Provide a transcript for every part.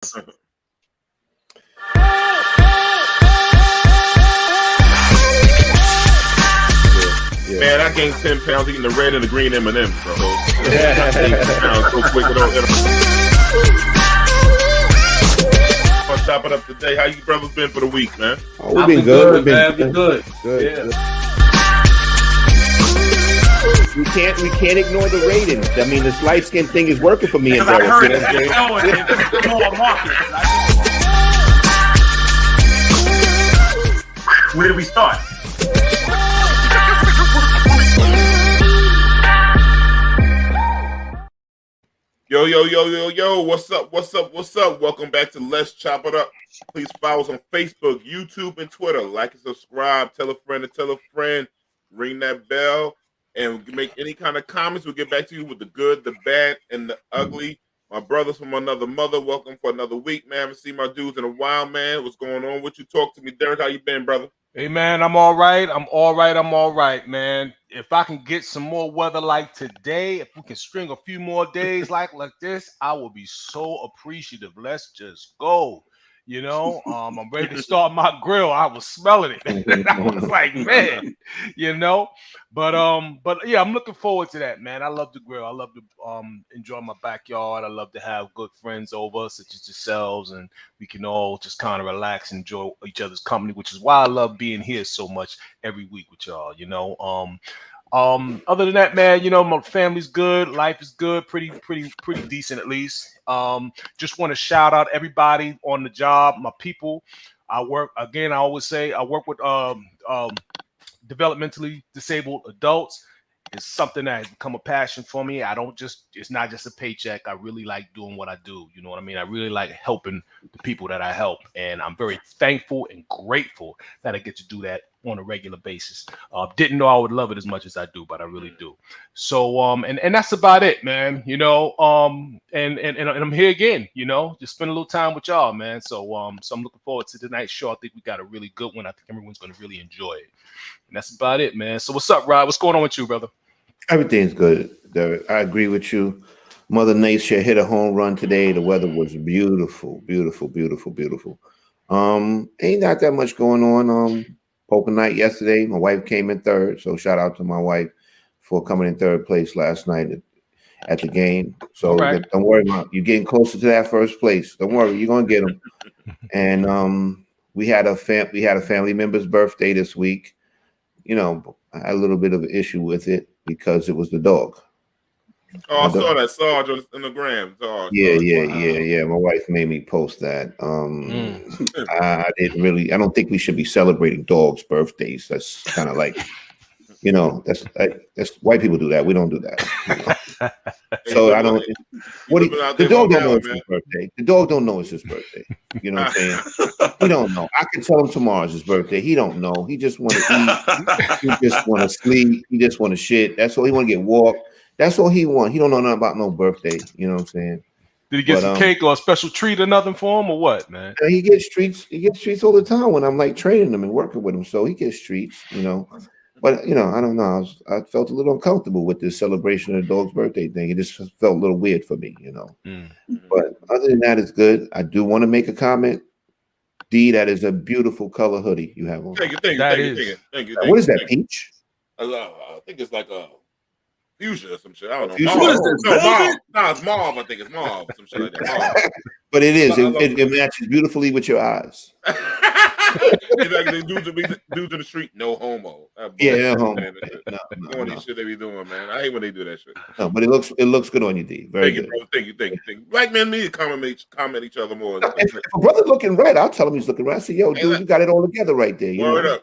Man, I gained 10 pounds eating the red and the green M&Ms, bro. I gained 10 pounds so quick. I'll chop it up today. How you brothers been for the week, man? Oh, we've been good, man. Been good. Good. We can't ignore the ratings. I mean, this light skin thing is working for me and Derik. I heard it's more market. Where do we start? Yo, what's up? Welcome back to Let's Chop It Up. Please follow us on Facebook, YouTube, and Twitter. Like and subscribe. Tell a friend to tell a friend. Ring that bell. And make any kind of comments. We'll get back to you with the good, the bad, and the ugly. My brothers from another mother, welcome for another week, man. I haven't seen my dudes in a while, man. What's going on with you? Talk to me. Derik, how you been, brother? Hey, man, I'm all right. I'm all right, man. If I can get some more weather like today, if we can string a few more days like this, I will be so appreciative. Let's just go. You know, I'm ready to start my grill. I was smelling it. And I was like, man, you know. But yeah, I'm looking forward to that, man. I love to grill. I love to enjoy my backyard. I love to have good friends over, such as yourselves, and we can all just kind of relax and enjoy each other's company, which is why I love being here so much every week with y'all, you know. Other than that, man, you know, my family's good, life is good, pretty decent at least. Just want to shout out everybody on the job, my people. I always say I work with developmentally disabled adults. It's something that has become a passion for me. It's not just a paycheck. I really like doing what I do. You know what I mean? I really like helping the people that I help. And I'm very thankful and grateful that I get to do that on a regular basis. Didn't know I would love it as much as I do, but I really do. So, and that's about it, man. You know, and I'm here again, you know, just spend a little time with y'all, man. So I'm looking forward to tonight's show. I think we got a really good one. I think everyone's going to really enjoy it. And that's about it, man. So what's up, Rod? What's going on with you, brother? Everything's good, Derik. I agree with you. Mother Nature hit a home run today. The weather was beautiful. Ain't not that much going on. Poker night yesterday. My wife came in third, so shout out to my wife for coming in third place last night at the game. So Don't worry about you getting closer to that first place. Don't worry, you're gonna get them. And we had a family member's birthday this week. You know, I had a little bit of an issue with it because it was the dog. Oh, I saw that. Saw it in the gram. Yeah. My wife made me post that. I don't think we should be celebrating dogs' birthdays. That's kind of like, you know, that's white people do that. We don't do that. You know? So I don't. The dog don't know it's his birthday. The dog don't know it's his birthday. You know what I'm saying? He don't know. I can tell him tomorrow's his birthday. He don't know. He just want to eat. He just want to sleep. He just want to shit. That's all he want to get walked. That's all he want. He don't know nothing about no birthday. You know what I'm saying? Did he get some cake or a special treat or nothing for him or what, man? He gets treats. He gets treats all the time when I'm like training him and working with him. So he gets treats, you know. But, you know, I don't know. I felt a little uncomfortable with this celebration of the dog's birthday thing. It just felt a little weird for me, you know. But other than that, it's good. I do want to make a comment. D, that is a beautiful color hoodie you have on. Thank you. What is that, peach? I think it's like a fuchsia or some shit. I don't know. Fuchsia? What is this? No, it's mauve. I think it's mauve. Some shit like that. But it is. It matches beautifully with your eyes. Exactly. Dudes in the street, no homo. Yeah, no homo. No. Shit they be doing, man. I hate when they do that shit. No, but it looks good on you, D. Very good. Thank you. Black men need to comment each other more. If a brother looking right, I'll tell him he's looking right. I say, yo, dude, you got it all together right there. You Word know?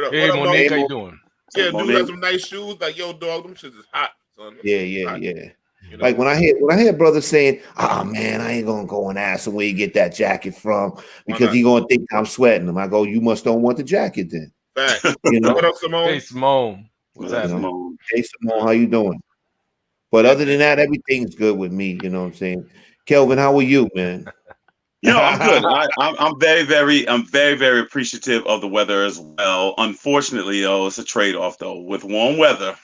up. Hey, Monique, how you doing? Yeah, dude has some nice shoes. Like, yo, dog, them shits is hot, son. Yeah. You know? Like when I hear brothers saying, "Oh man, I ain't gonna go and ask him where you get that jacket from because he gonna think I'm sweating him." I go, "You must don't want the jacket then." Fact. You know? What up, Simone? Hey, Simone. What's that, Simone? Hey, Simone, how you doing? But other than that, everything's good with me. You know what I'm saying? Kelvin, how are you, man? You know, I'm good. I'm very, very appreciative of the weather as well. Unfortunately, it's a trade-off though. With warm weather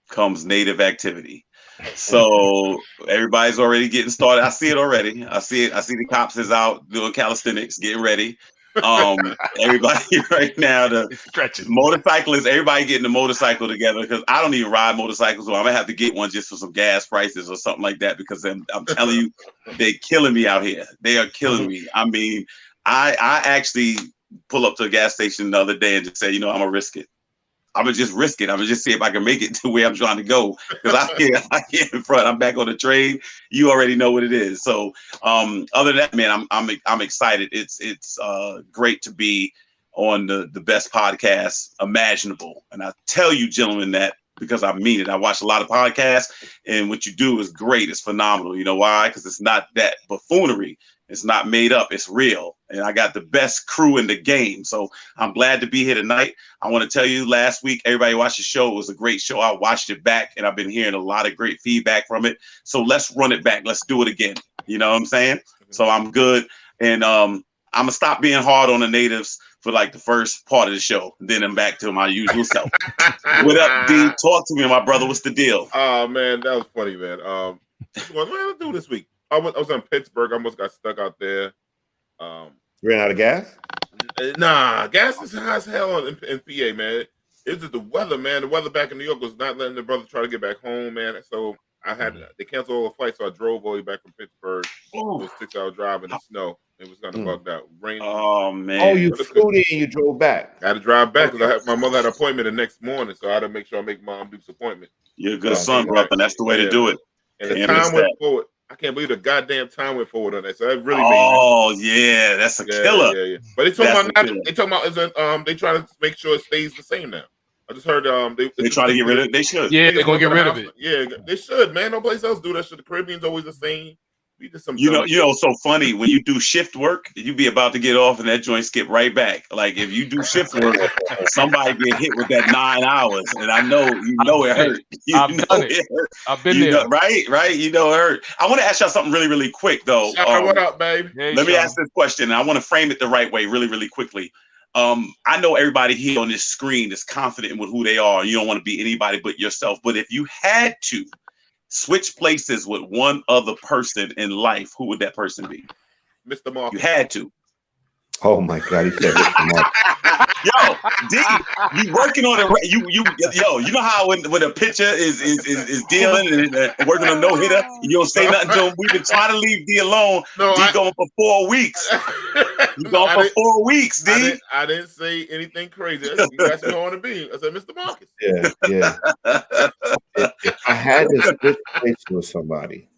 comes native activity. So everybody's already getting started. I see it already. I see it. I see the cops is out doing calisthenics, getting ready. Everybody right now, the It's stretching. motorcyclists, everybody getting the motorcycle together because I don't even ride motorcycles, so I'm gonna have to get one just for some gas prices or something like that because I'm telling you, they're killing me out here. They are killing me. I mean, I actually pull up to a gas station the other day and just say, I'm gonna risk it. I'm gonna just risk it. I'm gonna just see if I can make it to where I'm trying to go because I can't in front. I'm back on the train. You already know what it is. So, other than that, man, I'm excited. It's great to be on the best podcast imaginable, and I tell you, gentlemen, that because I mean it. I watch a lot of podcasts, and what you do is great. It's phenomenal. You know why? Because it's not that buffoonery. It's not made up. It's real. And I got the best crew in the game. So I'm glad to be here tonight. I want to tell you, last week, everybody watched the show. It was a great show. I watched it back, and I've been hearing a lot of great feedback from it. So let's run it back. Let's do it again. You know what I'm saying? So I'm good. And I'm going to stop being hard on the natives for like the first part of the show. Then I'm back to my usual self. What up, D? Talk to me, my brother. What's the deal? Oh, man, that was funny, man. What did I do this week? I was in Pittsburgh. I almost got stuck out there. Ran out of gas? Nah, gas is high as hell in PA, man. It's just the weather, man. The weather back in New York was not letting the brother try to get back home, man. So they canceled all the flights, so I drove all the way back from Pittsburgh. It was a 6-hour drive in the snow. It was kind of bugged out. Rain. Oh, man. Oh, you flew in and you drove back. I had to drive back because my mother had an appointment the next morning, so I had to make sure I make my Duke's appointment. You're a good son, brother, and that's the way to do it. And the time went forward. I can't believe the goddamn time went forward on that. So that really made me. Oh yeah, that's a killer. Yeah. But they talking about isn't they trying to make sure it stays the same now. I just heard they try to get rid of it. They should. Yeah, they're gonna get rid of it. Yeah, they should, man. No place else do that shit. The Caribbean's always the same. We did some so funny when you do shift work, you be about to get off and that joint skip right back. Like if you do shift work, somebody get hit with that 9 hours, and I know it hurt. I've been there. Right. You know it hurt. I want to ask y'all something really, really quick though. What up, babe? Let me ask this question, and I want to frame it the right way, really, really quickly. I know everybody here on this screen is confident with who they are. You don't want to be anybody but yourself. But if you had to switch places with one other person in life, who would that person be? Mr. Marcus. You had to. Oh my God, he said Mr. Marcus. Yo, D, you working on it? You know how when a pitcher is dealing and working on no hitter, you don't say nothing to him. We've been trying to leave D alone. D going for 4 weeks. You going for 4 weeks, D. I didn't say anything crazy. That's going to be. I said, Mr. Marcus. Yeah. If I had to switch places with somebody,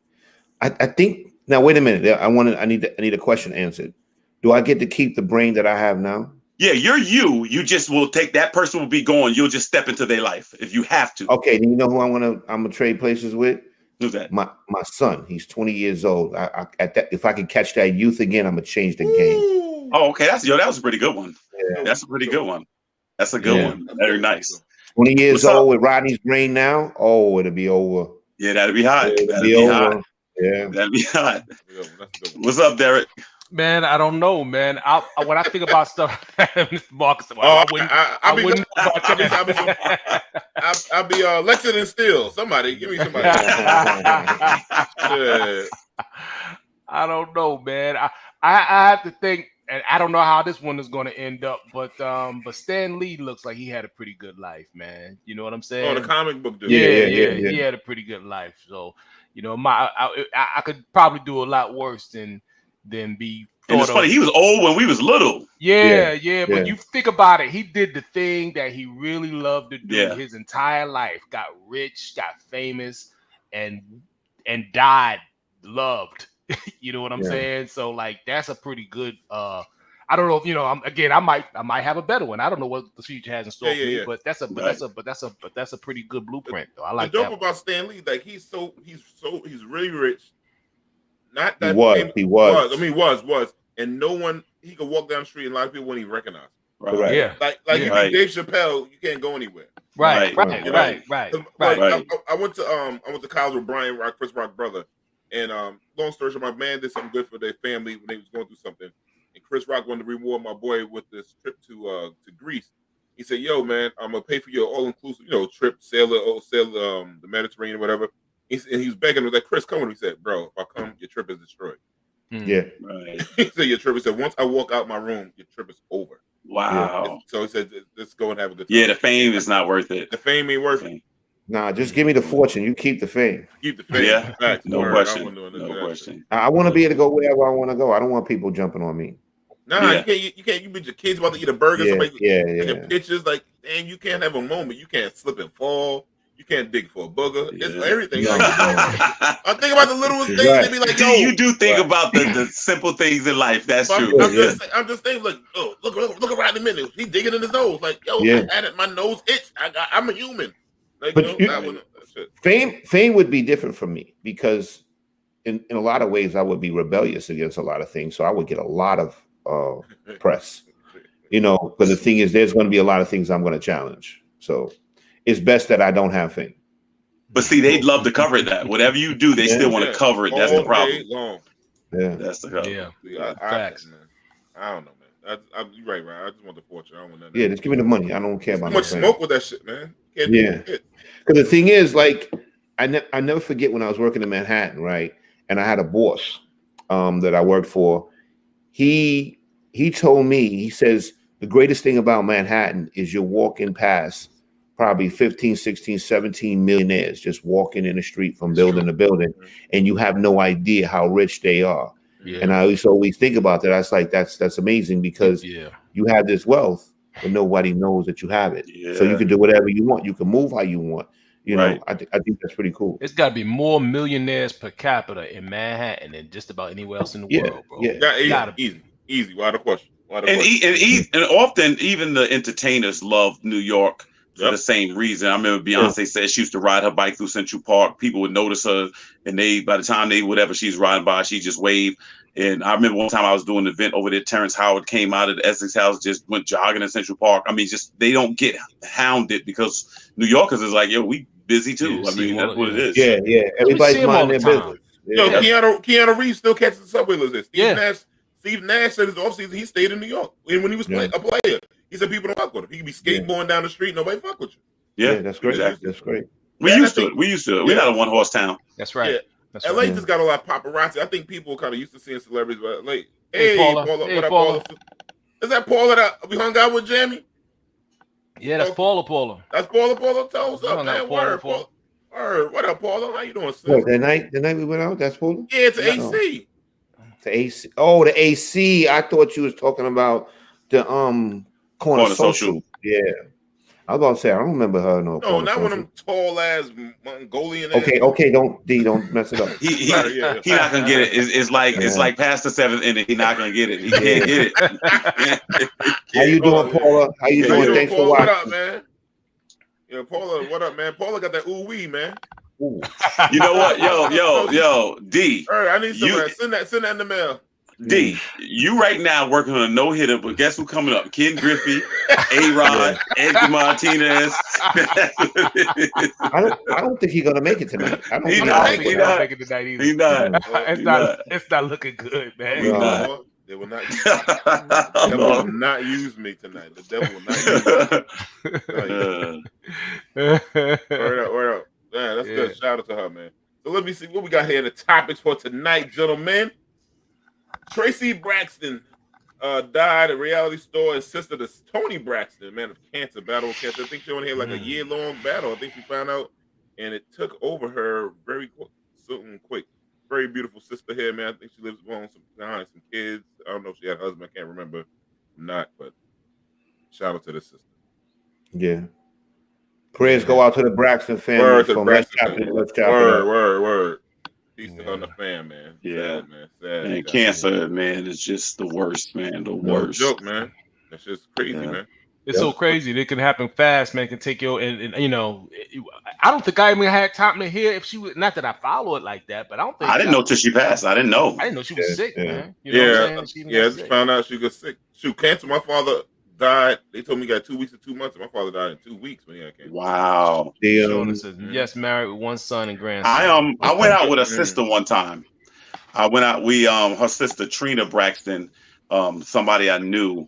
I think. Now wait a minute. I need a question answered. Do I get to keep the brain that I have now? Yeah, you're you. You just will take that person will be gone. You'll just step into their life if you have to. Okay, you know who I'm gonna trade places with? Who's that? My son. He's 20 years old. If I can catch that youth again, I'm gonna change the game. Oh, okay. That was a pretty good one. Yeah. That's a pretty good one. That's a good one. Very nice. 20 years old with Rodney's brain now. Oh, it'll be over. Yeah, that'll be hot. That'll be hot. Yeah, that'll be hot. What's up, Derik? Man, I don't know, man. When I think about stuff, Mr. Marcus, I wouldn't. I'll be Lexington Steel. Somebody, give me somebody. I don't know, man. I have to think, and I don't know how this one is going to end up, but Stan Lee looks like he had a pretty good life, man. You know what I'm saying? Oh, the comic book dude. Yeah. He had a pretty good life. So, I could probably do a lot worse than be. And it's funny, he was old when we was little. Yeah. But you think about it, he did the thing that he really loved to do his entire life. Got rich, got famous, and died loved. You know what I'm saying? So like that's a pretty good. I don't know if I might have a better one. I don't know what the future has in store for me, but that's a pretty good blueprint. Though. I like the that. dope about Stan Lee, like he's really rich. Not that he was. I mean, he was, and no one he could walk down the street and a lot of people wouldn't even recognize him. Right. Yeah. Like you be Dave Chappelle, you can't go anywhere. Right. I went to college with Brian Rock, Chris Rock's brother, and long story short, my man did something good for their family when they was going through something, and Chris Rock wanted to reward my boy with this trip to Greece. He said, "Yo, man, I'm gonna pay for your all inclusive, trip, sail the Mediterranean, whatever." He was begging. He was like, Chris, come on. He said, bro, if I come, your trip is destroyed. Yeah. Right. He said, your trip. He said, once I walk out my room, your trip is over. Wow. So he said, let's go and have a good time. Yeah, the fame is not worth it. The fame ain't worth it. Nah, just give me the fortune. You keep the fame. Keep the fame. Yeah. Facts. No Word. question. No question. I want to be able to go wherever I want to go. I don't want people jumping on me. Nah, Yeah. you can't. You meet your kids about to eat a burger. Somebody taking Yeah. pictures. Like, damn, you can't have a moment. You can't slip and fall. You can't dig for a booger. Yeah. It's everything. No, Like, I think about the littlest things. Right. They be like, yo, You do think about the simple things in life. That's I'm, true. I'm just thinking, like, oh, look at Rodney minute. He digging in his nose. Like, yo, Yeah. I had it. My nose itch. I'm a human. Like, But fame would be different for me because in a lot of ways I would be rebellious against a lot of things. So I would get a lot of press, but the thing is, there's going to be a lot of things I'm going to challenge. So it's best that I don't have fame. But see, they'd love to cover that. Whatever you do, they still want to cover it. That's the problem. Yeah. That's the problem. Yeah. Facts. Man. I don't know, man. You're right, right. I just want the fortune. I don't want that. Yeah, just give me the money. I don't care about too much smoke with that shit, man. Yeah. Because the thing is, like, I never forget when I was working in Manhattan, right? And I had a boss that I worked for. He told me, he says, the greatest thing about Manhattan is you're walking past probably 15, 16, 17 millionaires just walking in the street from building to building, and you have no idea how rich they are. Yeah. And I always think about that. I was like, that's amazing because you have this wealth, but nobody knows that you have it. Yeah. So you can do whatever you want. You can move how you want. You know, I think that's pretty cool. It's got to be more millionaires per capita in Manhattan than just about anywhere else in the world, bro. Yeah, easy. Why the question? And often even the entertainers love New York for the same reason. I remember Beyonce said she used to ride her bike through Central Park. People would notice her, and by the time she's riding by, she just waved. And I remember one time I was doing an event over there. Terrence Howard came out of the Essex House, just went jogging in Central Park. I mean, they don't get hounded because New Yorkers is like, yo, we busy too. I mean, that's what it is. Yeah. Everybody's minding their business. Yo, Keanu Reeves still catches the subway list. Steve Nash said his offseason he stayed in New York when he was a player. He said people don't fuck with him. He could be skateboarding down the street, nobody fuck with you. Yeah, that's great. Exactly. That's great. We used to it. We're not a one horse town. That's right. Yeah. That's LA just got a lot of paparazzi. I think people kind of used to seeing celebrities, but like, hey Paula, what up, Paula? Is that Paula that we hung out with, Jamie? Yeah, that's Paula. That's Paula. Tell us up, man. Word. What up, Paula? How you doing, sis? What, the night we went out, that's Paula? Yeah, it's AC. The AC. Oh, the AC. I thought you was talking about the corner social. Yeah. I was about to say I don't remember her no, not one of them tall ass Mongolian. Okay, don't mess it up. He not gonna get it. It's like past the seventh inning. He's not gonna get it. He can't get it. How you doing, Paula? How you doing? Thanks for watching. What up, man? Yeah, Paula, what up, man? Paula got that ooh wee, man. Ooh. You know what? Yo, D. All right, I need some of that. Send that in the mail. D, you right now working on a no-hitter, but guess who coming up? Ken Griffey, A-Rod, Edgar Martinez. I don't think he's gonna make it tonight. He's not make it tonight either. He's not. It's not looking good, man. They will not use me tonight. The devil will not use me. Word up. Yeah, that's good. Shout out to her, man. So let me see what we got here. The topics for tonight, gentlemen. Tracy Braxton died at reality store and sister to Tony Braxton, man, of cancer, battle with cancer. I think she only had like a year-long battle. I think she found out, and it took over her very quick. Very beautiful sister here, man. I think she lives behind some kids. I don't know if she had a husband. I can't remember. Not, but shout out to the sister. Yeah. Prayers go out to the Braxton family. Word. Peace to her and the fam, man. Yeah, sad, man. Sad. And cancer, man, is just the worst, man. The worst. No joke, man. That's just crazy, man. It's so crazy. It can happen fast, man. It can take you, and you know, I don't think I even had time to hear if she was. Not that I follow it like that, but I don't think I didn't know till she passed. I didn't know. I didn't know she was sick, man. You know I just found out she was sick. Shoot, cancer. My father died. They told me he got 2 weeks or 2 months. And my father died in 2 weeks when he had cancer. Wow. Yes, married with one son and grandson. I went out with a sister one time. I went out. Her sister Trina Braxton, somebody I knew,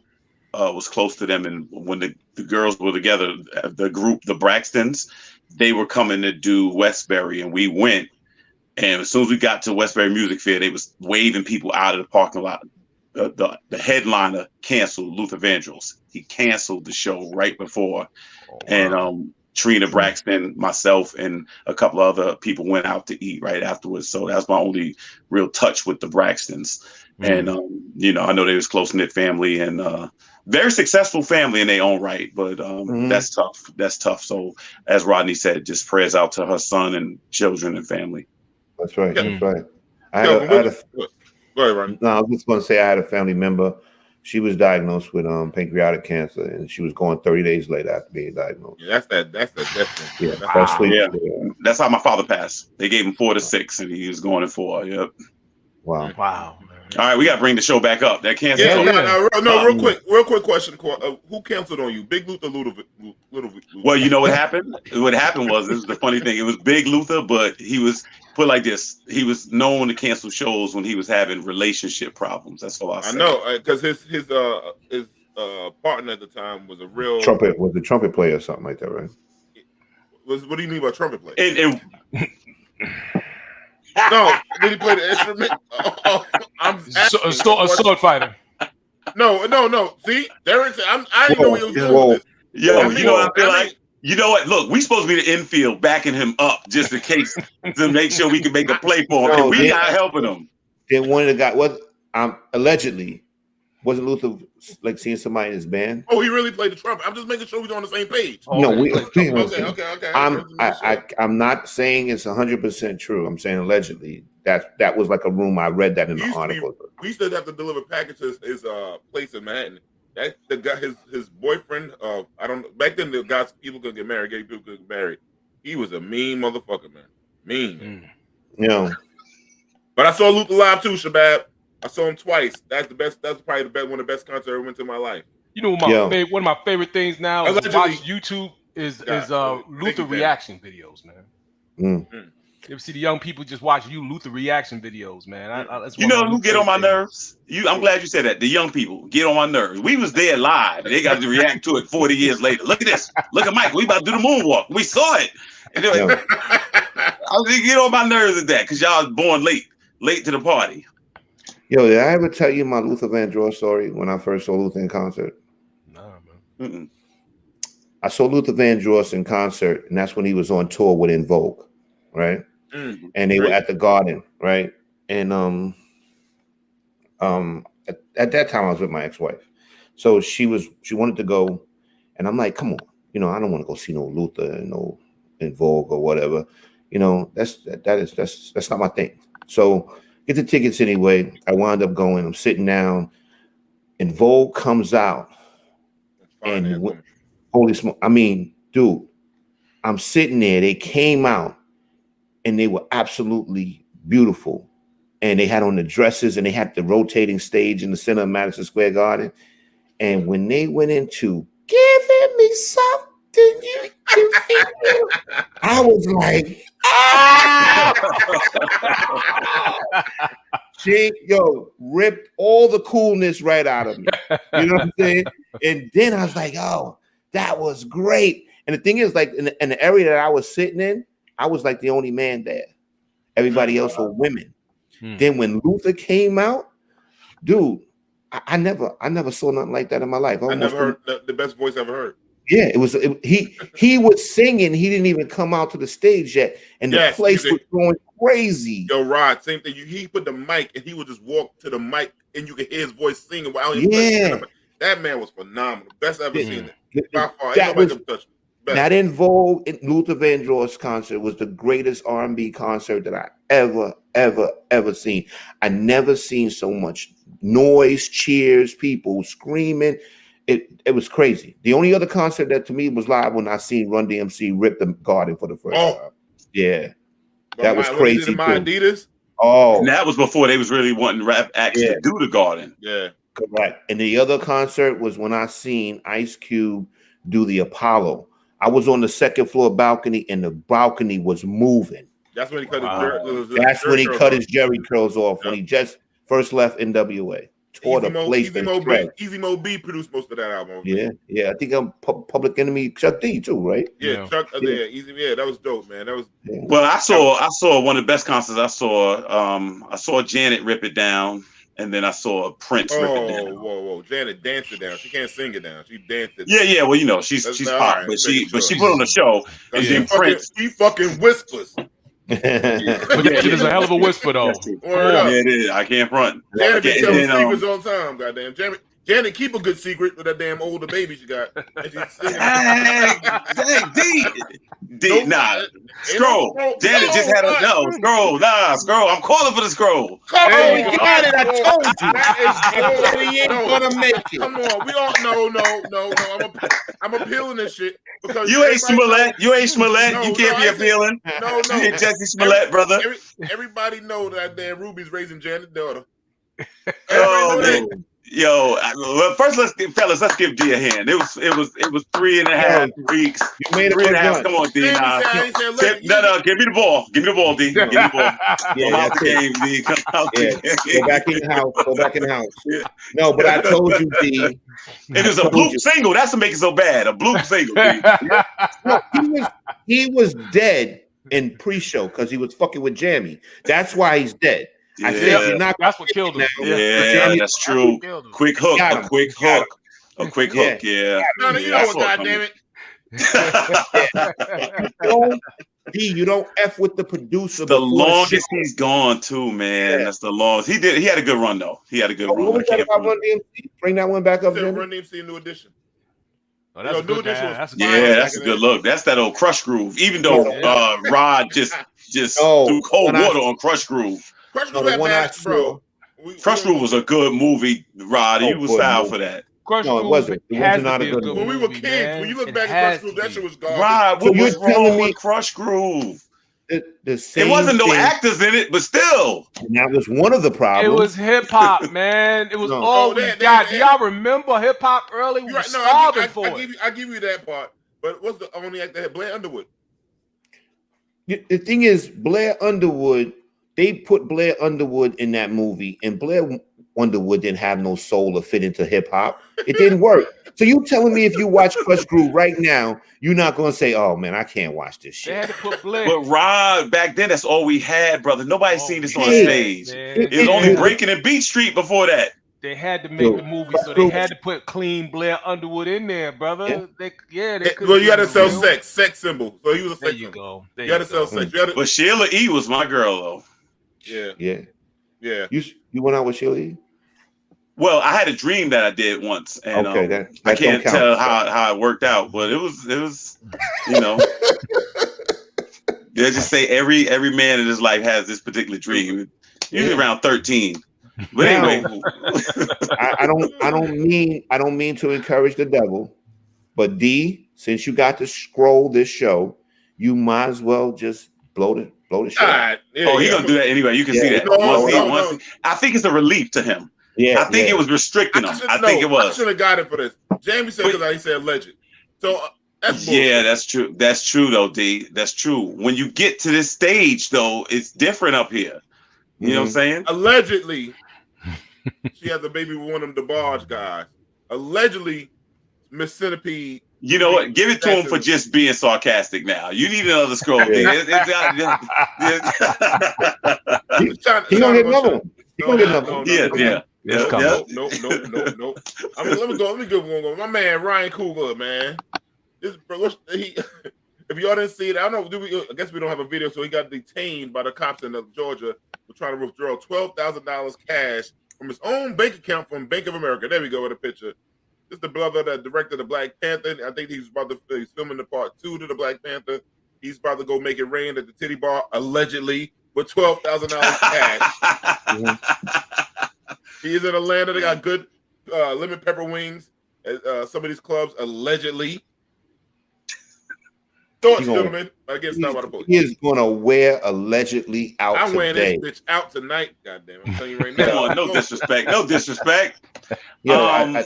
was close to them, and when the girls were together, the group, the Braxtons, they were coming to do Westbury, and we went. And as soon as we got to Westbury Music Fair, they was waving people out of the parking lot. The headliner canceled, Luther Vandross. He canceled the show right before. Oh, wow. And Trina Braxton, myself, and a couple of other people went out to eat right afterwards. So that's my only real touch with the Braxtons. And I know they was close-knit family and very successful family in their own right, but that's tough. That's tough. So as Rodney said, just prayers out to her son and children and family. That's right. That's right. Go ahead, Rodney. No, I was just going to say I had a family member. She was diagnosed with pancreatic cancer, and she was gone 30 days later after being diagnosed. Yeah, that's definite. Yeah, that's how my father passed. They gave him 4 to 6, and he was going in 4. Yep. Wow. Man. All right, we got to bring the show back up. That cancer. Real quick question. Who canceled on you, Big Luther, Little? Well, you know what happened? What happened was, this is the funny thing. It was Big Luther, but he was put like this. He was known to cancel shows when he was having relationship problems. That's all I said. I know, because his partner at the time was a real trumpet player or something like that, right? What do you mean by trumpet player? And no, did he play the instrument? I'm a sword fighter. No. See, Derek said, I didn't know he was doing this. Yo, you know what I feel like? You know what? Look, we supposed to be the infield backing him up just in case to make sure we can make a play for him. And we not helping him. Then one of the guys allegedly wasn't Luther like seeing somebody in his band? Oh, he really played the trumpet. I'm just making sure we're on the same page. No, Okay. I'm not saying it's 100% true. I'm saying allegedly. That was like a rumor. I read that in the article. We used to have to deliver packages his place in Manhattan. That the guy, his boyfriend. I don't know. Back then, the guys, people could get married. Gay people could get married. He was a mean motherfucker, man. Mean. Yeah. But I saw Luther live too, Shabab. I saw him twice. That's the best. That's probably one of the best concerts I ever went to in my life. You know, one of my favorite things now is to watch YouTube is Luther reaction videos, man. You ever see the young people just watch Luther reaction videos, man? You know who get on my nerves? I'm glad you said that. The young people get on my nerves. We was there live. They got to react to it 40 years later. Look at this. Look at Michael. We about to do the moonwalk. We saw it. And I get on my nerves at that because y'all was born late to the party. Yo, did I ever tell you my Luther Vandross story when I first saw Luther in concert? Nah, man. I saw Luther Vandross in concert, and that's when he was on tour with In Vogue, right? And they were at the Garden, right? And at that time I was with my ex-wife, so she wanted to go, and I'm like, come on, I don't want to go see no Luther and no In Vogue or whatever, that's not my thing. So get the tickets anyway. I wound up going. I'm sitting down, and Vogue comes out, and holy smoke! I mean, dude, I'm sitting there. They came out. And they were absolutely beautiful. And they had on the dresses and they had the rotating stage in the center of Madison Square Garden. And when they went into giving me something you can feel, I was like, she ripped all the coolness right out of me. You know what I'm saying? And then I was like, oh, that was great. And the thing is, like in the area that I was sitting in, I was like the only man there. Everybody else were women. Then when Luther came out, dude, I never saw nothing like that in my life. I never heard the best voice I ever heard. Yeah, he was singing. He didn't even come out to the stage yet, and the place was going crazy. Yo, Rod, same thing. He put the mic, and he would just walk to the mic, and you could hear his voice singing. That man was phenomenal. Best I've ever seen it. By far, ain't nobody can touch me. That In Vogue, Luther Vandross concert was the greatest R&B concert that I ever seen. I never seen so much noise, cheers, people screaming. It was crazy. The only other concert that to me was live when I seen Run DMC rip the Garden for the first time. Yeah, that was crazy. My Adidas. Oh, and that was before they was really wanting rap acts to do the Garden. Yeah, correct. And the other concert was when I seen Ice Cube do the Apollo. I was on the second floor balcony, and the balcony was moving. That's when he cut his Jerry curls off when he just first left NWA. tore the place to shreds. Easy Mo B produced most of that album. Yeah. I think Public Enemy, Chuck D too, right? Yeah, Chuck. Easy. Yeah, that was dope, man. That was. Yeah. Well, I saw one of the best concerts. I saw Janet rip it down, and then I saw Prince rip it down. Whoa! Janet danced it down. She can't sing it down. She danced it. Yeah. Well, you know, she's pop, right, but she put on the show. And then Prince, she fucking whispers. It is a hell of a whisper, though. Yeah, it is. I can't front. Janet be telling secrets all the time. Goddamn, Janet keep a good secret with that damn older baby she got. D, nah. Scroll. Janet just had a scroll. Scroll. I'm calling for the scroll. Got it. I told you. We ain't gonna make it. Come on. We all no. I'm appealing this shit because you ain't Smollett. You can't be appealing. No. You ain't Jesse Smollett, brother. Everybody know that damn Ruby's raising Janet's daughter. Oh man. Yo, well, first let's give D a hand. It was 3.5 weeks. You made 3.5. Come on, D. No, give me the ball. Give me the ball, D. Give me the ball. Yeah, come out the game, D. Come out the game. Go back in the house. No, but I told you, D. It was a bloop single. That's what makes it so bad. A bloop single, D. No, he was dead in pre-show because he was fucking with Jamie. That's why he's dead. Yeah. I said that's what killed him. Yeah, that's true. Quick hook, a quick hook. Yeah. No, you know what? Goddamn it. D, you don't F with the producer. The longest he's gone too, man. Yeah. That's the longest. He had a good run though. He had a good run. What was that about Run DMC? Bring that one back up. Run DMC New Edition. Oh, that's New Edition. That's a good look. That's that old Crush Groove. Even though Rod just threw cold water on Crush Groove. Crush Groove, Crush Groove was a good movie, Rod. You was foul for that. No, it wasn't. It was not a good movie. When we were kids, man, when you look back at Crush Groove, that shit was garbage. Rod, what was wrong with Crush Groove? It wasn't no actors in it, but still. And that was one of the problems. It was hip hop, man. It was all we got. Do y'all remember hip hop early? We were starving for it. I give you that part. But what's the only actor that had Blair Underwood? The thing is, Blair Underwood, they put Blair Underwood in that movie, and Blair Underwood didn't have no soul to fit into hip hop. It didn't work. So you telling me if you watch Crush Groove right now, you're not going to say, "Oh man, I can't watch this shit." They had to put Blair. But Rod, back then, that's all we had, brother. Nobody's seen this on stage. It was only Breaking and Beat Street before that. They had to make the movie, so they had to put clean Blair Underwood in there, brother. Well, you had to sell sex symbol. So he was a sex symbol. You had to sell sex. But Sheila E. was my girl, though. Yeah. You went out with Sheila E.? Well, I had a dream that I did once, and that I can't tell how it worked out, but it was you know. They just say every man in his life has this particular dream. Usually around 13. But anyway, I don't mean to encourage the devil, but D, since you got to scroll this show, you might as well just blow the shit. He's gonna do that anyway. You can see that. No. I think it's a relief to him. I think it was restricting him. I think it was. I should have got it for this. Jamie said because he said legend. So that's bullshit. That's true. That's true though, D. That's true. When you get to this stage, though, it's different up here. You know what I'm saying? Allegedly, she has a baby with one of them DeBarge guys. Allegedly, Miss Centipede. You know what? Give it to him for just being sarcastic now. You need another scroll. He gonna get another one. Yeah. Nope. Let me go. My man Ryan Coogler, man. If y'all didn't see it, I don't know. I guess we don't have a video. So he got detained by the cops in Georgia for trying to withdraw $12,000 cash from his own bank account from Bank of America. There we go with a picture. This is the brother that directed the Black Panther. I think he's filming the part 2 to the Black Panther. He's about to go make it rain at the titty bar, allegedly, with $12,000 cash. He's in Atlanta. They got good lemon pepper wings at some of these clubs, allegedly. Thoughts, gentlemen. I get stopped by the police. He is going to wear allegedly out today. I'm wearing this bitch out tonight. Goddamn, I'm telling you right now. No disrespect. No disrupect. I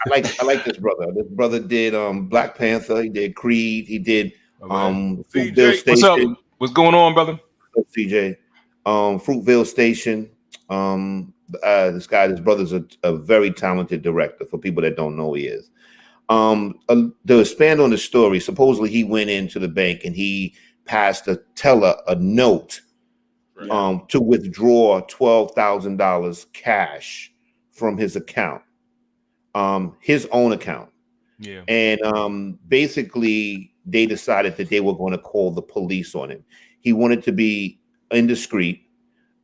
like this brother. This brother did Black Panther. He did Creed. He did Fruitville Station. What's up? What's going on, brother? CJ. Fruitville Station. His brother's a very talented director. For people that don't know who he is, to expand on the story, supposedly he went into the bank and he passed a teller a note to withdraw $12,000 cash from his account, his own account. Yeah. And basically they decided that they were going to call the police on him. He wanted to be indiscreet.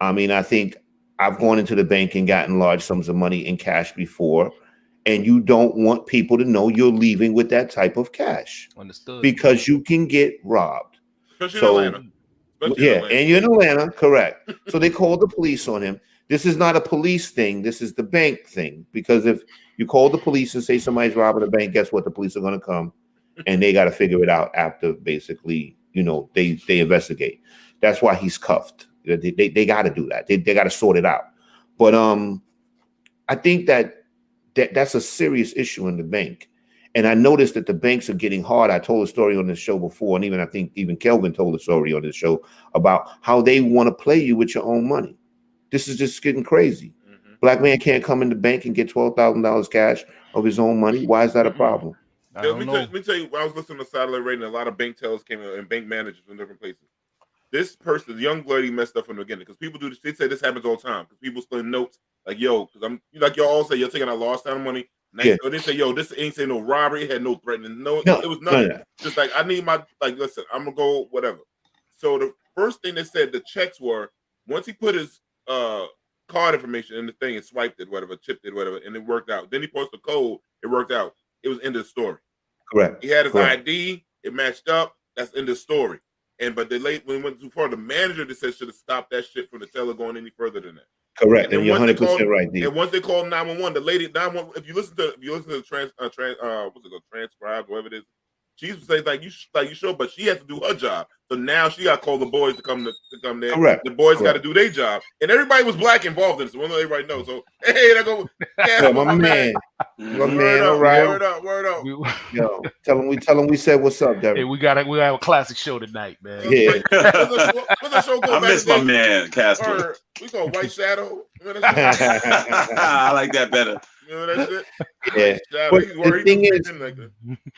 I mean, I think I've gone into the bank and gotten large sums of money in cash before, and you don't want people to know you're leaving with that type of cash. Understood. Because you can get robbed. Especially in Atlanta. And you're in Atlanta, correct. So they called the police on him. This is not a police thing. This is the bank thing. Because if you call the police and say somebody's robbing a bank, guess what? The police are going to come, and they got to figure it out after basically, they investigate. That's why he's cuffed. They got to do that. They got to sort it out. But I think that's a serious issue in the bank. And I noticed that the banks are getting hard. I told a story on this show before, and I think Kelvin told a story on this show about how they want to play you with your own money. This is just getting crazy. Mm-hmm. Black man can't come in the bank and get $12,000 cash of his own money. Why is that a problem? Let me tell you, I was listening to Satellite Radio, and a lot of bank tellers came in and bank managers from different places. This person, the young lady, messed up from the beginning because people do this. They say this happens all the time because people steal notes like, yo, because I'm like y'all all say, you're taking a lost time of money. Or they say, yo, this ain't say no robbery, it had no threatening, it was nothing. No. Just like I need my listen, I'm gonna go whatever. So the first thing they said the checks were once he put his card information in the thing and swiped it, whatever, chipped it, whatever, and it worked out. Then he posted the code, it worked out. It was end of the story. Correct. He had his ID, it matched up. That's end of the story. But when it went too far, the manager that said should have stopped that shit from the teller going any further than that. Correct, and you're 100% right. And once they called 911, the lady 911. If you listen to the transcribe, whatever it is, she says like you show, but she has to do her job. So now she got to call the boys to come there. Correct. The boys got to do their job, and everybody was black involved in this. So everybody knows. So hey, that go. Yeah, my man. All right. Word up. Yo, tell him we said what's up, Derik. Hey, we got a classic show tonight, man. Yeah. What's the show I miss my man Castro. We go White Shadow. I like that better. You know that shit? Yeah. But the thing is,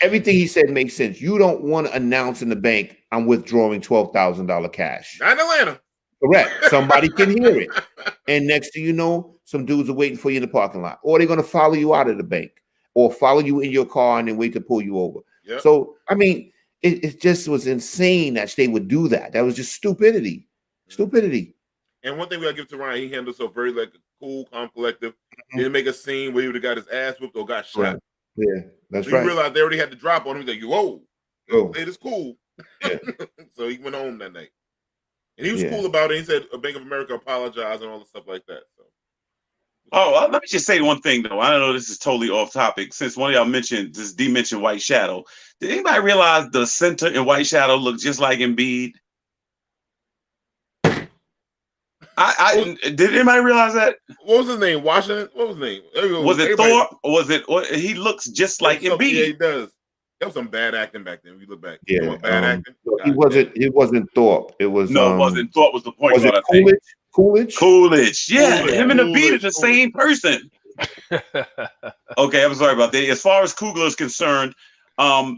everything he said makes sense. You don't want to announce in the bank, I'm withdrawing $12,000 cash. Not in Atlanta. Correct. Somebody can hear it. And next thing you know, some dudes are waiting for you in the parking lot. Or they're going to follow you out of the bank. Or follow you in your car and then wait to pull you over. Yep. So, I mean, it just was insane that they would do that. That was just stupidity. Stupidity. And one thing we gotta give to Ryan, he handled himself very cool, calm, collective. Mm-hmm. Didn't make a scene where he would have got his ass whipped or got shot. Right. Yeah, that's so right. He realized they already had the drop on him. He's like, whoa, it is cool. Yeah. So he went home that night. And he was cool about it. He said Bank of America apologized and all the stuff like that. So. Oh, let me just say one thing though. I don't know this is totally off topic. Since one of y'all mentioned White Shadow, did anybody realize the center in White Shadow looked just like Embiid? Did anybody realize that? What was his name? Washington? What was his name? Was it Thorpe? Or was it? He looks just like Embiid. Yeah, he does. That was some bad acting back then. If you look back, bad acting. It wasn't Thorpe. It was it wasn't Thorpe. Was the point? Was it Coolidge? Yeah, him and Embiid are the same person. Okay, I'm sorry about that. As far as Kugler is concerned,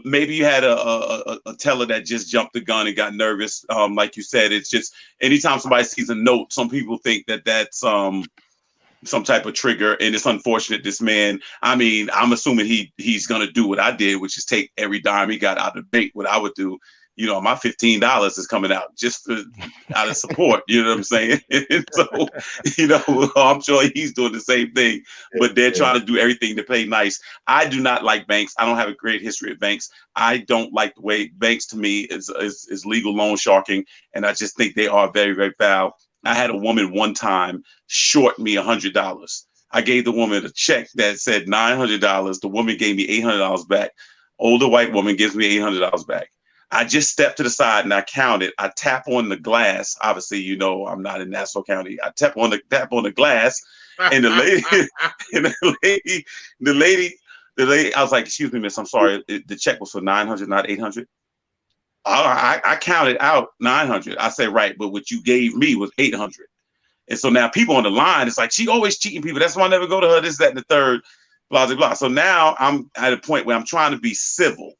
maybe you had a teller that just jumped the gun and got nervous. Like you said, it's just anytime somebody sees a note, some people think that that's some type of trigger, and it's unfortunate. This man, I mean, I'm assuming he's gonna do what I did, which is take every dime he got out of the bank. What I would do, my $15 is coming out just out of support. You know what I'm saying? So, I'm sure he's doing the same thing, but they're trying to do everything to play nice. I do not like banks. I don't have a great history of banks. I don't like the way banks, to me, is legal loan sharking, and I just think they are very, very foul. I had a woman one time short me $100. I gave the woman a check that said $900. The woman gave me $800 back. Older white woman gives me $800 back. I just stepped to the side and I counted. I tap on the glass. Obviously, I'm not in Nassau County. I tap on the glass, and the lady, I was like, "Excuse me, miss, I'm sorry. The check was for $900, not $800." I counted out $900. I said, right, but what you gave me was $800. And so now people on the line, it's like, she always cheating people. That's why I never go to her, this, that, and the third, blah, blah, blah. So now I'm at a point where I'm trying to be civil.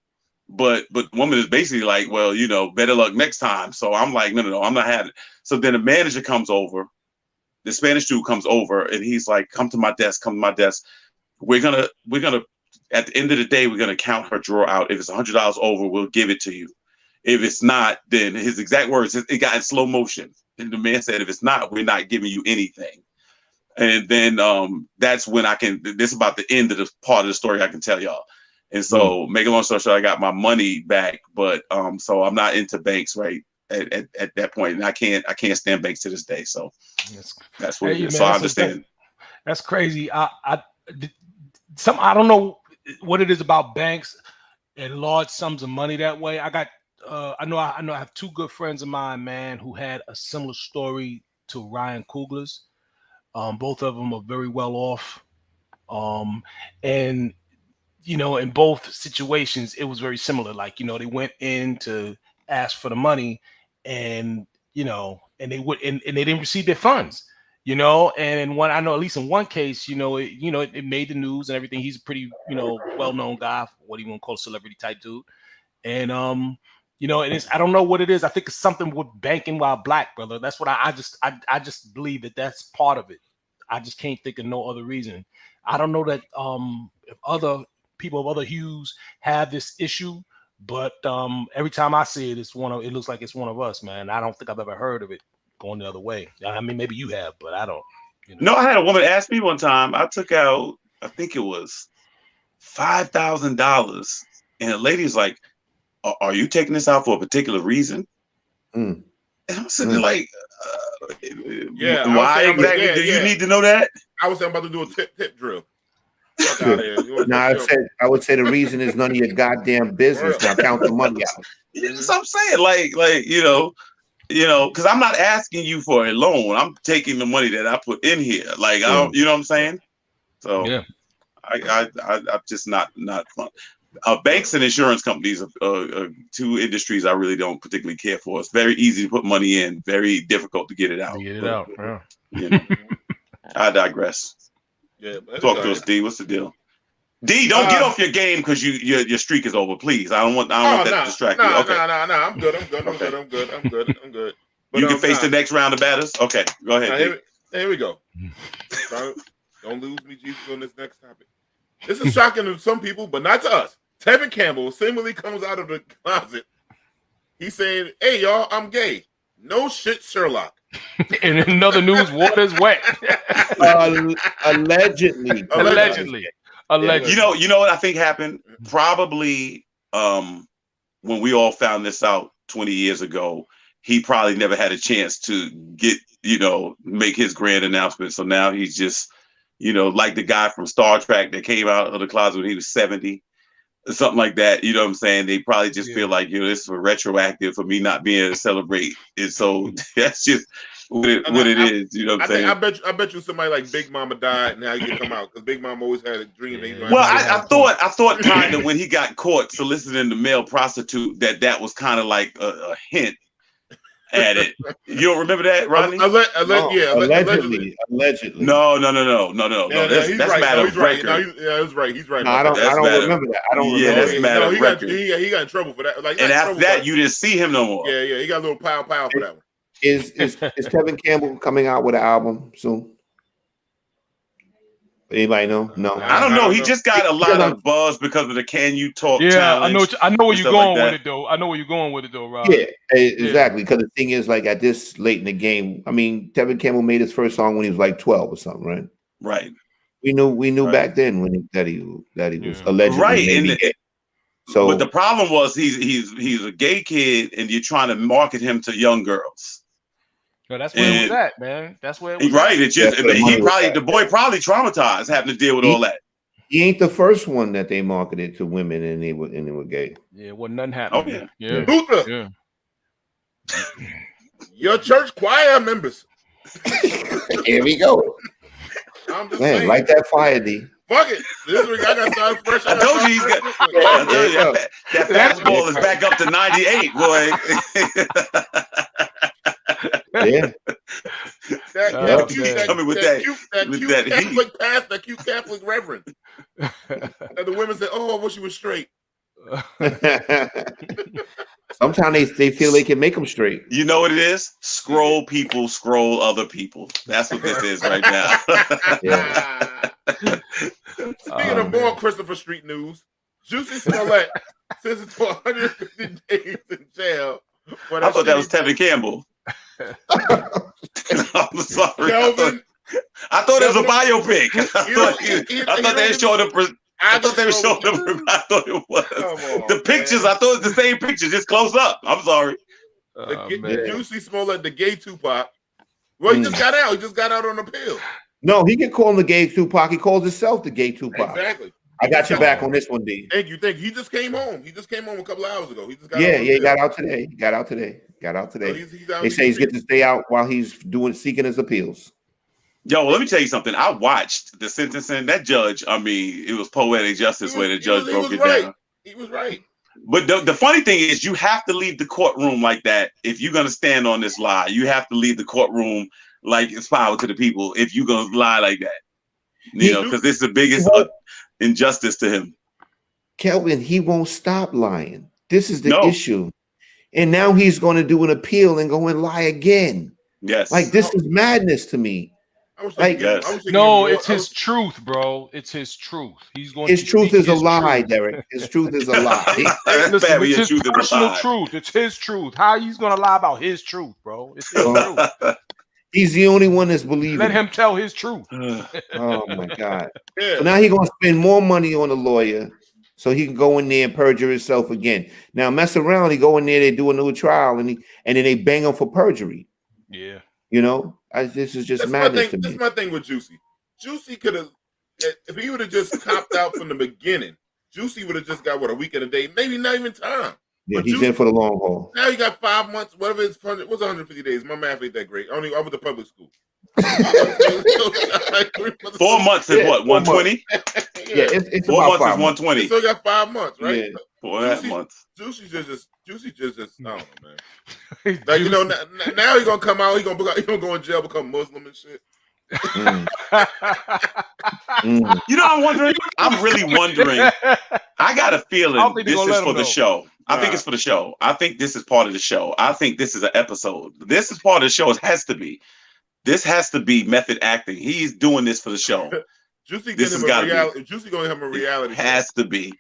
But the woman is basically like, well, you know, better luck next time. So I'm like, no, I'm not having it. So then the manager comes over, the Spanish dude comes over, and he's like, come to my desk. We're gonna at the end of the day, we're gonna count her drawer out. If it's $100 over, we'll give it to you. If it's not, then his exact words, it got in slow motion. And the man said, if it's not, we're not giving you anything. And then that's when this is about the end of the part of the story I can tell y'all. And so, make a long story short, I got my money back, but so I'm not into banks right at that point, and I can't stand banks to this day. So that's what it is. So I understand. That's crazy. I don't know what it is about banks and large sums of money that way. I know I have two good friends of mine, man, who had a similar story to Ryan Coogler's. Both of them are very well off, and you know, in both situations, it was very similar. Like, you know, they went in to ask for the money, and you know, and they didn't receive their funds. You know, and in one, I know at least in one case, it made the news and everything. He's a pretty, well-known guy, what do you want to call a celebrity type dude, and and I don't know what it is. I think it's something with banking while black, brother. That's what I just believe that's part of it. I just can't think of no other reason. I don't know that if other people of other hues have this issue, but every time I see it, it looks like it's one of us, man. I don't think I've ever heard of it going the other way. I mean, maybe you have, but I don't. No, I had a woman ask me one time. I took out, I think it was $5,000, and the lady's like, "Are you taking this out for a particular reason?" And I'm sitting there like, why exactly? Do you need to know that? I was about to do a tip drill. I would say the reason is none of your goddamn business. Now count the money out. That's what I'm saying. Like because I'm not asking you for a loan. I'm taking the money that I put in here. Like, I don't, you know what I'm saying? So yeah, I'm just not fun. Banks and insurance companies are two industries I really don't particularly care for. It's very easy to put money in, very difficult to get it out. Yeah. I digress. Yeah, talk to us, D. What's the deal? D, don't get off your game because your streak is over, please. I don't want that to distract you. Okay. No. I'm good. I'm good. But, you can face the next round of batters. Okay, go ahead. Here we go. Don't lose me, Jesus, on this next topic. This is shocking to some people, but not to us. Tevin Campbell seemingly comes out of the closet. He's saying, "Hey, y'all, I'm gay." No shit, Sherlock. And in other news, water's wet. Allegedly. You know what I think happened? Probably when we all found this out 20 years ago, he probably never had a chance to get, make his grand announcement. So now he's just, like the guy from Star Trek that came out of the closet when he was 70. Something like that, you know what I'm saying? They probably just feel like, this is retroactive for me not being able to celebrate. And so that's just what it is, you know what I'm saying? I bet you somebody like Big Mama died and now you can come out because Big Mama always had a dream. Well, I thought kind of when he got caught soliciting the male prostitute that was kind of like a hint at it. You don't remember that, Rodney? Allegedly. No. That's matter of record. He's right. He's right. No, I don't remember that. I don't remember that's matter of record. He got in trouble for that. And after that, you didn't see him no more. Yeah. He got a little pow for that one. Is Tevin Campbell coming out with an album soon? Anybody know? No. I don't know. He just got a lot of buzz because of the Can You Talk challenge. I know where you're going with it, though. I know where you're going with it, though, Rob. Yeah, exactly. Because the thing is, like, at this late in the game, I mean, Tevin Campbell made his first song when he was like 12 or something, right? Right. We knew back then that he was allegedly right. Gay. So, but the problem was he's a gay kid, and you're trying to market him to young girls. No, that's where it was at, man. That's where it was. Right. It's just the boy probably traumatized having to deal with all that. He ain't the first one that they marketed to women and they were gay. Yeah, well, nothing happened. Oh yeah. Luther. Yeah. Your church choir members. Here we go. I'm just saying, light that fire, D. Fuck it. This week I got started fresh. I told you that fastball is back up to 98, boy. Yeah. That cute Catholic reverend. And the women say, "Oh, I wish you was straight." Sometimes they feel they can make them straight. You know what it is? Scroll people, scroll other people. That's what this is right now. Speaking of more Christopher Street news, Juicy Smollett sentenced to 150 days in jail. I thought that was Tevin Campbell. I'm sorry. Kelvin, I thought it was a biopic. I thought they were showing up. I thought it was. The pictures, I thought it was the same picture, just close up. I'm sorry. The Juicy Smollett, the gay Tupac. Well, he just got out. He just got out on appeal. No, he can call him the gay Tupac. He calls himself the gay Tupac. Exactly. I got your back on this one, D. Thank you. He just came home. He just came home a couple hours ago. He just got he got out today. So they say he's getting to stay out while he's seeking his appeals. Yo, let me tell you something. I watched the sentencing. That judge, I mean, it was poetic justice where the judge broke it down. He was right. But the funny thing is, you have to leave the courtroom like that if you're going to stand on this lie. You have to leave the courtroom like it's power to the people if you're going to lie like that. You know, because this is the biggest injustice to him. Kelvin, he won't stop lying. This is the issue. And now he's going to do an appeal and go and lie again. Yes. Like, this is madness to me. It's his truth, bro. It's his truth. He's going. His truth is a lie, Derek. His truth is a lie. Listen, it's his personal truth. It's his truth. How he's gonna lie about his truth, bro? It's his truth. He's the only one that's believing. Let him tell his truth. Oh my God! So now he's gonna spend more money on a lawyer so he can go in there and perjure himself again. Now mess around. He go in there. They do a new trial, and then they bang him for perjury. Yeah. You know, this is just madness to me. That's my thing with Juicy. Juicy could have, if he would have just copped out from the beginning, Juicy would have just got, a week and a day, maybe not even time. Yeah, he's in for the long haul. Now he got 5 months, whatever it's, what's 150 days? My math ain't that great. I went to public school. 4 months is what, 120? Yeah, it's 4 months is 120. He still got 5 months, right? Yeah, 4 months. Juicy just, I don't know, man. Like, you know, now he's gonna come out, he's gonna go in jail, become Muslim and shit. You know, I'm really wondering. I got a feeling this is for the show. I think it's for the show. I think this is part of the show. I think this is an episode. This is part of the show. It has to be. This has to be method acting. He's doing this for the show. Juicy gonna have a reality. It has to be.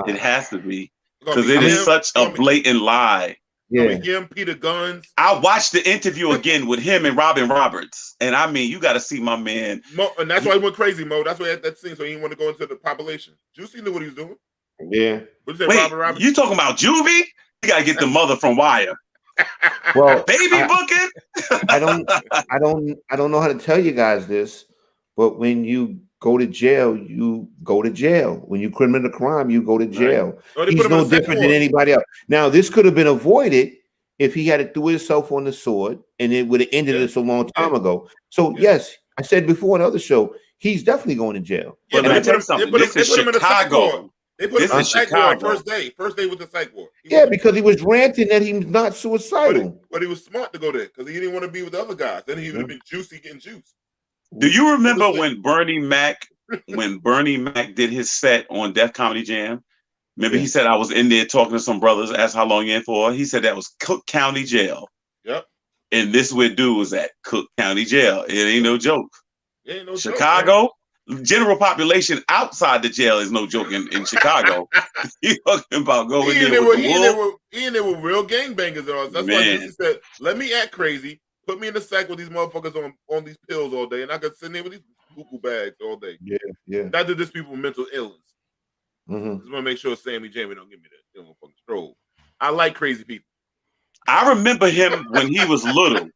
It has to be. Because it is such a blatant lie. Yeah. Him, Peter Guns. I watched the interview again with him and Robin Roberts, and I mean, you got to see my man. And that's why he went crazy, Mo. That's why that scene, so he didn't want to go into the population. Juicy knew what he was doing. Yeah. Wait, Robin Roberts? You talking about Juvie? You got to get the mother from Wire. Well, baby booking. I don't know how to tell you guys this, but when you go to jail, you go to jail. When you commit a crime, you go to jail. Right. He's no different than anybody else. Now, this could have been avoided if he had threw himself on the sword, and it would have ended this a long time ago. So, yes, I said before on the other show, he's definitely going to jail. Yeah, but let me tell you something. This is Chicago. They put him in the psych ward first day with the psych ward. Because he was ranting that he's not suicidal. But he was smart to go there because he didn't want to be with the other guys. Then he would have been Juicy getting juice. Do you remember when Bernie Mac did his set on Def Comedy Jam? Remember he said, I was in there talking to some brothers, asked how long you in for. He said that was Cook County Jail. Yep. And this is where dude was at, Cook County Jail. It ain't no joke. It ain't no Chicago, general population outside the jail is no joke in Chicago. You talking about going there with the wolf? He and there were real gangbangers and all. That's why he said, let me act crazy. Put me in the sack with these motherfuckers on these pills all day, and I could sit there with these cuckoo bags all day. Yeah. Not that this people with mental illness. Mm-hmm. Just want to make sure Sammy Jamie don't give me that motherfucking stroll. I like crazy people. I remember him when he was little.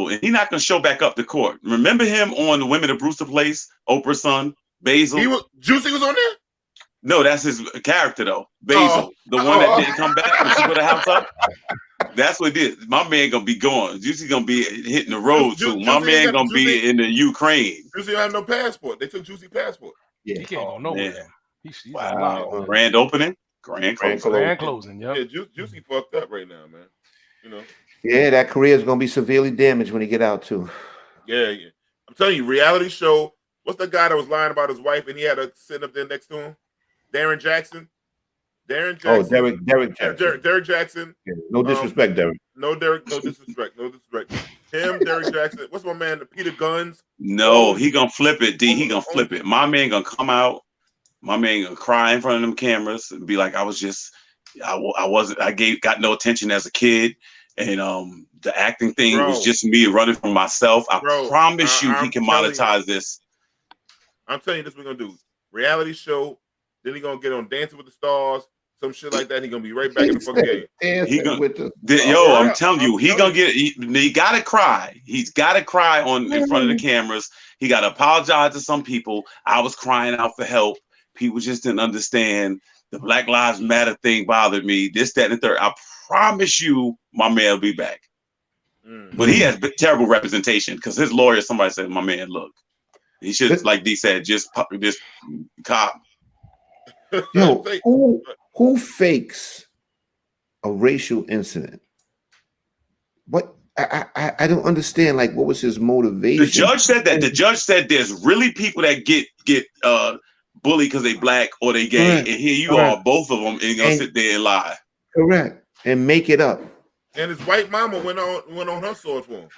And he's not gonna show back up to court. Remember him on the Women of Brewster Place, Oprah's son, Basil. Juicy was on there? No, that's his character though. Basil, the one that didn't come back when she put the house up. That's what it is. My man gonna be going. Juicy gonna be hitting the road too. My man gonna be in the Ukraine. Juicy don't have no passport. They took Juicy passport. Yeah, he can't go nowhere. He's wow. Grand opening, grand closing. Grand closing. Yep. Yeah, Juicy fucked up right now, man. You know. Yeah, that career is gonna be severely damaged when he get out too. Yeah. I'm telling you, reality show. What's the guy that was lying about his wife and he had her sitting up there next to him? Darren Jackson. Oh, Derik Jackson. Derek Jackson. Yeah, no disrespect, Derik. No disrespect. Him, Derek Jackson. What's my man, Peter Guns? No, he gonna flip it, D. He gonna flip it. My man gonna come out. My man gonna cry in front of them cameras and be like, I got no attention as a kid. And the acting thing was just me running from myself. I promise you he can monetize this. I'm telling you this, we're gonna do reality show. Then he gonna get on Dancing with the Stars, some shit like that. He gonna be right back in the fucking game. I'm telling you, he gotta cry. He's gotta cry in front of the cameras. He gotta apologize to some people. I was crying out for help. People just didn't understand. The Black Lives Matter thing bothered me. This, that, and the third. I promise you, my man will be back. But he has terrible representation because his lawyer, somebody said, my man, look, he should, like D said, just cop. Yo, who fakes a racial incident? What? I don't understand. Like, what was his motivation? The judge said that. The judge said there's really people that get bullied because they black or they gay, and here you are, both of them, and you're gonna sit there and lie. Correct, and make it up. And his white mama went on her sword for him,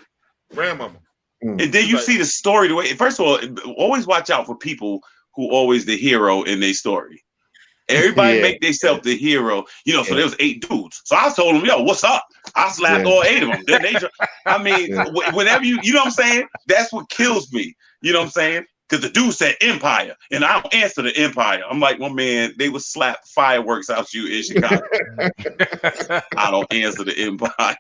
grandmama. And then you see the story the way. First of all, always watch out for people who always the hero in their story. Everybody make themselves the hero, So there was 8 dudes. So I told them, "Yo, what's up?" I slapped all 8 of them. Then whenever you know what I'm saying, that's what kills me. You know what I'm saying? Because the dude said Empire, and I don't answer the Empire. I'm like, well, man, they would slap fireworks out you in Chicago. I don't answer the Empire.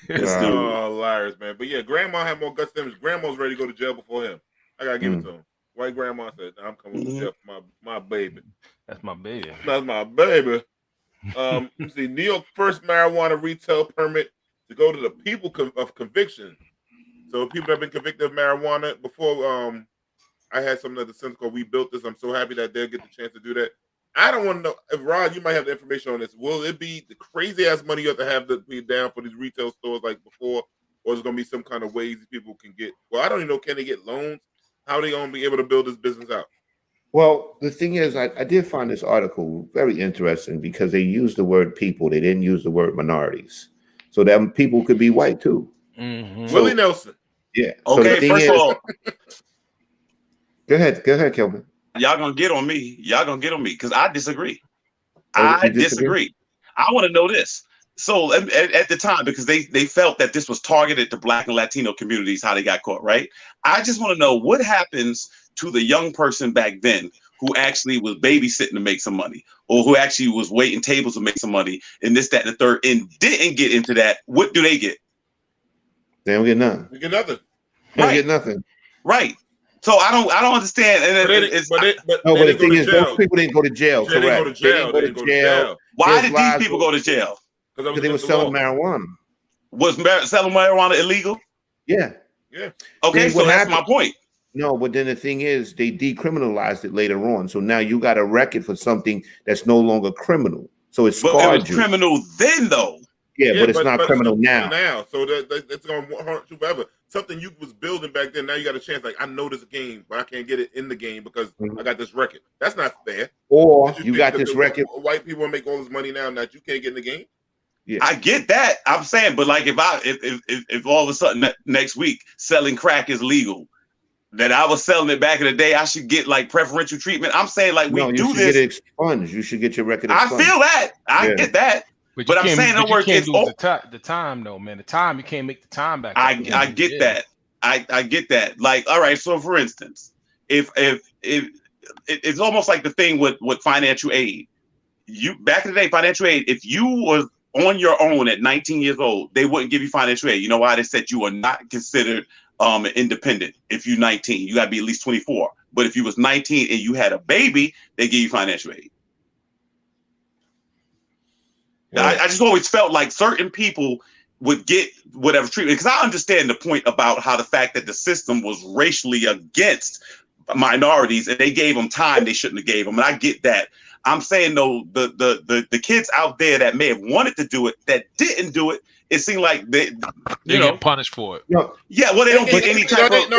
Liars, man. But yeah, grandma had more guts than his grandma's ready to go to jail before him. I gotta give it to him. White grandma said, I'm coming to jail for my baby. That's my baby. That's my baby. You see, New York first marijuana retail permit to go to the people of conviction. So people that have been convicted of marijuana before, I had something at the Center called We Built This. I'm so happy that they'll get the chance to do that. I don't want to know, if Rod, you might have the information on this. Will it be the crazy ass money you have to have to be down for these retail stores like before, or is it going to be some kind of ways people can get? Well, I don't even know. Can they get loans? How are they going to be able to build this business out? Well, the thing is, I did find this article very interesting because they used the word people. They didn't use the word minorities. So that people could be white too. Mm-hmm. Willie Nelson. Yeah. Okay, so first of all. Go ahead, Kelvin. Y'all gonna get on me. Because I disagree. I disagree. I want to know this. So at the time, because they felt that this was targeted to Black and Latino communities, how they got caught, right? I just want to know what happens to the young person back then who actually was babysitting to make some money, or who actually was waiting tables to make some money, and this, that, and the third, and didn't get into that. What do they get? They don't get nothing. They get nothing. They don't get nothing. Right. So I don't understand. And but the thing is, those people didn't go to jail. Correct. They didn't go to jail. Why did these people go to jail? Because they were selling marijuana. Was selling marijuana illegal? Yeah. Okay, so that's my point. No, but then the thing is, they decriminalized it later on. So now you got a record for something that's no longer criminal. So it scarred you. But it was criminal then, though. Yeah, but it's not criminal now. So that's going to hurt you forever. Something you was building back then, now you got a chance. Like, I know this game, but I can't get it in the game because I got this record. That's not fair. Or you got this record. White people make all this money now that you can't get in the game. Yeah. I get that. I'm saying, but like if all of a sudden next week selling crack is legal, that I was selling it back in the day, I should get like preferential treatment. I'm saying like we do this. Get it expunged. You should get your record expunged. I feel that. I get that. But I'm saying the word gets the time though, man. The time you can't make the time back. I get that. I get that. Like, all right. So for instance, if it's almost like the thing with financial aid. You back in the day, financial aid. If you was on your own at 19 years old, they wouldn't give you financial aid. You know why? They said you are not considered independent if you're 19. You got to be at least 24. But if you was 19 and you had a baby, they give you financial aid. Yeah. I just always felt like certain people would get whatever treatment, because I understand the point about how the fact that the system was racially against minorities and they gave them time they shouldn't have gave them, and I get that. I'm saying though, the kids out there that may have wanted to do it that didn't do it, it seemed like they get punished for it. No, yeah, well, they don't get any type of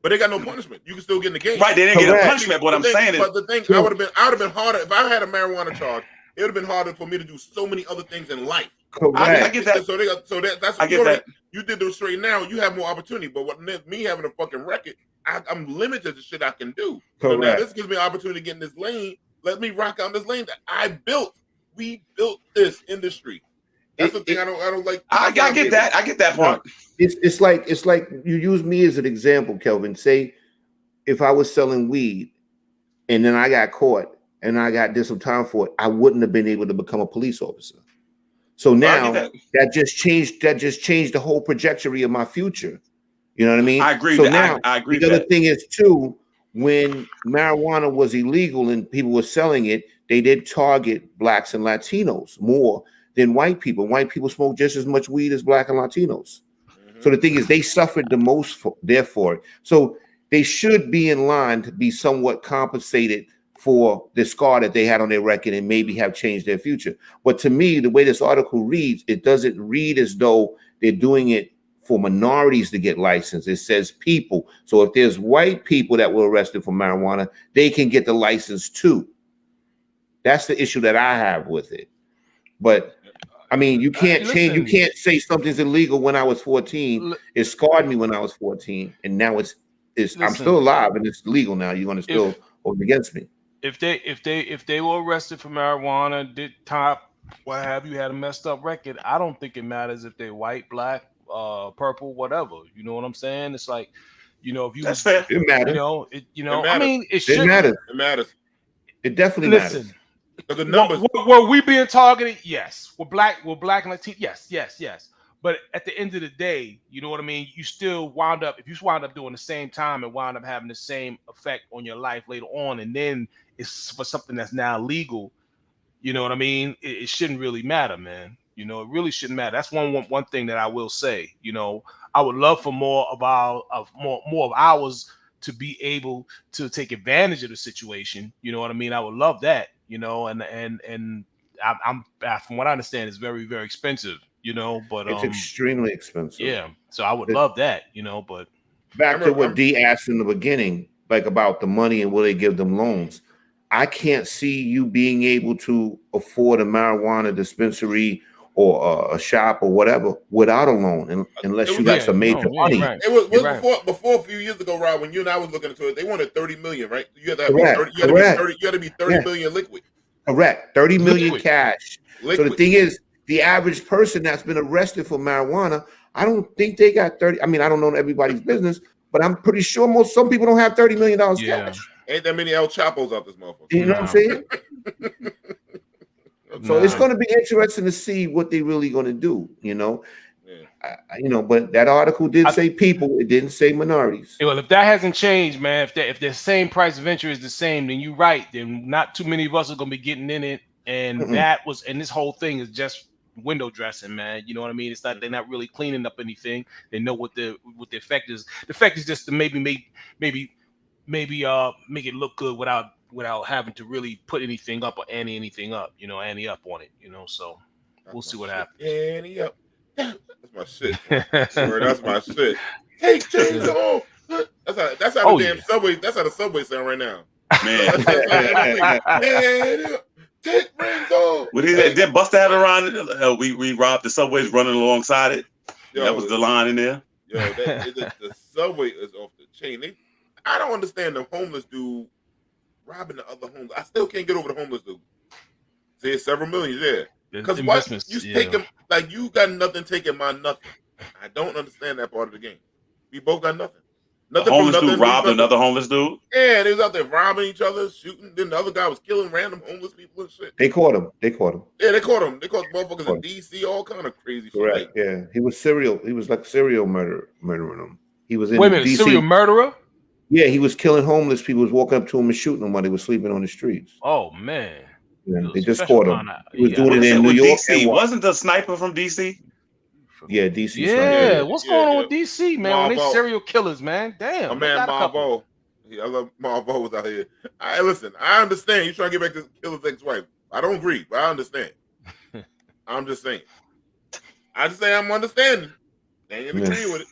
but they got no punishment. You can still get in the game. right. They didn't get a punishment. But what I'm saying is, but the thing, I would have been harder if I had a marijuana charge. It would have been harder for me to do so many other things in life. I get that. That's I get that. You did this straight now. You have more opportunity. But what me having a fucking record, I'm limited to shit I can do. Correct. So now this gives me an opportunity to get in this lane. Let me rock out this lane that I built. We built this industry. That's the thing I don't like. I get that. I get that part. It's like you use me as an example, Kelvin. Say if I was selling weed and then I got caught and I did some time for it, I wouldn't have been able to become a police officer. So now that just changed the whole trajectory of my future. You know what I mean? I agree. So now I agree. The other thing is too, when marijuana was illegal and people were selling it, they did target blacks and Latinos more than white people. White people smoke just as much weed as black and Latinos. Mm-hmm. So the thing is, they suffered the most therefore. So they should be in line to be somewhat compensated for the scar that they had on their record and maybe have changed their future. But to me, the way this article reads, it doesn't read as though they're doing it for minorities to get licensed. It says people. So if there's white people that were arrested for marijuana, they can get the license too. That's the issue that I have with it. But I mean, you can't change. You can't say something's illegal when I was 14. It scarred me when I was 14, and now it's. I'm still alive, and it's legal now. You're going to still hold against me. If they were arrested for marijuana, did top, what have you, had a messed up record, I don't think it matters if they're white, black, purple, whatever. You know what I'm saying? It's like, if you that's fair. It matters. I mean, it matters. It matters. It definitely matters. But the numbers. Were we being targeted? Yes. We're black and Latino. Yes. But at the end of the day, you know what I mean? You still wound up doing the same time and wound up having the same effect on your life later on. And then it's for something that's now legal. You know what I mean? It shouldn't really matter, man. It really shouldn't matter. That's one thing that I will say. I would love for more of ours to be able to take advantage of the situation. You know what I mean? I would love that. And I'm from what I understand, it's very, very expensive. But it's extremely expensive. Yeah, so I would love that. But back to what D asked in the beginning, like about the money and will they give them loans? I can't see you being able to afford a marijuana dispensary or a shop or whatever without a loan, unless you got some major money. Right. It was before a few years ago, Rob, when you and I was looking into it, they wanted 30 million, right? You had to be 30 million liquid. Correct. 30 million cash. Liquid. So the thing is, the average person that's been arrested for marijuana, I don't think they got 30. I mean, I don't know everybody's business, but I'm pretty sure some people don't have $30 million cash. Ain't that many El Chapos out this motherfucker. You know what I'm saying? So it's going to be interesting to see what they really going to do, but that article did say people, it didn't say minorities. Well, if that hasn't changed, man, if the same price of entry is the same, then you're right. Then not too many of us are going to be getting in it. And and this whole thing is just window dressing, man. You know what I mean? It's not, they're not really cleaning up anything. They know what the effect is. The effect is just to maybe make it look good without having to really put anything up or ante anything up, ante up on it, so we'll see what happens. Ante up. That's my shit. That's my shit. Take chains off. That's how the damn subway. That's how the subway sound right now. Man. Take rings off. What is that? Did Buster have around? We robbed the subways running alongside it. That was the line in there. The subway is off the chain. I don't understand the homeless dude robbing the other homeless. I still can't get over the homeless dude. Say it's several million, because what you take him like you got nothing taking my nothing. I don't understand that part of the game. We both got nothing. The homeless dude robbed another homeless dude. Yeah, they was out there robbing each other, shooting. Then the other guy was killing random homeless people and shit. They caught him. Yeah, they caught him. They caught motherfuckers in DC, all kind of crazy shit. Right. Yeah, he was like serial murdering them. He was in Wait a minute, DC. Serial murderer? Yeah, he was killing homeless people. He was walking up to them and shooting them while they were sleeping on the streets. Oh man. Yeah, they just caught him. He was doing it in New York. DC. Wasn't the sniper from DC? Yeah, DC. Yeah, what's going on with DC, man? When they serial killers, man. Damn. My man Marvo. I love Marvo was out here. Listen, I understand you trying to get back to kill his ex-wife. I don't agree, but I understand. I'm just saying. I just say I'm understanding. I ain't agree with it.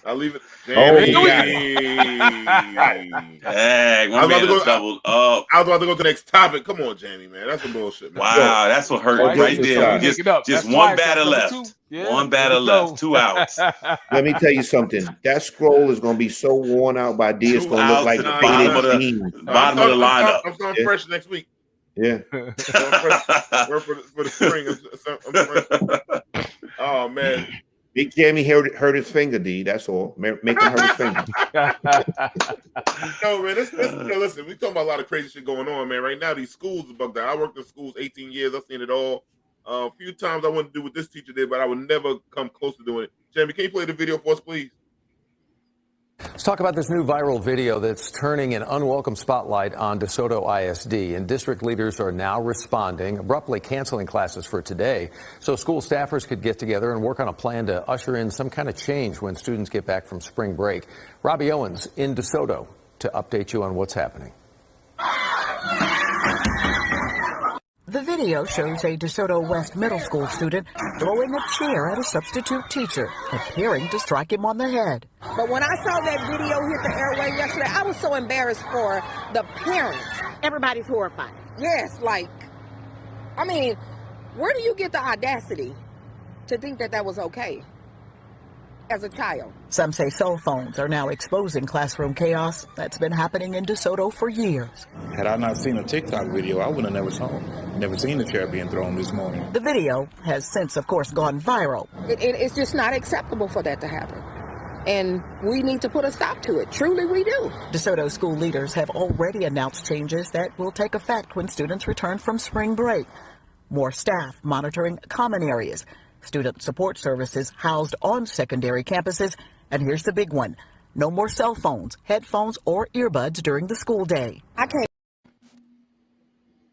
I'll leave it. Jamie. Dang, my man is doubled up. I was about to go to the next topic. Come on, Jamie, man. That's some bullshit, man. Wow, that's what hurt right there. Just one batter left. Yeah, one batter left. 2 outs. Let me tell you something. That scroll is going to be so worn out by D. It's going to look like the bottom of the lineup. I'm starting fresh next week. Yeah. For the spring. I'm oh, man. Big Jamie hurt his finger, D. That's all. Make him hurt his finger. No, man. Listen, we talking about a lot of crazy shit going on, man. Right now, these schools are bugged out. I worked in schools 18 years. I've seen it all. A few times I wanted to do what this teacher did, but I would never come close to doing it. Jamie, can you play the video for us, please? Let's talk about this new viral video that's turning an unwelcome spotlight on DeSoto ISD. And district leaders are now responding, abruptly canceling classes for today so school staffers could get together and work on a plan to usher in some kind of change when students get back from spring break. Robbie Owens in DeSoto to update you on what's happening. The video shows a DeSoto West Middle School student throwing a chair at a substitute teacher, appearing to strike him on the head. But when I saw that video hit the airway yesterday, I was so embarrassed for the parents. Everybody's horrified. Yes, I mean, where do you get the audacity to think that that was okay as a child? Some say cell phones are now exposing classroom chaos that's been happening in DeSoto for years. Had I not seen a TikTok video, I would have never seen the chair being thrown this morning. The video has since, of course, gone viral. It's just not acceptable for that to happen. And we need to put a stop to it. Truly, we do. DeSoto school leaders have already announced changes that will take effect when students return from spring break. More staff monitoring common areas, student support services housed on secondary campuses, and here's the big one: no more cell phones, headphones, or earbuds during the school day. I can't.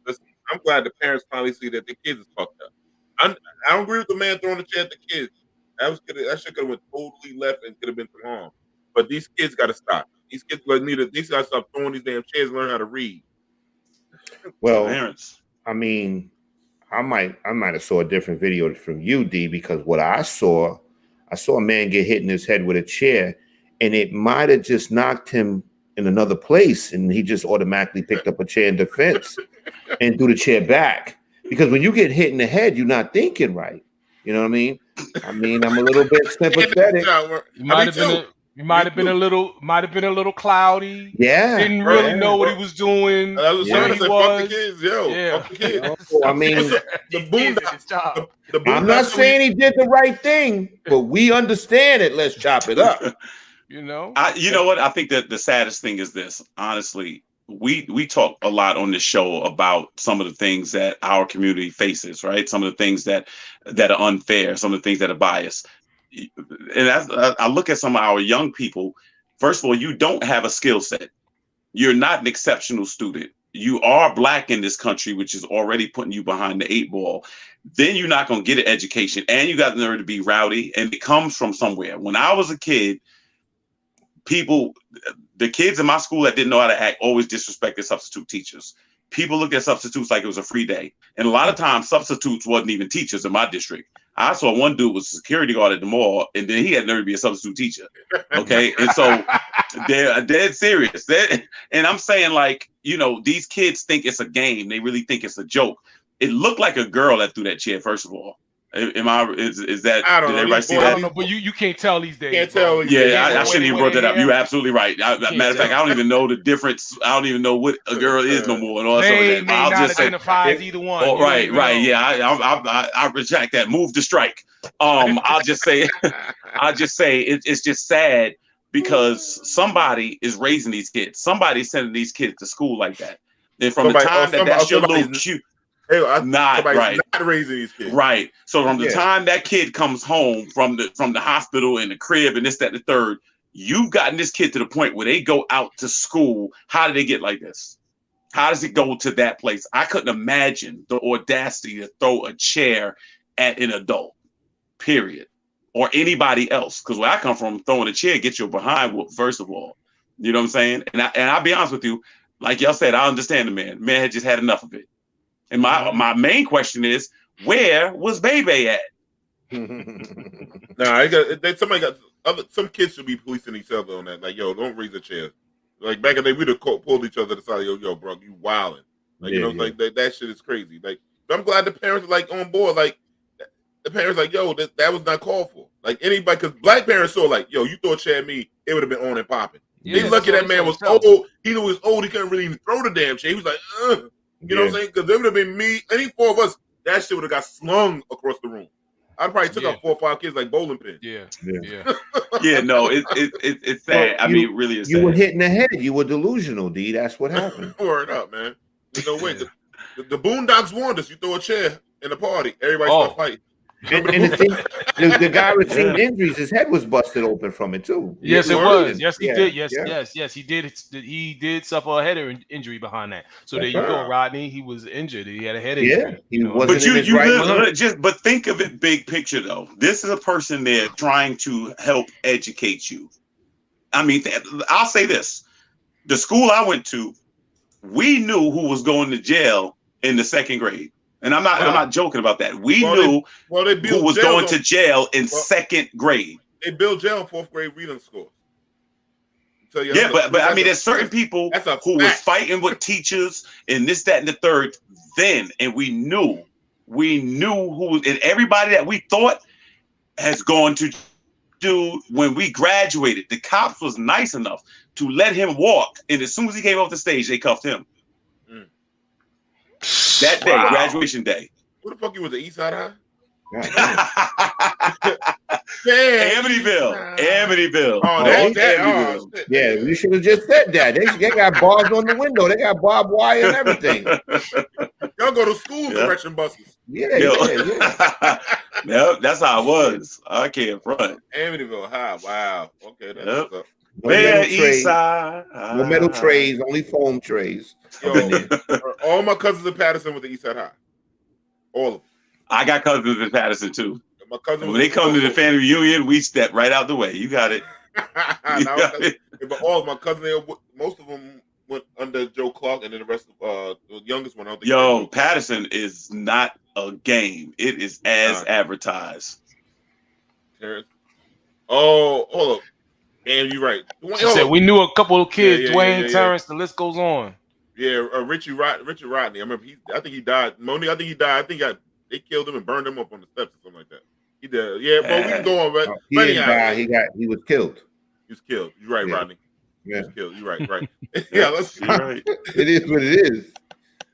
Listen, I'm glad the parents finally see that the kids is fucked up. I don't agree with the man throwing the chair at the kids. That shit could have went totally left and could have been some harm. But these kids got to stop. These kids got to stop throwing these damn chairs and learn how to read. Well, parents. I mean, I might have saw a different video from you, D, because what I saw a man get hit in his head with a chair, and it might have just knocked him in another place, and he just automatically picked up a chair in defense and threw the chair back. Because when you get hit in the head, you're not thinking right. You know what I mean? I'm a little bit sympathetic. You might have been a little cloudy. Yeah. Didn't really know what he was doing. I was trying to say, fuck the kids, fuck the kids. I mean, I'm not saying he did the right thing, but we understand it. Let's chop it up. You know what? I think that the saddest thing is this. Honestly, we talk a lot on this show about some of the things that our community faces, right? Some of the things that are unfair, some of the things that are biased. And I look at some of our young people. First of all, you don't have a skill set. You're not an exceptional student. You are Black in this country, which is already putting you behind the 8 ball. Then you're not going to get an education, and you got the nerve to be rowdy, and it comes from somewhere. When I was a kid, the kids in my school that didn't know how to act always disrespected substitute teachers. People looked at substitutes like it was a free day. And a lot of times substitutes wasn't even teachers in my district. I saw one dude was a security guard at the mall, and then he had nerve to be a substitute teacher. Okay. And so they're dead serious. And I'm saying, these kids think it's a game. They really think it's a joke. It looked like a girl that threw that chair, first of all. Is that? I don't know. Everybody see I that? don't know, but you can't tell these days. Can't tell. I shouldn't even brought that up. You're absolutely right. Matter of fact, I don't even know the difference. I don't even know what a girl is no more. And all They that. may I'll not just say identify as either one. Oh, right. Yeah, I reject that. Move to strike. I'll just say it's just sad because somebody is raising these kids. Somebody's sending these kids to school like that. And from the time that's your little cute. Not raising these kids. Right. So from the time that kid comes home from the hospital and the crib and this, that, and the third, you've gotten this kid to the point where they go out to school. How did they get like this? How does it go to that place? I couldn't imagine the audacity to throw a chair at an adult, period, or anybody else. Because where I come from, throwing a chair gets your behind whooped, first of all. You know what I'm saying? And I'll be honest with you, like y'all said, I understand the man. Man had just had enough of it. And my main question is, Where was Bebe at? Nah, some kids should be policing each other on that. Like, yo, don't raise a chair. Like back in the day, we'd have pulled each other to the side. Yo, bro, you wilding. Like, like that shit is crazy. Like, I'm glad the parents are like on board. Like, the parents like, yo, that was not called for. Like anybody, because black parents saw like, yo, you throw a chair at me, it would have been on and popping. They lucky that man was old. He knew he was old. He couldn't really even throw the damn chair. He was like, you know what I'm saying? Because it would have been me, any four of us. That shit would have got slung across the room. I probably took out 4 or 5 kids like bowling pins. Yeah. No, it's sad. I mean, it really is. You were hitting the head. You were delusional, D. That's what happened. Word up, man. There's no way. The Boondocks warned us. You throw a chair in a party, everybody start fighting. And the guy received injuries. His head was busted open from it too. Yes, it was. Yes, he did. Yes, he did. He did suffer a head injury behind that. So there you go, Rodney. He was injured. He had a head injury. But think of it big picture though. This is a person there trying to help educate you. I mean, I'll say this: the school I went to, we knew who was going to jail in the 2nd grade. And I'm not joking about that. We knew who was going to jail in 2nd grade. They build jail in 4th grade reading scores. So but I mean, there's certain people who was fighting with teachers and this, that, and the third then, and we knew who, and everybody that we thought has gone to do when we graduated. The cops was nice enough to let him walk, and as soon as he came off the stage, they cuffed him. That day, graduation day. Who the fuck you was, the East Side High? Amityville. Oh, yeah, you should have just said that. They got bars on the window. They got barbed wire and everything. Y'all go to school correction buses. Yeah. Yep, that's how it was. I can't front. Amityville High. Wow. Okay, that's what's up. No metal trays, only foam trays. Yo, all my cousins in Patterson with the East Side High. All of them. I got cousins in Patterson too. My cousin, when they come to the family reunion, we step right out the way. You got it. But all of my cousins, most of them went under Joe Clark, and then the rest of the youngest one. Patterson is not a game. It is as advertised. Terrence. Oh, hold up. And you're right. Said we knew a couple of kids, Dwayne, Terrence, the list goes on. Yeah, Richard Rodney. I remember I think he died. Monique, I think he died. I think they killed him and burned him up on the steps or something like that. He did. Yeah, but we can go on, right? He didn't die. He was killed. He was killed. You're right, Rodney. Yeah. He was killed. You're right. Yeah, let's right. It is what it is.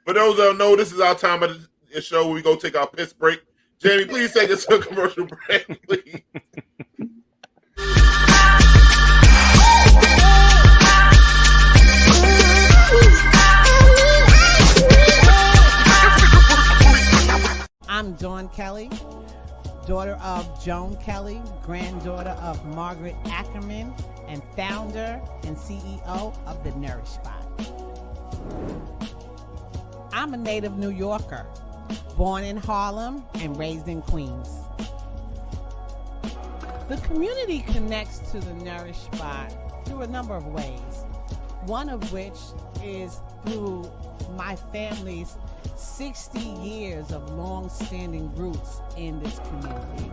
For those that don't know, this is our time of the show where we go take our piss break. Jamie, please take us to a commercial break, please. I'm Dawn Kelly, daughter of Joan Kelly, granddaughter of Margaret Ackerman, and founder and CEO of the Nourish Spot. I'm a native New Yorker, born in Harlem and raised in Queens. The community connects to the Nourish Spot through a number of ways, one of which is through my family's 60 years of long-standing roots in this community.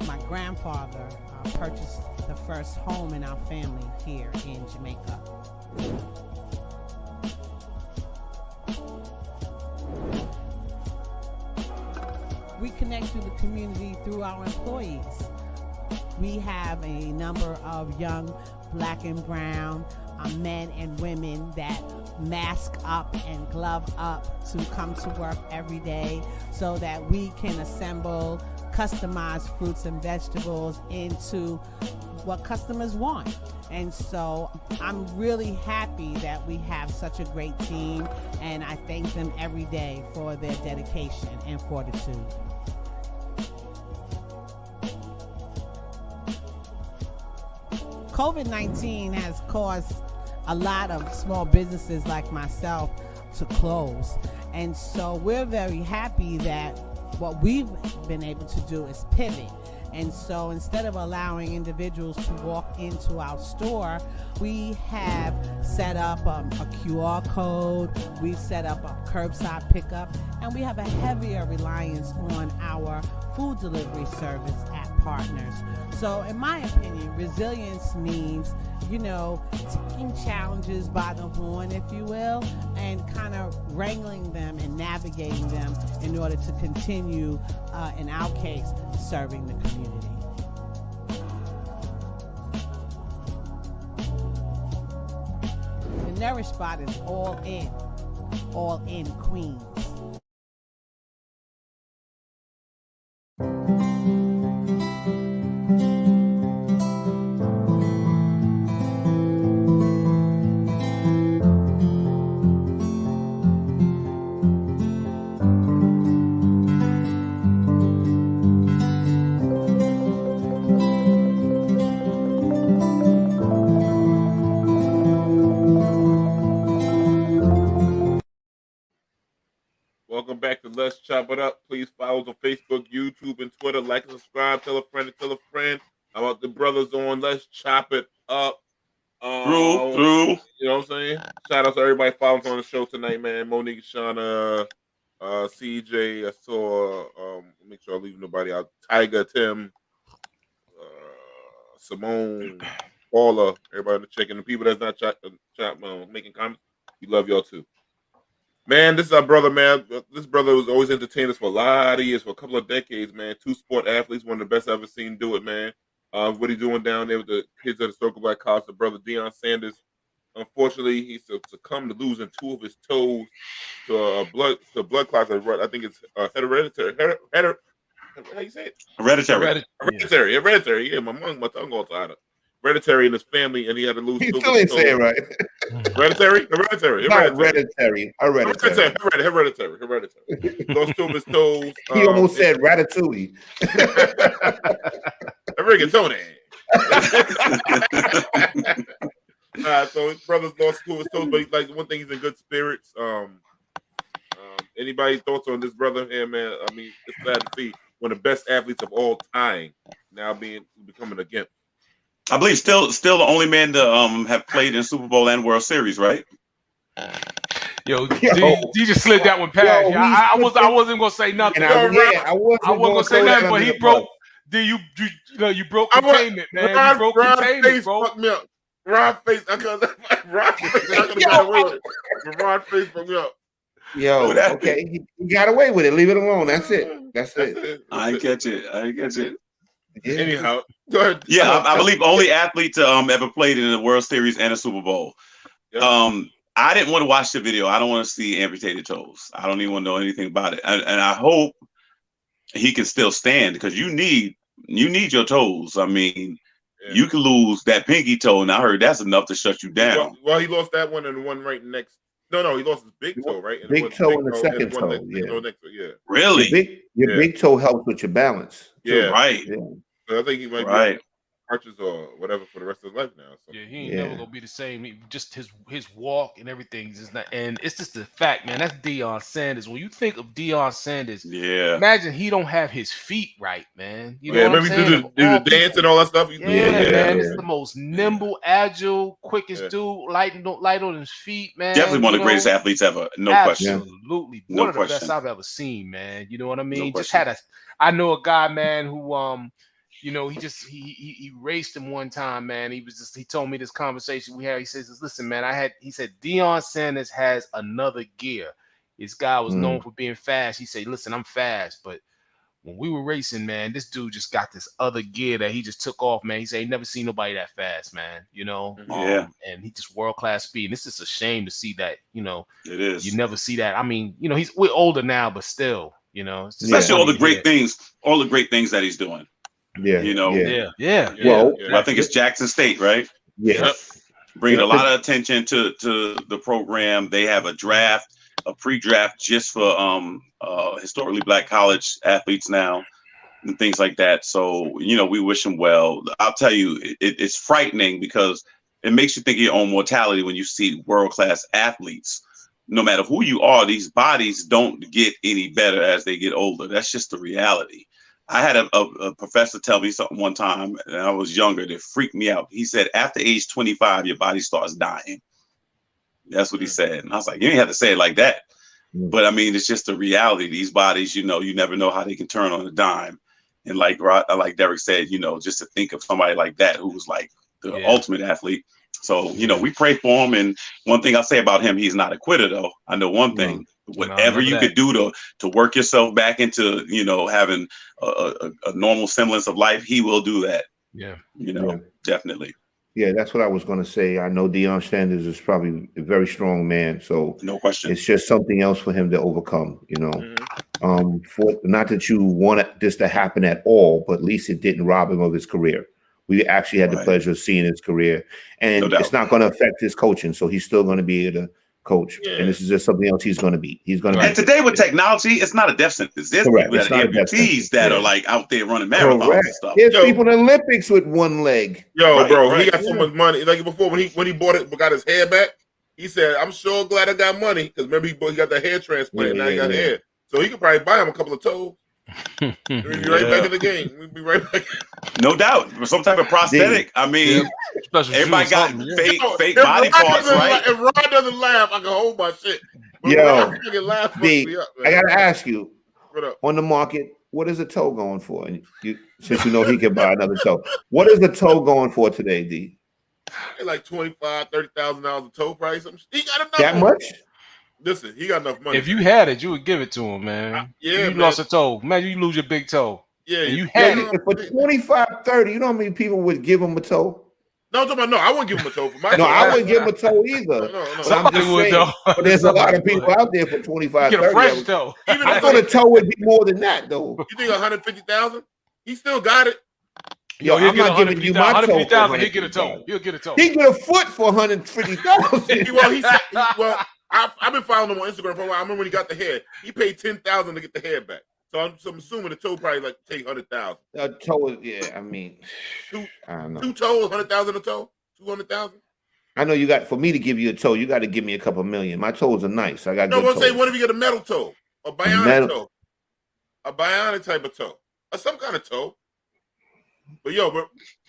My grandfather purchased the first home in our family here in Jamaica. We connect to the community through our employees. We have a number of young black and brown men and women that mask up and glove up to come to work every day so that we can assemble customized fruits and vegetables into what customers want. And so I'm really happy that we have such a great team, and I thank them every day for their dedication and fortitude. COVID-19 has caused a lot of small businesses like myself to close. And so we're very happy that what we've been able to do is pivot And so instead of allowing individuals to walk into our store, we have set up a QR code, we've set up a curbside pickup, and we have a heavier reliance on our food delivery service at partners. So in my opinion, resilience means, taking challenges by the horn, if you will, and kind of wrangling them and navigating them in order to continue, in our case, serving the community. The Nourish Spot is all in Queens. Welcome back to Let's Chop It Up. Please follow us on Facebook, YouTube, and Twitter. Like and subscribe. Tell a friend and tell a friend about the brothers on Let's Chop It Up. Through. You know what I'm saying? Shout out to everybody following us on the show tonight, man. Monique, Shauna, CJ. I saw, make sure I leave nobody out. Tiger, Tim, Simone, Paula, everybody in the check. And the people that's not making comments, we love y'all too. Man, this is our brother, man. This brother was always entertained us for a lot of years, for a couple of decades, man. Two sport athletes, one of the best I've ever seen do it, man. What he's doing down there with the kids at Historical Black College, the brother Deion Sanders. Unfortunately, he succumbed to losing two of his toes to blood clots. I think it's hereditary. How you say it? Hereditary. Yeah, my tongue all tied up. Hereditary in his family, and he had to lose. You still ain't saying right. Hereditary. Not hereditary. Lost two of his toes. He almost said ratatouille. Rigatoni. So his brother's lost two of his toes, but like one thing, he's in good spirits. Anybody thoughts on this brother here, man? I mean, it's glad to see one of the best athletes of all time now becoming a gimp. I believe still the only man to have played in Super Bowl and World Series, right? Yo, you just slid that one past. I wasn't gonna say nothing. I wasn't gonna say nothing, but he broke. You broke containment, man. You broke containment, bro. Fucked me up. Ron Face, I could have got away with it. But Ron Face fucked me up. Yo, okay, he got away with it. Leave it alone. That's it. I ain't catch it. Yeah. Anyhow, go ahead. Yeah, I believe only athlete to ever played in the World Series and a Super Bowl. Yep. I didn't want to watch the video. I don't want to see amputated toes. I don't even want to know anything about it. And I hope he can still stand, because you need your toes. I mean, you can lose that pinky toe, and I heard that's enough to shut you down. Well, he lost that one and the one right next. No, he lost his big toe, right? And big toe and the second toe. Yeah. Really? Your big toe helps with your balance. Yeah. Right. Yeah. So I think he might be arches or whatever for the rest of his life now. So. Yeah, he ain't never gonna be the same. Just his walk and everything is not. And it's just the fact, man. That's Deion Sanders. When you think of Deion Sanders, imagine he don't have his feet right, man. You know what I'm saying? Do the dance and all that stuff. Man, it's the most nimble, agile, quickest dude. Light on his feet, man. Definitely one of the greatest athletes ever. No question. Absolutely, one of the best I've ever seen, man. You know what I mean? I know a guy, man, who he raced him one time, man. He told me this conversation we had. He says, listen, man, he said, Deion Sanders has another gear. This guy was known for being fast. He said, listen, I'm fast, but when we were racing, man, this dude just got this other gear that he just took off, man. He said he never seen nobody that fast, man, and he just world-class speed. And it's just a shame to see that, it is. You never see that. I mean, we're older now, but still, it's just especially all the great things that he's doing. Yeah. Well, I think it's Jackson State, right? Yeah. Bringing a lot of attention to the program. They have a pre-draft just for historically Black college athletes now and things like that. So, we wish him well. I'll tell you, it's frightening because it makes you think of your own mortality when you see world-class athletes. No matter who you are, these bodies don't get any better as they get older. That's just the reality. I had a professor tell me something one time, and I was younger, that freaked me out. He said, after age 25, your body starts dying. That's what he said. And I was like, you ain't have to say it like that. But I mean, it's just the reality. These bodies, you know, you never know how they can turn on a dime. And like Derik said, you know, just to think of somebody like that who was like the ultimate athlete. So, you know, we pray for him. And one thing I'll say about him, he's not a quitter, though. I know one thing. Whatever you could do to work yourself back into, you know, having a normal semblance of life, he will do that. Yeah. You know, definitely. Yeah, that's what I was going to say. I know Deion Sanders is probably a very strong man, so no question. It's just something else for him to overcome, you know. For not that you want this to happen at all, but at least it didn't rob him of his career. We actually had the pleasure of seeing his career, and it's not going to affect his coaching, so he's still going to be able to coach. And this is just something else he's going to be. He's going to. And today with technology, it's not a death sentence. There's people that are amputees that are like out there running marathons and stuff. There's people in the Olympics with one leg. He got so much money. Like before, when he bought it, got his hair back, he said, "I'm sure glad I got money because remember he got the hair transplant. Now he got hair, so he could probably buy him a couple of toes." We'll be right back in the game. We'll be right back. No doubt. Some type of prosthetic. I mean, everybody got fake body parts, right? If Ron doesn't laugh, I can hold my shit. But I got to ask you, on the market, what is a toe going for? And since you know he can buy another toe, what is the toe going for today, D? Like $25,000-$30,000 a toe price. He got enough. That much? Listen, he got enough money. If you had it, you would give it to him, man. You lost a toe. Imagine you lose your big toe. Yeah, you had it. For 25, 30, you know how many people would give him a toe? No, I'm talking about, I wouldn't give him a toe for my toe. No, I wouldn't give him a toe either. No. Somebody would, though. But there's a lot of people out there for 25, get 30. A fresh toe. I thought a toe would be more than that, though. You think 150,000? He still got it. Yo, I'm not giving you my toe. He'll get a toe. He'll get a toe. He get a foot for 150,000. I've been following him on Instagram for a while. I remember when he got the hair. He paid $10,000 to get the hair back. So I'm assuming the toe probably like take 100,000. A toe is, I mean, I don't know. 2 toes, 100,000 a toe, 200,000. I know you got for me to give you a toe. You got to give me a couple million. My toes are nice. I got. No, I'm saying, what if you get a metal toe, a bionic toe, a bionic type of toe, or some kind of toe? But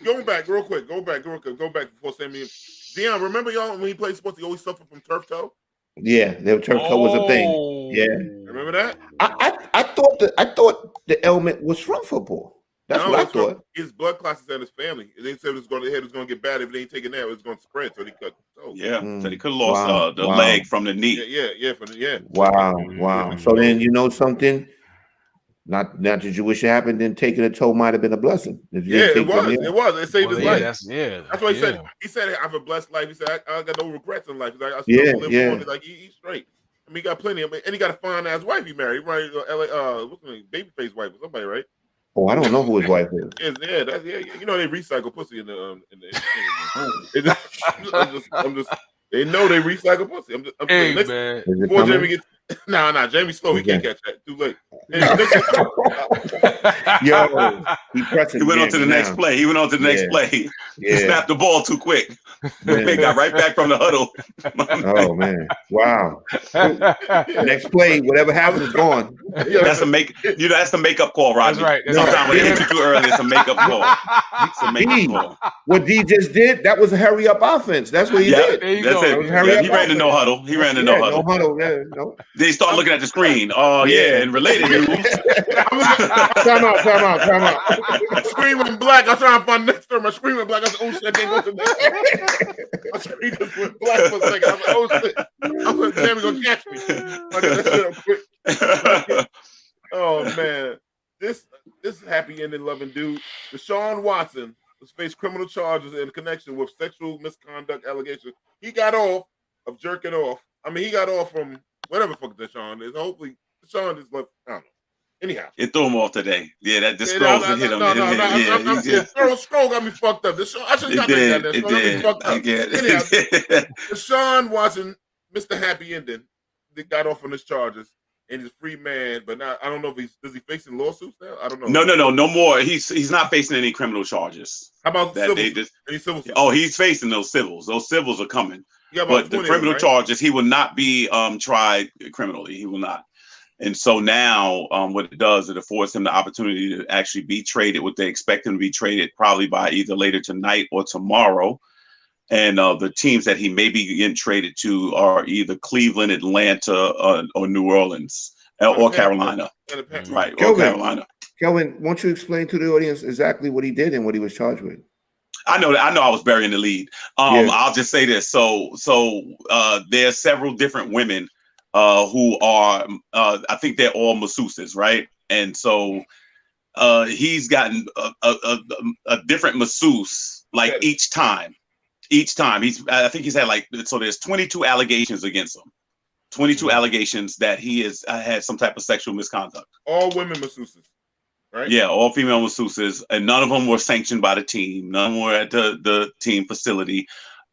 going back real quick, go back before Sammy. Deion, remember y'all when he played sports, he always suffered from turf toe. Yeah, their turf toe was a thing. Yeah, remember that? I thought the ailment was from football. That's what I thought. His blood clots in his family. They said the head was going to get bad if they ain't taking that. It was going to spread, so they cut the toe. Yeah, so they could have lost the leg from the knee. Yeah. Wow. So then you know something. Not that you wish it happened, then taking a toe might have been a blessing. It was. It saved his life. That's why he said. He said, "I have a blessed life." He said, "I got no regrets in life." He's like, "I still live on." He's like, "He's straight." I mean, he got plenty of, and he got a fine ass wife. He married, right? What's her name? Babyface wife or somebody, right? Oh, I don't know who his wife is. You know they recycle pussy in the. I'm just. They know they recycle pussy. Man. Before Jamie gets, Jamie's slow. He can't catch that. Too late. Yo, he went on to the next play. He snapped the ball too quick. They got right back from the huddle. Oh man! Wow. Next play, whatever happens is gone. That's the makeup call, Rodney. That's right. Sometimes when they hit you too early, it's a makeup call. It's a makeup call. What D just did, that was a hurry up offense. That's what he did. There you go. He ran the no huddle. No huddle. They start looking at the screen. Oh yeah, and related news. Time out. My screen went black. I was trying to find next term. My screen went black. I said, "Oh shit, I can't go to that." My screen just went black for a second. I was like, "Oh shit." I was like, "Jamie gonna catch me." I got that shit up quick. Oh man, this happy ending loving dude, Deshaun Watson, was faced criminal charges in connection with sexual misconduct allegations. He got off of jerking off. I mean, he got off from whatever the fuck Deshaun is. Hopefully, Deshaun is left. I don't know. Anyhow, it threw him off today. Yeah, that the scrolls hit him. Scroll got me fucked up. I should have got that. Scroll got me fucked up. Anyhow, Deshaun Watson, Mr. Happy Ending, they got off on his charges, and he's a free man. But now I don't know if does he facing lawsuits now? I don't know. No more. He's not facing any criminal charges. How about that? Any civil? Oh, he's facing those civils. Those civils are coming. But the criminal charges, he will not be tried criminally. He will not. And so now what it does, it affords him the opportunity to actually be traded. What they expect him to be traded probably by either later tonight or tomorrow. And the teams that he may be getting traded to are either Cleveland, Atlanta, or New Orleans, or Carolina. Right, or Carolina. Kelvin, won't you explain to the audience exactly what he did and what he was charged with? I know I was burying the lead. I'll just say this. So there are several different women who are, I think they're all masseuses, right? And so he's gotten a different masseuse like each time. I think he's had so there's 22 allegations against him. 22 allegations that he has had some type of sexual misconduct. All women masseuses, right? Yeah, all female masseuses, and none of them were sanctioned by the team. None were at the team facility.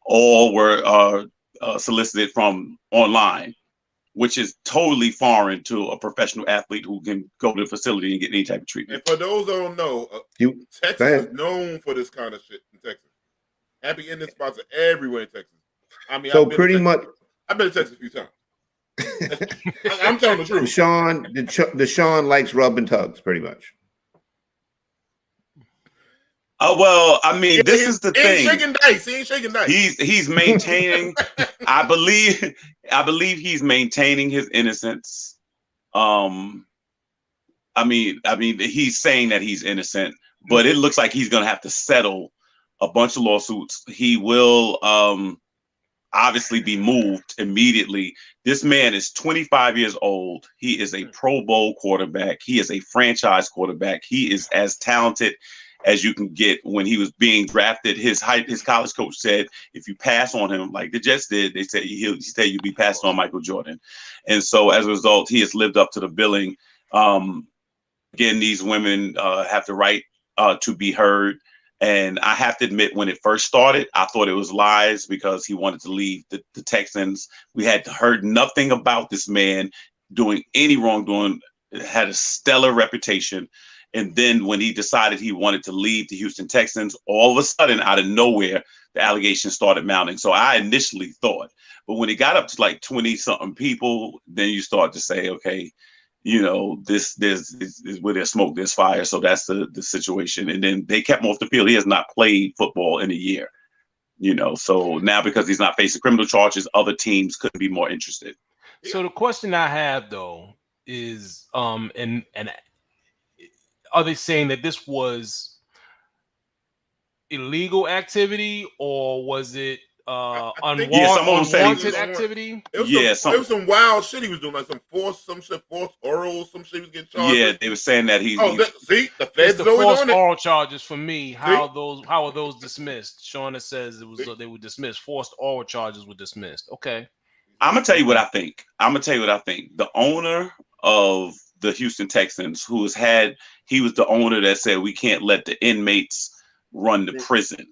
All were solicited from online, which is totally foreign to a professional athlete who can go to the facility and get any type of treatment. And for those that don't know, Texas is known for this kind of shit in Texas. Happy ending spots are everywhere in Texas. I mean, so pretty much, I've been to Texas a few times. I'm telling the truth. Deshaun likes rub and tugs, pretty much. Well, I mean, this is the thing. He ain't shaking dice. He's maintaining. I believe he's maintaining his innocence. I mean, he's saying that he's innocent, but it looks like he's going to have to settle a bunch of lawsuits. He will obviously be moved immediately. This man is 25 years old. He is a Pro Bowl quarterback. He is a franchise quarterback. He is as talented as you can get. When he was being drafted, his college coach said, if you pass on him like the Jets did, they said he said you'll be passed on Michael Jordan. And so as a result, he has lived up to the billing. Again, these women have the right to be heard. And I have to admit, when it first started, I thought it was lies because he wanted to leave the Texans. We had heard nothing about this man doing any wrongdoing, had a stellar reputation. And then when he decided he wanted to leave the Houston Texans, all of a sudden, out of nowhere, the allegations started mounting. So I initially thought, but when it got up to like 20-something people, then you start to say, okay, you know, this is where there's smoke, there's fire. So that's the situation. And then they kept him off the field. He has not played football in a year, you know. So now because he's not facing criminal charges, other teams couldn't be more interested. So the question I have though is, and are they saying that this was illegal activity or was it unwanted activity? It was some wild shit he was doing, like some forced oral, some shit he was getting charged. Yeah, they were saying that he's. See, the feds the always forced on it. oral charges for me. How are those dismissed? Shauna says it was they were dismissed. Forced oral charges were dismissed. Okay. I'm gonna tell you what I think. The owner of the Houston Texans, he was the owner that said we can't let the inmates run the prison,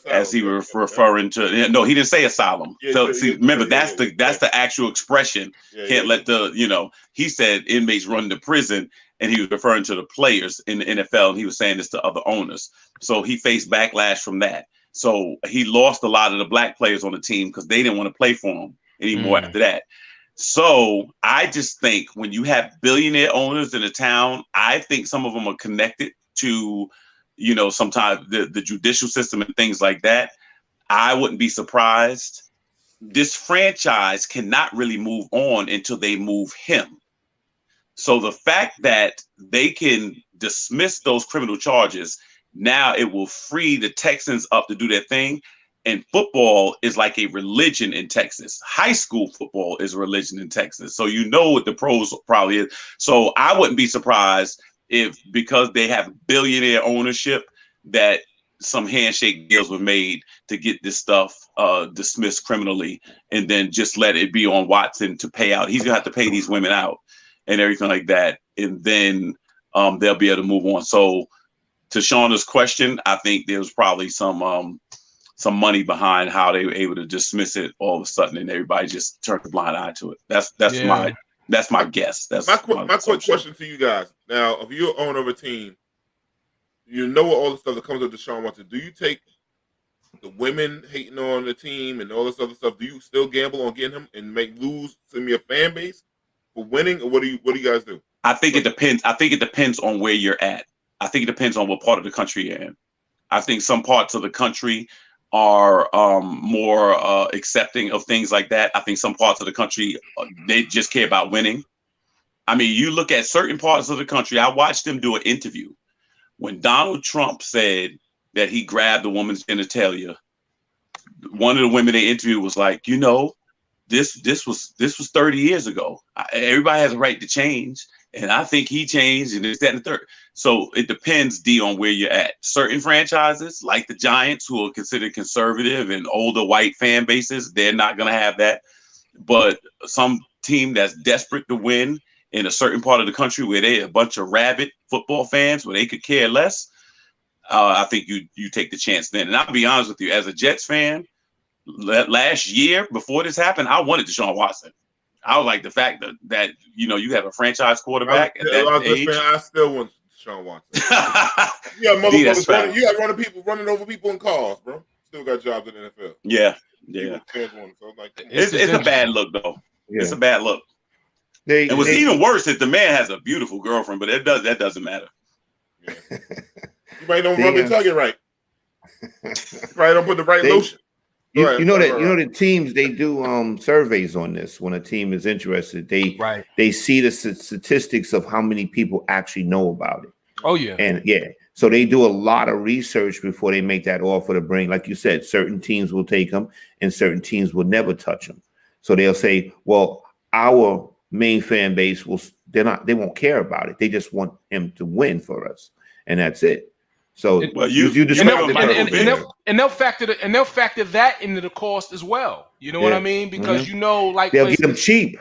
as he was referring to. No, he didn't say asylum. Remember, that's the actual expression. Can't let he said inmates run the prison, and he was referring to the players in the NFL, and he was saying this to other owners. So he faced backlash from that. So he lost a lot of the black players on the team because they didn't want to play for him anymore after that. So I just think when you have billionaire owners in a town, I think some of them are connected to, sometimes the judicial system and things like that. I wouldn't be surprised. This franchise cannot really move on until they move him. So the fact that they can dismiss those criminal charges, now it will free the Texans up to do their thing. And football is like a religion in Texas. High school football is a religion in Texas. So you know what the pros probably is. So I wouldn't be surprised if, because they have billionaire ownership, that some handshake deals were made to get this stuff dismissed criminally, and then just let it be on Watson to pay out. He's gonna have to pay these women out and everything like that, and then they'll be able to move on. So to Shauna's question, I think there was probably some money behind how they were able to dismiss it all of a sudden, and everybody just turned a blind eye to it. That's my guess. That's my quick question to you guys. Now, if you're owner of a team, you know all the stuff that comes with Deshaun Watson. Do you take the women hating on the team and all this other stuff? Do you still gamble on getting him and lose some of your fan base for winning, or what do you guys do? I think it depends. I think it depends on where you're at. I think it depends on what part of the country you're in. I think some parts of the country are more accepting of things like that. I think some parts of the country, they just care about winning. I mean, you look at certain parts of the country. I watched them do an interview when Donald Trump said that he grabbed a woman's genitalia. One of the women they interviewed was like, you know, this was 30 years ago. Everybody has a right to change. And I think he changed, and it's that and the third. So it depends, D, on where you're at. Certain franchises, like the Giants, who are considered conservative and older white fan bases, they're not going to have that. But some team that's desperate to win in a certain part of the country where they're a bunch of rabid football fans, where they could care less, I think you take the chance then. And I'll be honest with you, as a Jets fan, last year, before this happened, I wanted Deshaun Watson. I was like the fact that you know you have a franchise quarterback at that age. I still want Deshaun Watson. Yeah, motherfuckers. You got running over people in cars, bro. Still got jobs in the NFL. Yeah. So like, it's a bad look though. Yeah. It's a bad look. And what's even worse is the man has a beautiful girlfriend, but that doesn't matter. Yeah. You might don't rub your tongue right. Right, don't put the right lotion. You know the teams, they do surveys on this. When a team is interested, they see the statistics of how many people actually know about it. Oh yeah. And so they do a lot of research before they make that offer to bring. Like you said, certain teams will take them and certain teams will never touch them. So they'll say, well, our main fan base they won't care about it. They just want him to win for us. And that's it. So and they'll factor that into the cost as well. You know what I mean? Because you know, like they'll get them cheap.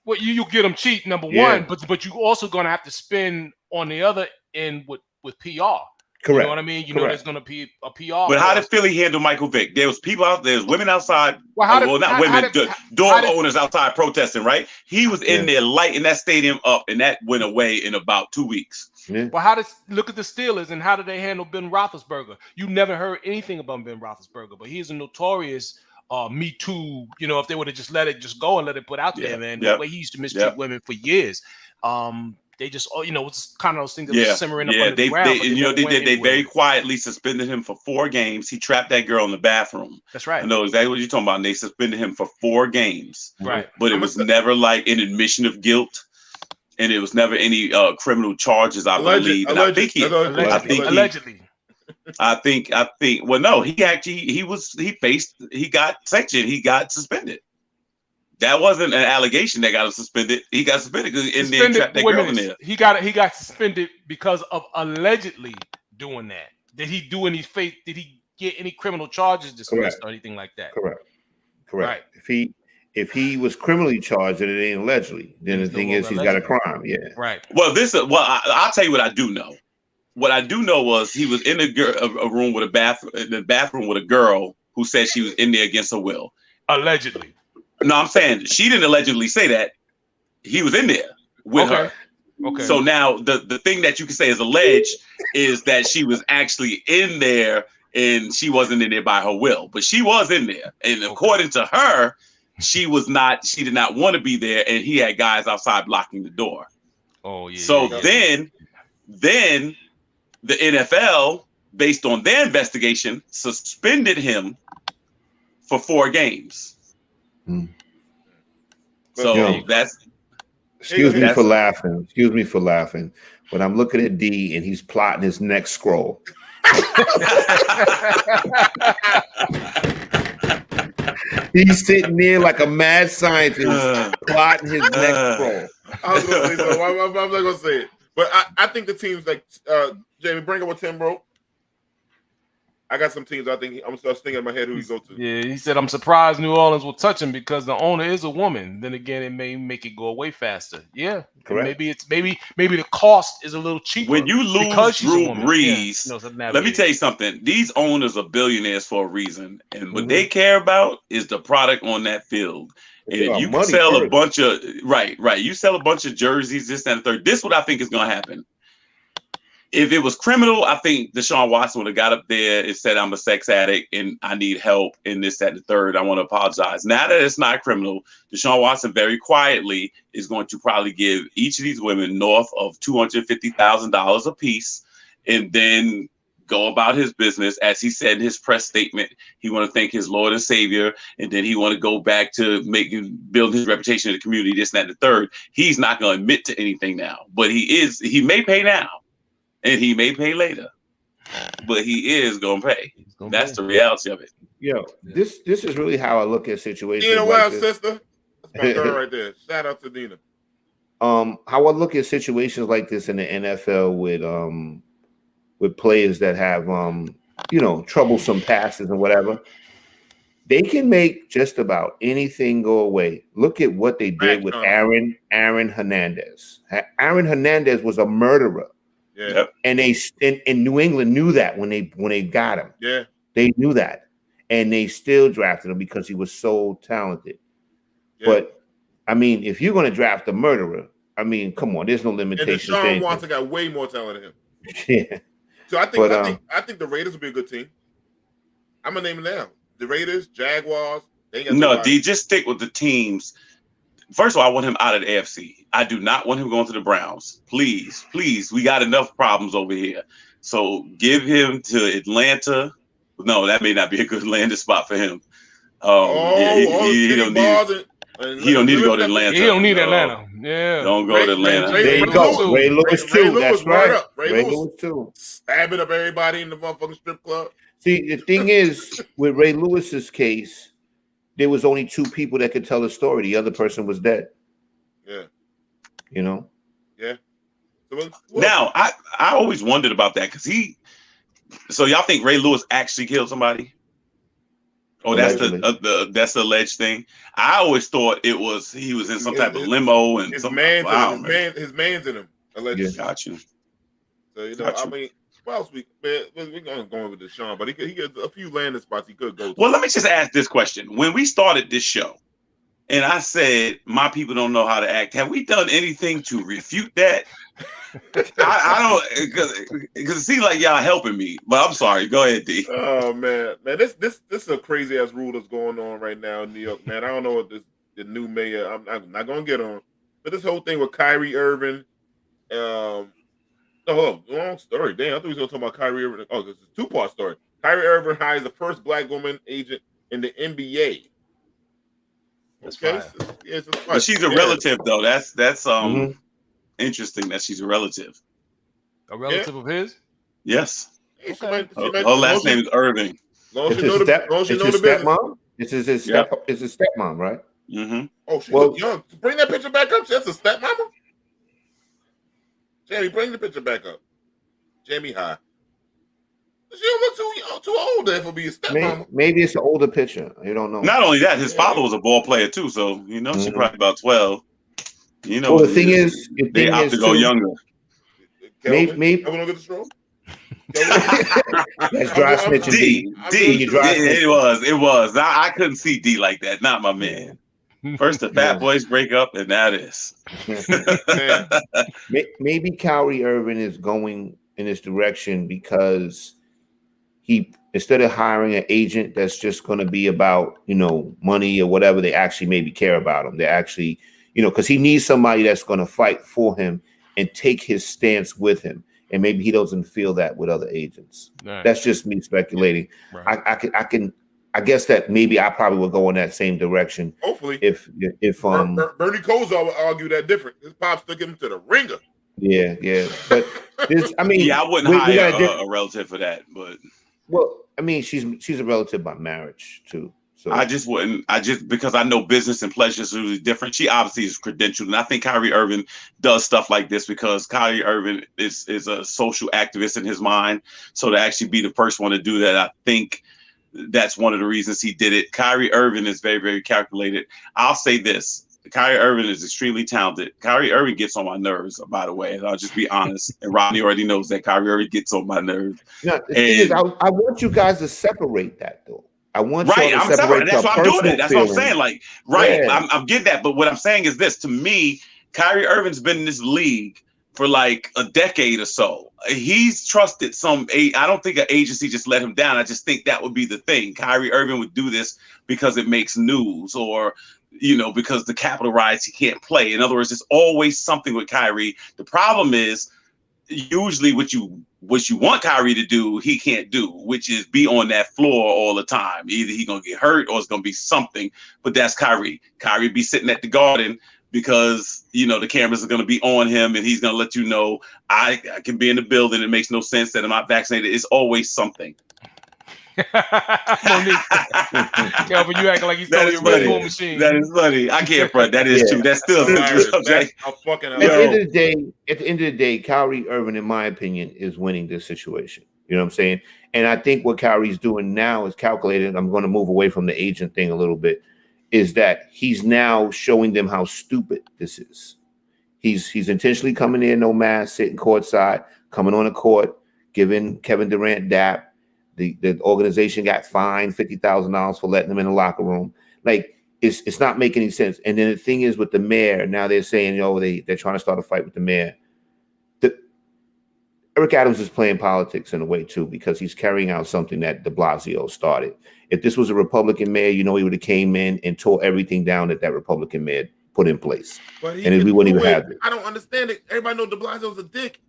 Well, you get them cheap, number one, but you also gonna have to spend on the other end with PR. Correct. You know what I mean? You know there's gonna be a PR. But how did Philly handle Michael Vick? There was people out there, women outside. Dog owners outside protesting, right? He was in there lighting that stadium up, and that went away in about 2 weeks. Yeah. Well, look at the Steelers and how did they handle Ben Roethlisberger? You never heard anything about Ben Roethlisberger, but he's a notorious Me Too. You know, if they would have just let it go and let it put out there, man, the way he used to mistreat women for years. They just, it's kind of those things that were simmering up under the ground. They very quietly suspended him for 4 games. He trapped that girl in the bathroom. That's right. I know exactly what you're talking about. And they suspended him for 4 games. Right. But it was never like an admission of guilt. And it was never any criminal charges, I believe. And Allegedly. Well, no, he got sanctioned. He got suspended. That wasn't an allegation that got him suspended. He got suspended because in there trapped that girl in there. He got suspended because of allegedly doing that. Did he do any fake? Did he get any criminal charges dismissed or anything like that? Correct. Right. If he was criminally charged and it ain't allegedly, then the thing is he's got a crime. Yeah. Right. Well, I'll tell you what I do know. What I do know was he was in a room with the bathroom with a girl who said she was in there against her will. Allegedly. No, I'm saying she didn't allegedly say that. He was in there with her. Okay. So now the thing that you can say is alleged is that she was actually in there and she wasn't in there by her will, but she was in there. And according to her, she did not want to be there, and he had guys outside blocking the door. Oh yeah. So then the NFL, based on their investigation, suspended him for 4 games. So that's. Excuse me for laughing. But I'm looking at D, and he's plotting his next scroll. He's sitting there like a mad scientist, plotting his next scroll. I was gonna say so. I'm not gonna say it, but I think the teams like Jamie, bring up with Tim, bro. I got some teams. I think I'm thinking in my head who he go to. Yeah, he said I'm surprised New Orleans will touch him because the owner is a woman. Then again, it may make it go away faster. Yeah, correct. Maybe the cost is a little cheaper. When you lose Drew Brees, let me tell you something. These owners are billionaires for a reason, and what they care about is the product on that field. And if you can sell a bunch of you sell a bunch of jerseys, this and the third. This is what I think is going to happen. If it was criminal, I think Deshaun Watson would have got up there and said, I'm a sex addict and I need help in this, that, and the third. I want to apologize. Now that it's not criminal, Deshaun Watson very quietly is going to probably give each of these women north of $250,000 a piece and then go about his business. As he said in his press statement, he want to thank his Lord and Savior, and then he want to go back to build his reputation in the community, this, that, and the third. He's not going to admit to anything now, but he may pay now. And he may pay later, but he is gonna pay. That's the reality of it. Yo, this is really how I look at situations. Dina Wild, sister. That's my girl right there. Shout out to Dina. How I look at situations like this in the NFL with players that have troublesome passes and whatever, they can make just about anything go away. Look at what they did with Aaron Hernandez. Aaron Hernandez was a murderer. Yeah. And they in New England knew that when they got him. Yeah. They knew that. And they still drafted him because he was so talented. Yeah. But I mean, if you're going to draft a murderer, I mean, come on, there's no limitations. And Deshaun Watson got way more talent than him. Yeah. So I think the Raiders will be a good team. I'm gonna name it now. The Raiders, Jaguars. D, just stick with the teams. First of all, I want him out of the AFC. I do not want him going to the Browns. Please, we got enough problems over here. So give him to Atlanta. No, that may not be a good landing spot for him. He don't need to go to Atlanta. He don't need Atlanta. Yeah. Don't go to Atlanta. There you go. Ray Lewis too. That's right. Ray Lewis too. Stabbing up everybody in the motherfucking strip club. See, the thing is, with Ray Lewis's case, there was only two people that could tell the story. The other person was dead. Yeah. You know? Yeah. So now, I always wondered about that because so y'all think Ray Lewis actually killed somebody? Oh, allegedly. That's the alleged thing. I always thought he was in some type of limo and his man's in him, allegedly. Yeah. Got you. So I mean, what else we're going with Deshaun, but he gets a few landing spots he could go to. Well, let me just ask this question. When we started this show, and I said my people don't know how to act, have we done anything to refute that? I don't, because it seems like y'all helping me, but I'm sorry. Go ahead, D. Oh man, this is a crazy ass rule that's going on right now in New York, man. I don't know what the new mayor. I'm not gonna get on, but this whole thing with Kyrie Irving. Long story. Damn, I thought we was gonna talk about Kyrie Irving. Oh, this is a 2-part story. Kyrie Irving hires the first black woman agent in the NBA. Okay, but she's a relative though. That's interesting that she's a relative. A relative of his? Yes. Okay. Her last name is Irving. It's his stepmom. It's his stepmom, right? Mm-hmm. Oh, she's young. Bring that picture back up. That's a stepmama. Jamie, bring the picture back up. Jamie, hi. She don't look too old there for being a stepmama. Maybe it's an older picture. You don't know. Not only that, his father was a ball player too, so she's probably about 12. Well, the thing is, they have to go younger. Kelvin, maybe I'm gonna get the stroke. That's dry snitching. D. It was. I couldn't see D like that. Not my man. First, the Fat Boys break up, and that is. Maybe Kyrie Irving is going in this direction because he, instead of hiring an agent that's just going to be about money or whatever, they actually maybe care about him. They actually, because he needs somebody that's going to fight for him and take his stance with him. And maybe he doesn't feel that with other agents. Right. That's just me speculating. Right. I guess that maybe I probably will go in that same direction. Hopefully, if Bernie Kosar would argue that different. His pops took him to the ringer. Yeah, but I wouldn't hire a relative for that. But she's a relative by marriage too. So I just wouldn't. Because I know business and pleasure is really different. She obviously is credentialed, and I think Kyrie Irving does stuff like this because Kyrie Irving is a social activist in his mind. So to actually be the first one to do that, I think that's one of the reasons he did it. Kyrie Irving is very, very calculated. I'll say this. Kyrie Irving is extremely talented. Kyrie Irving gets on my nerves, by the way. I'll just be honest. And Rodney already knows that Kyrie Irving gets on my nerves. The thing is, I want you guys to separate that, though. I want you to separate. That's why I'm doing it. That's what I'm saying. I'm getting that. But what I'm saying is this. To me, Kyrie Irving's been in this league for like a decade or so. He's trusted I don't think an agency just let him down. I just think that would be the thing. Kyrie Irving would do this because it makes news, or because the Capitol riots, he can't play. In other words, there's always something with Kyrie. The problem is usually what you want Kyrie to do, he can't do, which is be on that floor all the time. Either he's gonna get hurt or it's gonna be something. But that's Kyrie. Kyrie be sitting at the Garden because the cameras are gonna be on him, and he's gonna let you know I can be in the building. It makes no sense that I'm not vaccinated. It's always something. Kelvin, you acting like he's throwing your Red Bull machine. That is funny. I can't front. That is true. That's still true. At the end of the day, Kyrie Irving, in my opinion, is winning this situation. You know what I'm saying? And I think what Kyrie's doing now is calculated. I'm going to move away from the agent thing a little bit. Is that he's now showing them how stupid this is. He's intentionally coming in, no mask, sitting courtside, coming on the court, giving Kevin Durant dap. The organization got fined $50,000 for letting them in the locker room. Like it's not making any sense. And then the thing is with the mayor, now they're saying, they're trying to start a fight with the mayor. Eric Adams is playing politics in a way too, because he's carrying out something that de Blasio started. If this was a Republican mayor, he would have came in and tore everything down that Republican mayor put in place. And we wouldn't even have it. I don't understand it. Everybody knows de Blasio's a dick.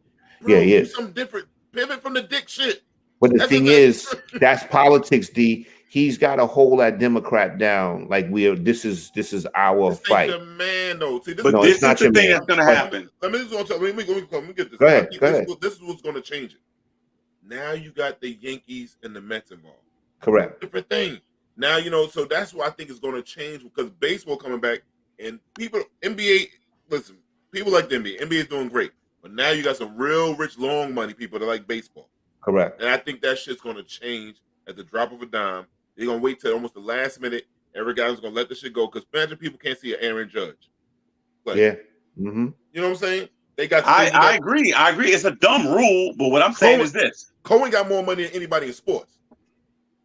Bro, yeah, he is. Do something different. Pivot from the dick shit. But the thing is, that's politics, D. He's got to hold that Democrat down. Like this is our fight. The man, though. See, this is the thing that's going to happen. Let me get this. Go ahead. This is what's going to change it. Now you got the Yankees and the Mets involved. Correct. Different thing. Now so that's what I think is going to change, because baseball coming back, and NBA. Listen, people like the NBA. NBA is doing great, but now you got some real rich, long money people that like baseball. Correct. And I think that shit's going to change at the drop of a dime. They're going to wait till almost the last minute. Every guy's going to let the shit go, because imagine people can't see an Aaron Judge. Yeah. Mm-hmm. You know what I'm saying? They got. I agree. It's a dumb rule, but what I'm saying is this: Cohen got more money than anybody in sports.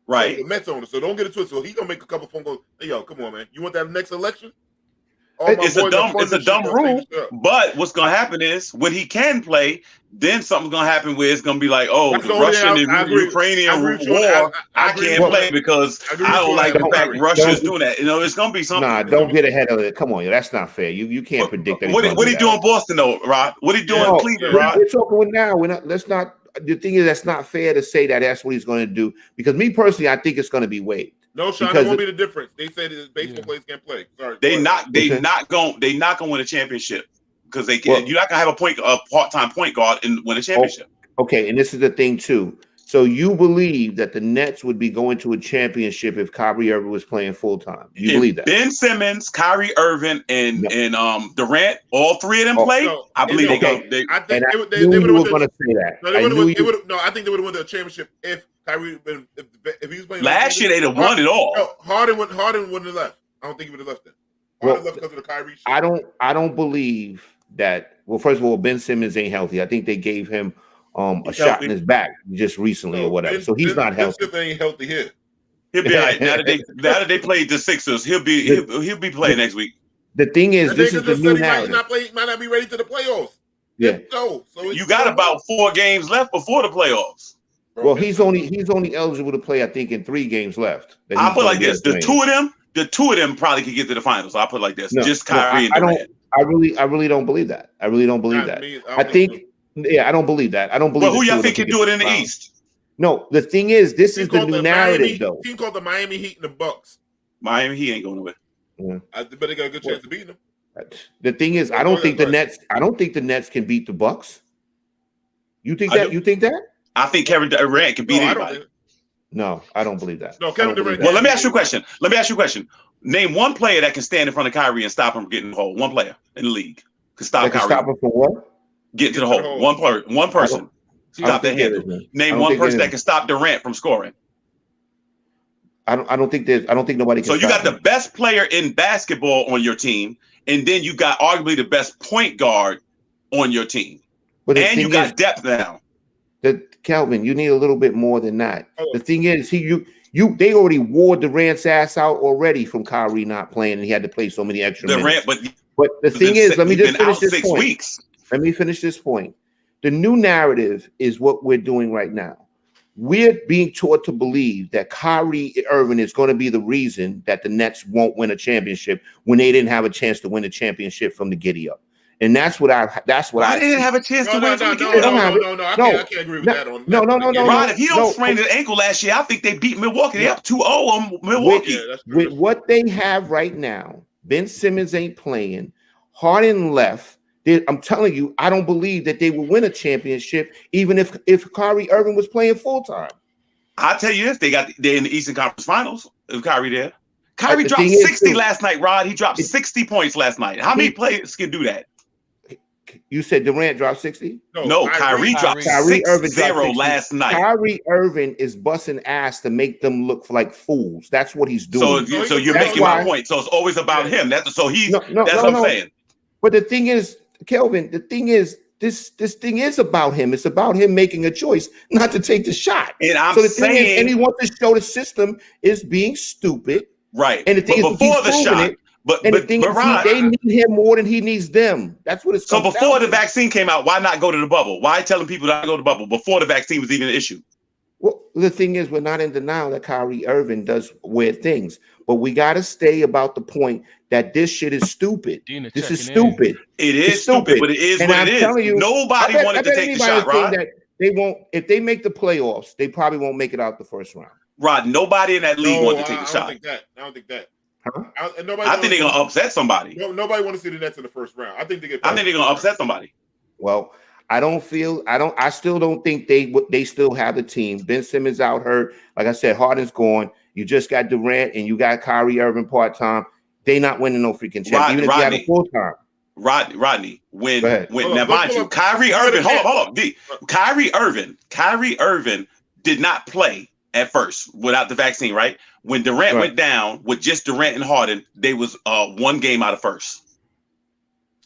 Right. So the Mets owner. So don't get it twisted. So he's going to make a couple phone calls. Hey, yo, come on, man. You want that next election? It's a dumb rule, but what's going to happen is when he can play, then something's going to happen where it's going to be like, the Russian and Ukrainian war, I can't play because I don't like the fact Russia's doing that. It's going to be something. Nah, don't get ahead of it. Come on, that's not fair. You can't predict that. What are you doing in Boston, though, Rod? What are you doing in Cleveland, Rod? We're talking now. Let's not. The thing is, that's not fair to say that that's what he's going to do, because me personally, I think it's going to be waived. No, Sean, that won't be the difference. They say that baseball players can't play. Sorry, they not going to win a championship, because they can. You're not going to have a part-time point guard and win a championship. Okay, and this is the thing too. So you believe that the Nets would be going to a championship if Kyrie Irving was playing full time? You believe that? Ben Simmons, Kyrie Irving, and Durant, all three of them play. No, I believe they go. I think they would have going to say that. No, I think they would have won the championship if Kyrie, if he was playing last year, they'd have won it all. No, Harden wouldn't have left. I don't think he would have left then. Harden left because of the Kyrie shit. I don't believe that. Well, first of all, Ben Simmons ain't healthy. I think they gave him a shot in his back just recently or whatever. So he's not healthy. Ben ain't healthy here. He'll be all right. Now that they played the Sixers, he'll be playing next week. The thing is, this is the new narrative. Might not be ready to the playoffs. Yeah. So you got about 4 games left before the playoffs. Well, he's only eligible to play, I think, in 3 games left. I'll put it like this: the two of them probably could get to the finals. I'll put it like this: just Kyrie and Durant. I really don't believe that. I really don't believe that. I think. Yeah, I don't believe that. I don't believe. Well, who y'all think can do it in the East? No, the thing is, this is the new narrative, though. Team called the Miami Heat and the Bucks. Miami Heat ain't going to win. Yeah. I bet they got a good chance of beating them. The thing is, I don't think the Nets can beat the Bucks. You think that? You think that? I think Kevin Durant can beat anybody. No, I don't believe that. No, Kevin Durant. Well, let me ask you a question. Name one player that can stand in front of Kyrie and stop him from getting the hole. One player in the league can stop Kyrie. Stop him from what? Get to the hole. One person. Stop that handle. Name one person that can stop Durant from scoring. I don't think nobody can. So you got the best player in basketball on your team, and then you got arguably the best point guard on your team. And you got depth now. Kelvin, you need a little bit more than that. The thing is, they already wore Durant's ass out already from Kyrie not playing, and he had to play so many extra minutes. But the thing is, let me just finish this 6 point. weeks. Let me finish this point. The new narrative is what we're doing right now. We're being taught to believe that Kyrie Irving is going to be the reason that the Nets won't win a championship when they didn't have a chance to win a championship from the giddy up. And that's what I didn't have a chance to win. No. I can't agree with that. No. Rod, if he don't sprain his ankle last year, I think they beat Milwaukee. They up 2-0 on Milwaukee. With what they have right now, Ben Simmons ain't playing. Harden left. I'm telling you, I don't believe that they will win a championship, even if Kyrie Irving was playing full time. I'll tell you this: they're in the Eastern Conference Finals. If Kyrie there, Kyrie dropped 60 last night. Rod, he dropped 60 points last night. How many players can do that? You said Durant dropped 60? No, Kyrie dropped 6-0 last night. Kyrie Irving is busting ass to make them look like fools. That's what he's doing. So you're making my point. So it's always about him. That's what I'm saying. But the thing is, Kelvin, this thing is about him. It's about him making a choice not to take the shot. And and he wants to show the system is being stupid. Right. And the thing is, before the shot. But Rod, they need him more than he needs them. That's what it's. So before the vaccine came out, why not go to the bubble? Why telling people not to go to the bubble before the vaccine was even an issue? Well, the thing is, we're not in denial that Kyrie Irving does weird things, but we got to stay about the point that this shit is stupid. This is stupid. It is stupid, but it is what it is. Nobody wanted to take the shot, Rod. That they won't. If they make the playoffs, they probably won't make it out the first round. Rod, nobody in that league wanted to take the shot. I don't think that. Huh? I think they're gonna upset somebody. Nobody want to see the Nets in the first round. I think they're gonna upset somebody. Well, I still don't think they still have the team. Ben Simmons out hurt. Like I said, Harden's gone. You just got Durant and you got Kyrie Irving part-time. They not winning no freaking champ, even if you have a full-time. Rodney, now mind you, Kyrie Irving, hold on. Kyrie Irving did not play at first without the vaccine, right? When Durant went down with just Durant and Harden, they was 1 game out of first.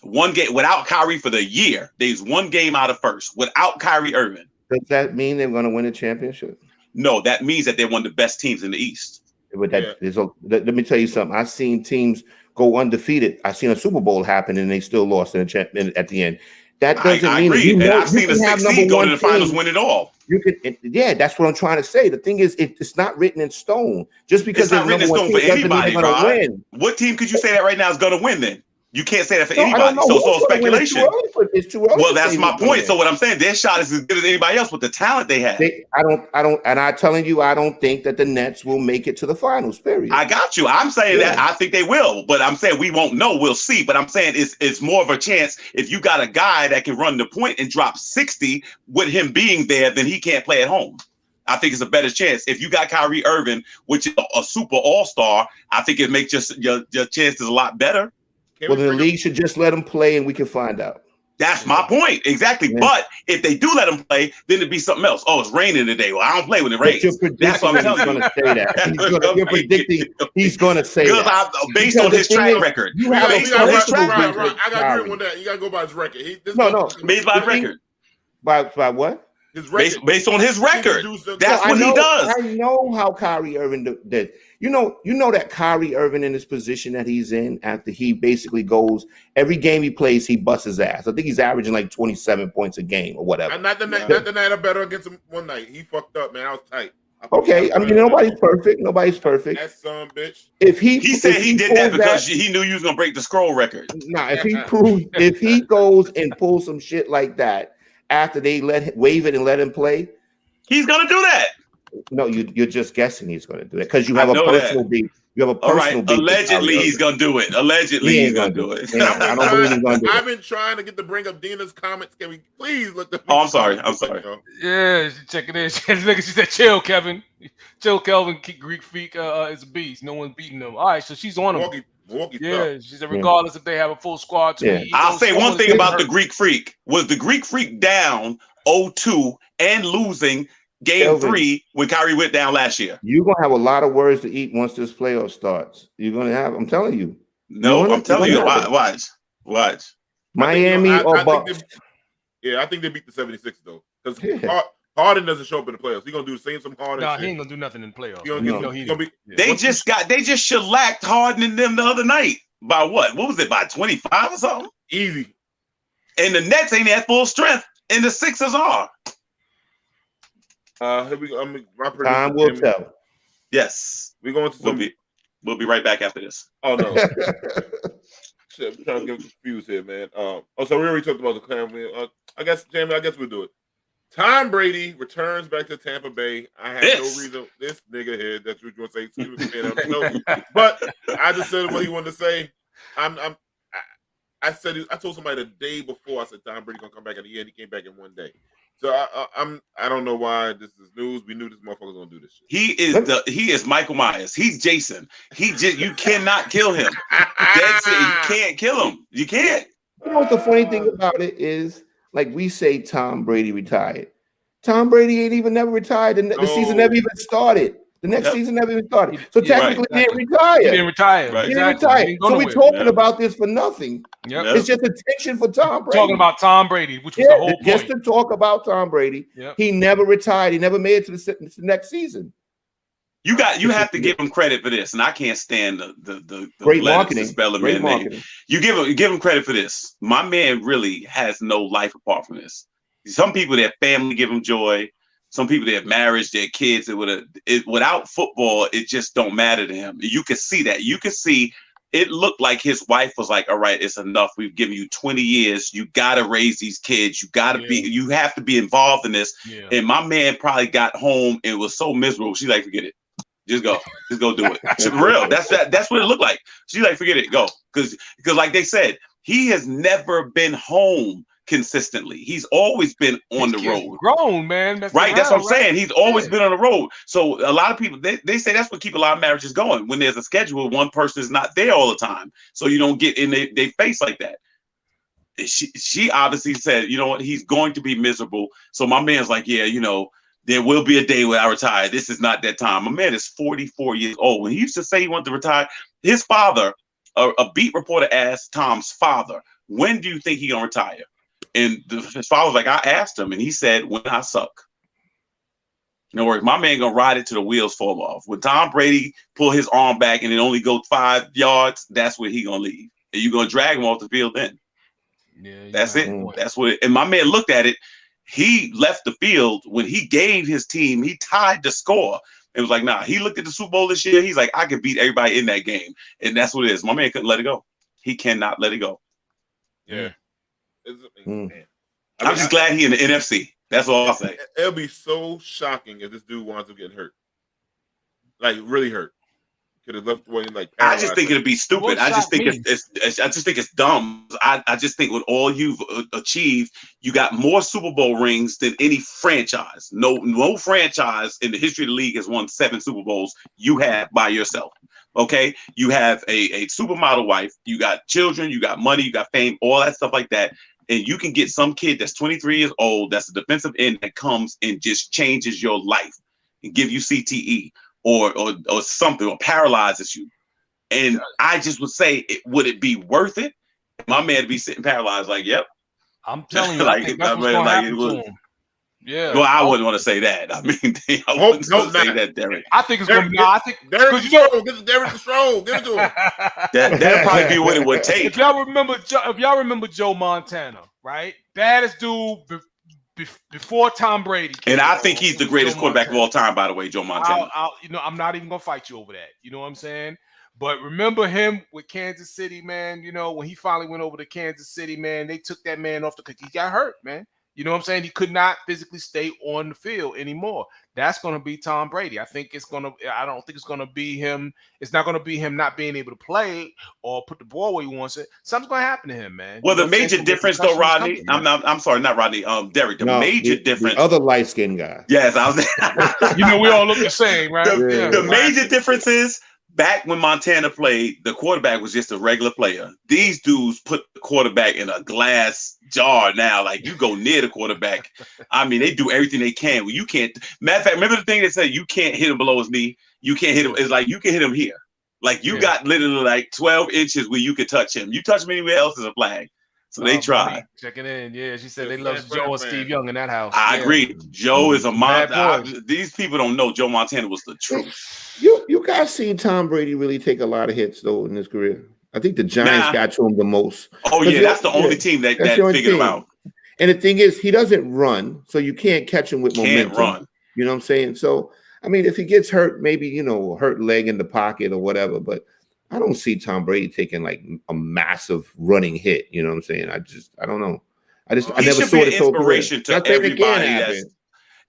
1 game without Kyrie for the year. There's 1 game out of first without Kyrie Irving. Does that mean they're going to win a championship? No, that means that they're one of the best teams in the East. But let me tell you something. I've seen teams go undefeated. I've seen a Super Bowl happen and they still lost at the end. That doesn't mean I've seen a 16 go to the finals, win it all. You can, that's what I'm trying to say. The thing is, it's not written in stone. Just because it's not written in stone for anybody, Rod. What team could you say that right now is going to win then? You can't say that for anybody. So it's all speculation. It's too early. Well, that's my point. So what I'm saying, their shot is as good as anybody else with the talent they have. I don't think that the Nets will make it to the finals, period. I got you. I'm saying that I think they will, but I'm saying we won't know. We'll see. But I'm saying it's more of a chance if you got a guy that can run the point and drop 60 with him being there, then he can't play at home. I think it's a better chance. If you got Kyrie Irving, which is a super all-star, I think it makes your chances a lot better. Well, the league should just let him play and we can find out. That's my point. Exactly. Yeah. But if they do let him play, then it'd be something else. Oh, it's raining today. Well, I don't play when it rains. That's what I'm telling you. You're predicting he's going to say that. Based on his track record. I got to agree with that. You got to go by his record. Based by his record. By what? His record. Based on his record. That's what he does. I know how Kyrie Irving did. You know that Kyrie Irving in this position that he's in after he basically goes every game he plays, he busts his ass. I think he's averaging like 27 points a game or whatever. And not the night I bet against him one night. He fucked up, man. I was tight. Okay, I mean nobody's perfect. That son bitch. He said he did that because he knew you was gonna break the scroll record. Nah, if he goes and pulls some shit like that after they waive it and let him play, he's gonna do that. No, you're just guessing he's going to do it because you have a personal beef. You have a personal beef. Allegedly, he's going to do it. Allegedly, he's going to do it. I don't believe he's going to do it. I've been trying to get to bring up Dina's comments. Can we please let the? Oh, I'm sorry. Yeah, check it in. She said, "Chill, Kevin. Chill, Kelvin. Greek freak is a beast. No one's beating them." All right, so she's on him. Milwaukee she said regardless if they have a full squad. I'll say one thing about the Greek freak was the Greek freak down 0-2 and losing. Game 3 when Kyrie went down last year. You're gonna have a lot of words to eat once this playoff starts. You're gonna have. I'm telling you. No, I'm telling you. Watch. Miami or Bucks. I think they beat the 76 though, because Harden doesn't show up in the playoffs. He's gonna do the same some Harden. No, he ain't gonna do nothing in the playoffs. They just shellacked Harden and them the other night. By what? What was it? By 25 or something? Easy. And the Nets ain't at full strength, and the Sixers are. Here we go. My Time will tell. Yes. We're going to some... We'll be right back after this. Oh, no. Shit, I'm trying to get confused here, man. So we already talked about the clan. I guess, Jamie, we'll do it. Tom Brady returns back to Tampa Bay. I have no reason. This nigga here, that's what you want to say. He was a fan of but I just said what he wanted to say. I told somebody the day before. I said Tom Brady gonna come back in the end. He came back in one day. So I don't know why this is news. We knew this motherfucker was gonna do this shit. He is Michael Myers. He's Jason. You cannot kill him. That's it. You can't kill him. You can't. You know what the funny thing about it is? Like we say, Tom Brady retired. Tom Brady ain't even never retired. The season never even started. The next season never even started. So technically, he didn't retire. He didn't retire. Right. He didn't retire. So we're talking about this for nothing. Yep. It's just attention for Tom Brady. Talking about Tom Brady, which was the whole point. Just to talk about Tom Brady. Yep. He never retired. He never made it to the next season. You have to give him credit for this, and I can't stand the great marketing. Spell great marketing. You give him credit for this. My man really has no life apart from this. Some people, their family give him joy. Some people, their marriage, their kids. Without football, it just don't matter to him. You can see that. You can see it looked like his wife was like, "All right, it's enough. We've given you 20 years. You got to raise these kids. You got to you have to be involved in this." Yeah. And my man probably got home and was so miserable. She's like, "Forget it. Just go do it." For real. That's what it looked like. She's like, "Forget it, go." Because like they said, he has never been home consistently. He's always been on the road. Grown, man. That's what I'm saying. He's always been on the road. So a lot of people they say that's what keep a lot of marriages going. When there's a schedule, one person is not there all the time, so you don't get in their face like that. She obviously said, you know what, he's going to be miserable. So my man's like, yeah, you know, there will be a day where I retire. This is not that time. My man is 44 years old. When he used to say he wanted to retire, his father, a beat reporter asked Tom's father, when do you think he's going to retire? And his father was like, I asked him, and he said, when I suck. No worries. My man going to ride it till the wheels fall off. When Tom Brady pull his arm back and it only go 5 yards, that's where he going to leave. And you're going to drag him off the field then. Yeah, that's it. That's what and my man looked at it. He left the field when he gave his team, he tied the score. It was like, nah, he looked at the Super Bowl this year. He's like, I could beat everybody in that game. And that's what it is. My man couldn't let it go. He cannot let it go. Yeah. I'm just glad he in the NFC. That's all I'll say. It'll be so shocking if this dude winds up getting hurt. Like, really hurt. Could have left away like. I just think it'd be stupid. I just think it's dumb. I just think with all you've achieved, you got more Super Bowl rings than any franchise. No franchise in the history of the league has won 7 Super Bowls. You have by yourself. Okay, you have a supermodel wife. You got children. You got money. You got fame. All that stuff like that. And you can get some kid that's 23 years old. That's a defensive end that comes and just changes your life and give you CTE. Or something, or paralyzes you. And I just would say, would it be worth it? My man to be sitting paralyzed, like, yep. I'm telling you, like, I think that's what's gonna happen to him. Yeah. Well, I wouldn't want to say that. I mean, I wouldn't say that, Derek. I think it's gonna be. I think Derek is strong. This is Derek is strong. Give it to him. That'd probably be what it would take. If y'all remember Joe Montana, right? Baddest dude. Before Tom Brady and I think he's the greatest quarterback of all time, by the way, Joe Montana. I'm not even gonna fight you over that. You know what I'm saying? But remember him with Kansas City, man. You know, when he finally went over to Kansas City, man, they took that man off because he got hurt, man. You know what I'm saying? He could not physically stay on the field anymore. That's going to be Tom Brady. I don't think it's going to be him. It's not going to be him not being able to play or put the ball where he wants it. Something's going to happen to him, man. Well, the major difference, though, Rodney. I'm sorry, not Rodney. Derek. The major difference. The other light skinned guy. Yes, I was. You know, we all look the same, right? The major difference is. Back when Montana played, the quarterback was just a regular player. These dudes put the quarterback in a glass jar now. Like, you go near the quarterback. I mean, they do everything they can. Well, you can't. Matter of fact, remember the thing they said, you can't hit him below his knee. You can't hit him. It's like you can hit him here. Like, you got literally like 12 inches where you could touch him. You touch him anywhere else is a flag. So they tried. Checking in. Yeah, she said they love Joe and Steve Young in that house. I agree. Joe is a monster. These people don't know Joe Montana was the truth. You guys seen Tom Brady really take a lot of hits though in his career. I think the Giants got to him the most. Oh yeah, that's the only team that figured him out. And the thing is, he doesn't run, so you can't catch him with momentum. Run. You know what I'm saying? So, I mean, if he gets hurt, maybe, hurt leg in the pocket or whatever, but I don't see Tom Brady taking like a massive running hit. You know what I'm saying? I don't know. I never saw the inspiration to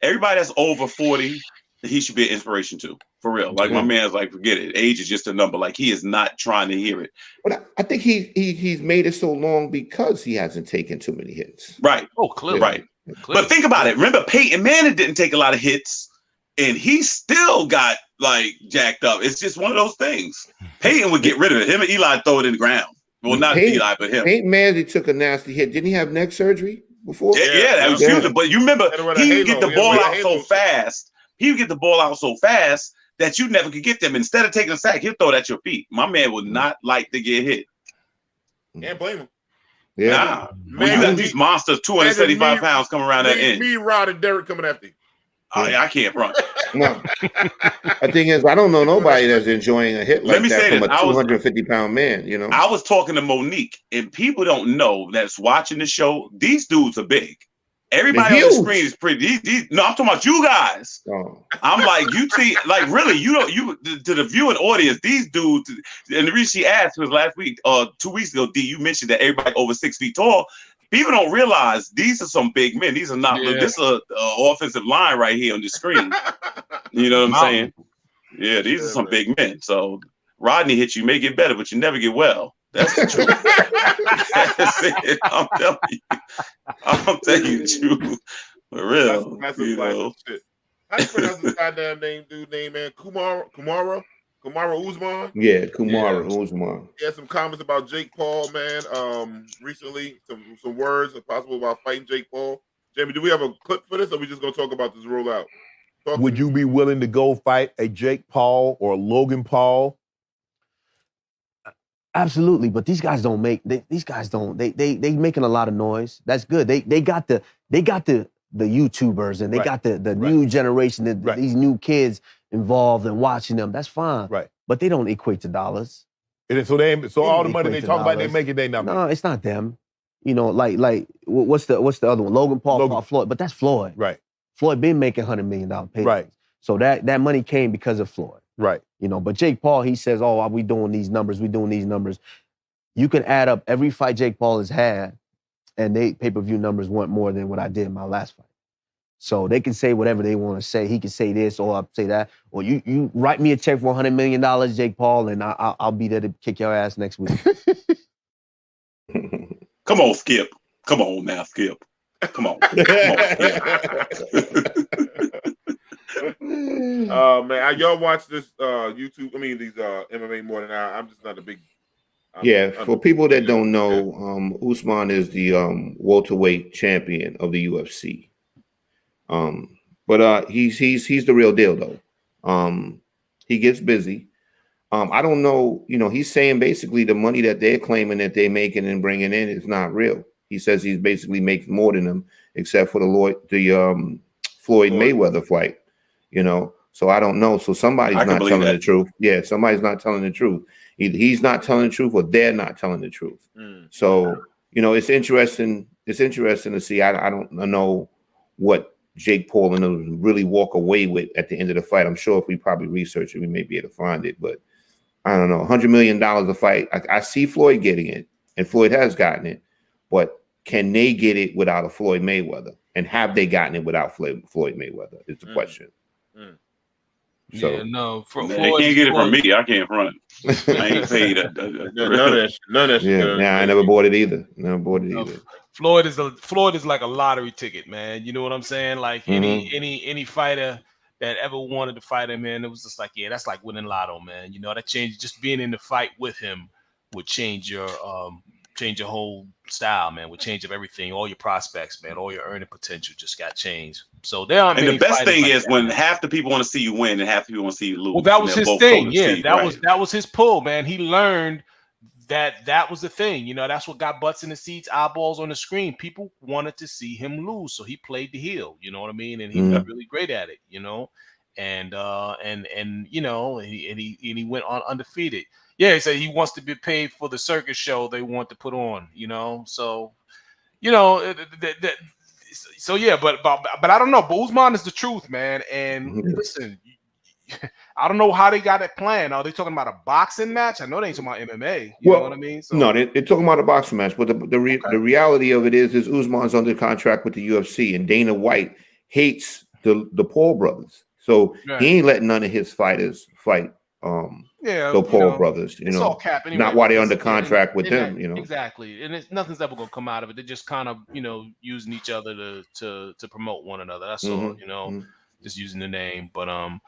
everybody that's over 40. He should be an inspiration to, for real. Like my man's like, forget it. Age is just a number. Like he is not trying to hear it. But I think he's made it so long because he hasn't taken too many hits. Right. Oh, clearly. Right. Clearly. But think about it. Remember, Peyton Manning didn't take a lot of hits, and he still got like jacked up. It's just one of those things. Peyton would get rid of it. Him and Eli throw it in the ground. Well, not Eli, but him. Peyton Manning took a nasty hit. Didn't he have neck surgery before? Yeah, that was huge. But you remember, he would get the ball out so fast. He would get the ball out so fast that you never could get them. Instead of taking a sack, he'll throw it at your feet. My man would not like to get hit. Can't blame him. Yeah. Nah. When you got these monsters, 275 pounds coming around that end. Me, Rod, and Derik coming after you. Oh, yeah, I can't run. No. The thing is, I don't know nobody that's enjoying a hit like that from a 250-pound man, I was talking to Monique, and people don't know that's watching the show. These dudes are big. Everybody on the screen is pretty. No, I'm talking about you guys. Oh. I'm like, you see, like really, to the viewing audience, these dudes, and the reason she asked was last week, 2 weeks ago, D, you mentioned that everybody over 6 feet tall. People don't realize these are some big men. These are not. This is a offensive line right here on the screen. You know what I'm saying? Yeah, these are some big men. So Rodney hit you, may get better, but you never get well. That's the truth. That's it. I'm telling you the truth. For real. That's shit. How you pronounce this goddamn dude name, man? Kumara Usman? Yeah, Usman. He had some comments about Jake Paul, man. Recently, some words possible about fighting Jake Paul. Jamie, do we have a clip for this, or are we just gonna talk about this rollout? Would you be willing to go fight a Jake Paul or a Logan Paul? Absolutely, but these guys don't make. They making a lot of noise. That's good. They got the YouTubers and they got the new generation. These new kids involved and watching them. That's fine. Right. But they don't equate to dollars. And so all the money they talk about, they making they number. No, it's not them. Like what's the other one? Logan Paul fought Floyd, but that's Floyd. Right. Floyd been making $100 million payments. Right. So that money came because of Floyd. Right. But Jake Paul, he says, oh, are we doing these numbers? We doing these numbers. You can add up every fight Jake Paul has had, and they pay-per-view numbers weren't more than what I did in my last fight. So they can say whatever they want to say. He can say this or I'll say that. Or you write me a check for $100 million, Jake Paul, and I'll be there to kick your ass next week. Come on, Skip. Come on now, Skip. Come on. Man, y'all watch this YouTube? I mean, these MMA more than I'm just not a big. For people that don't know, Usman is the welterweight champion of the UFC. But he's the real deal though. He gets busy. I don't know. He's saying basically the money that they're claiming that they're making and bringing in is not real. He says he's basically making more than them, except for the Floyd Mayweather fight. So I don't know. So somebody's not telling the truth. Yeah, somebody's not telling the truth. Either he's not telling the truth or they're not telling the truth. So it's interesting. It's interesting to see. I don't know what Jake Paul and them really walk away with at the end of the fight. I'm sure if we probably research it, we may be able to find it. But I don't know. $100 million a fight. I see Floyd getting it, and Floyd has gotten it. But can they get it without a Floyd Mayweather? And have they gotten it without Floyd Mayweather? Is the question. So yeah, no, they can't get it from me. I can't run. I ain't paid none of that. Yeah, I never bought it either. Floyd is like a lottery ticket, man. You know what I'm saying? Like any fighter that ever wanted to fight him, man, it was just like, yeah, that's like winning lotto, man. That change. Just being in the fight with him would change your whole style, man. Would change up everything. All your prospects, man. All your earning potential just got changed. So there aren't. And the best thing is when half the people want to see you win and half the people want to see you lose. Well, that was his thing. Yeah, that was his pull, man. He learned that was the thing. That's what got butts in the seats, eyeballs on the screen. People wanted to see him lose, so he played the heel. You know what I mean? And he got really great at it. and you know, he went on undefeated. Yeah, he said he wants to be paid for the circus show they want to put on. You know, so you know, so yeah, but I don't know. But Usman is the truth, man. And listen, I don't know how they got it planned. Are they talking about a boxing match? I know they ain't talking about MMA. You know what I mean? So, no, they're talking about a boxing match. But the reality of it is Usman's under contract with the UFC, and Dana White hates the Paul brothers, so he ain't letting none of his fighters fight. The Paul brothers, you it's know, all cap anyway, not while they're under contract with them, you know. Exactly, and nothing's ever gonna come out of it. They're just kind of, you know, using each other to promote one another. That's all, you know, just using the name. But I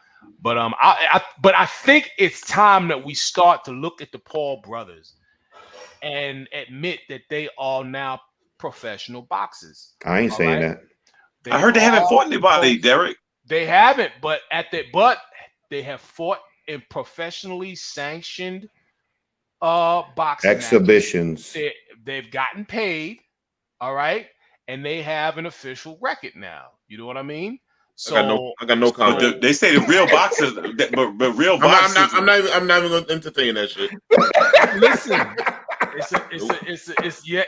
think it's time that we start to look at the Paul brothers and admit that they are now professional boxers. I ain't saying that. I heard they haven't fought anybody, Derek. They haven't, but they have fought in professionally sanctioned boxing exhibitions. They've gotten paid, all right, and they have an official record now. You know what I mean? So I got no comment. They say the real boxers, but real boxers. I'm not even going to entertain that shit. Listen,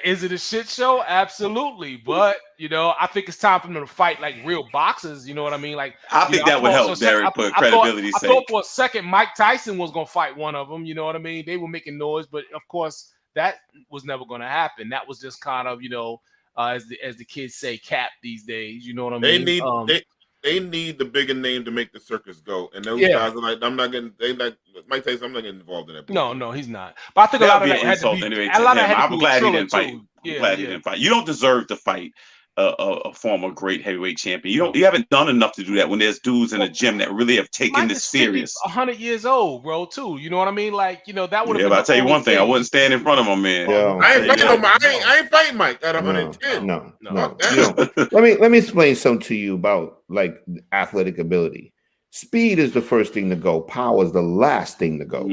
is it a shit show? Absolutely, but you know, I think it's time for them to fight like real boxers. You know what I mean? Like, I think that would help, Derek, for credibility's sake. I thought for a second Mike Tyson was going to fight one of them. You know what I mean? They were making noise, but of course that was never going to happen. That was just kind of, you know, as the kids say, cap these days. You know what I mean? They need the bigger name to make the circus go, and those guys are like, I'm not getting. They like Mike Tyson. I'm not getting involved in that. No, he's not. But I think a lot of that had to be. I'm glad he didn't fight. I'm glad he didn't fight. You don't deserve to fight a former great heavyweight champion. You haven't done enough to do that when there's dudes in the gym that really have taken this serious. 100 years old, bro, too. You know what I mean? Like, you know, that would have been. But I'll tell you one thing. I wouldn't stand in front of him, man. I ain't fighting Mike at 110. No. Let me explain something to you about like athletic ability. Speed is the first thing to go. Power is the last thing to go.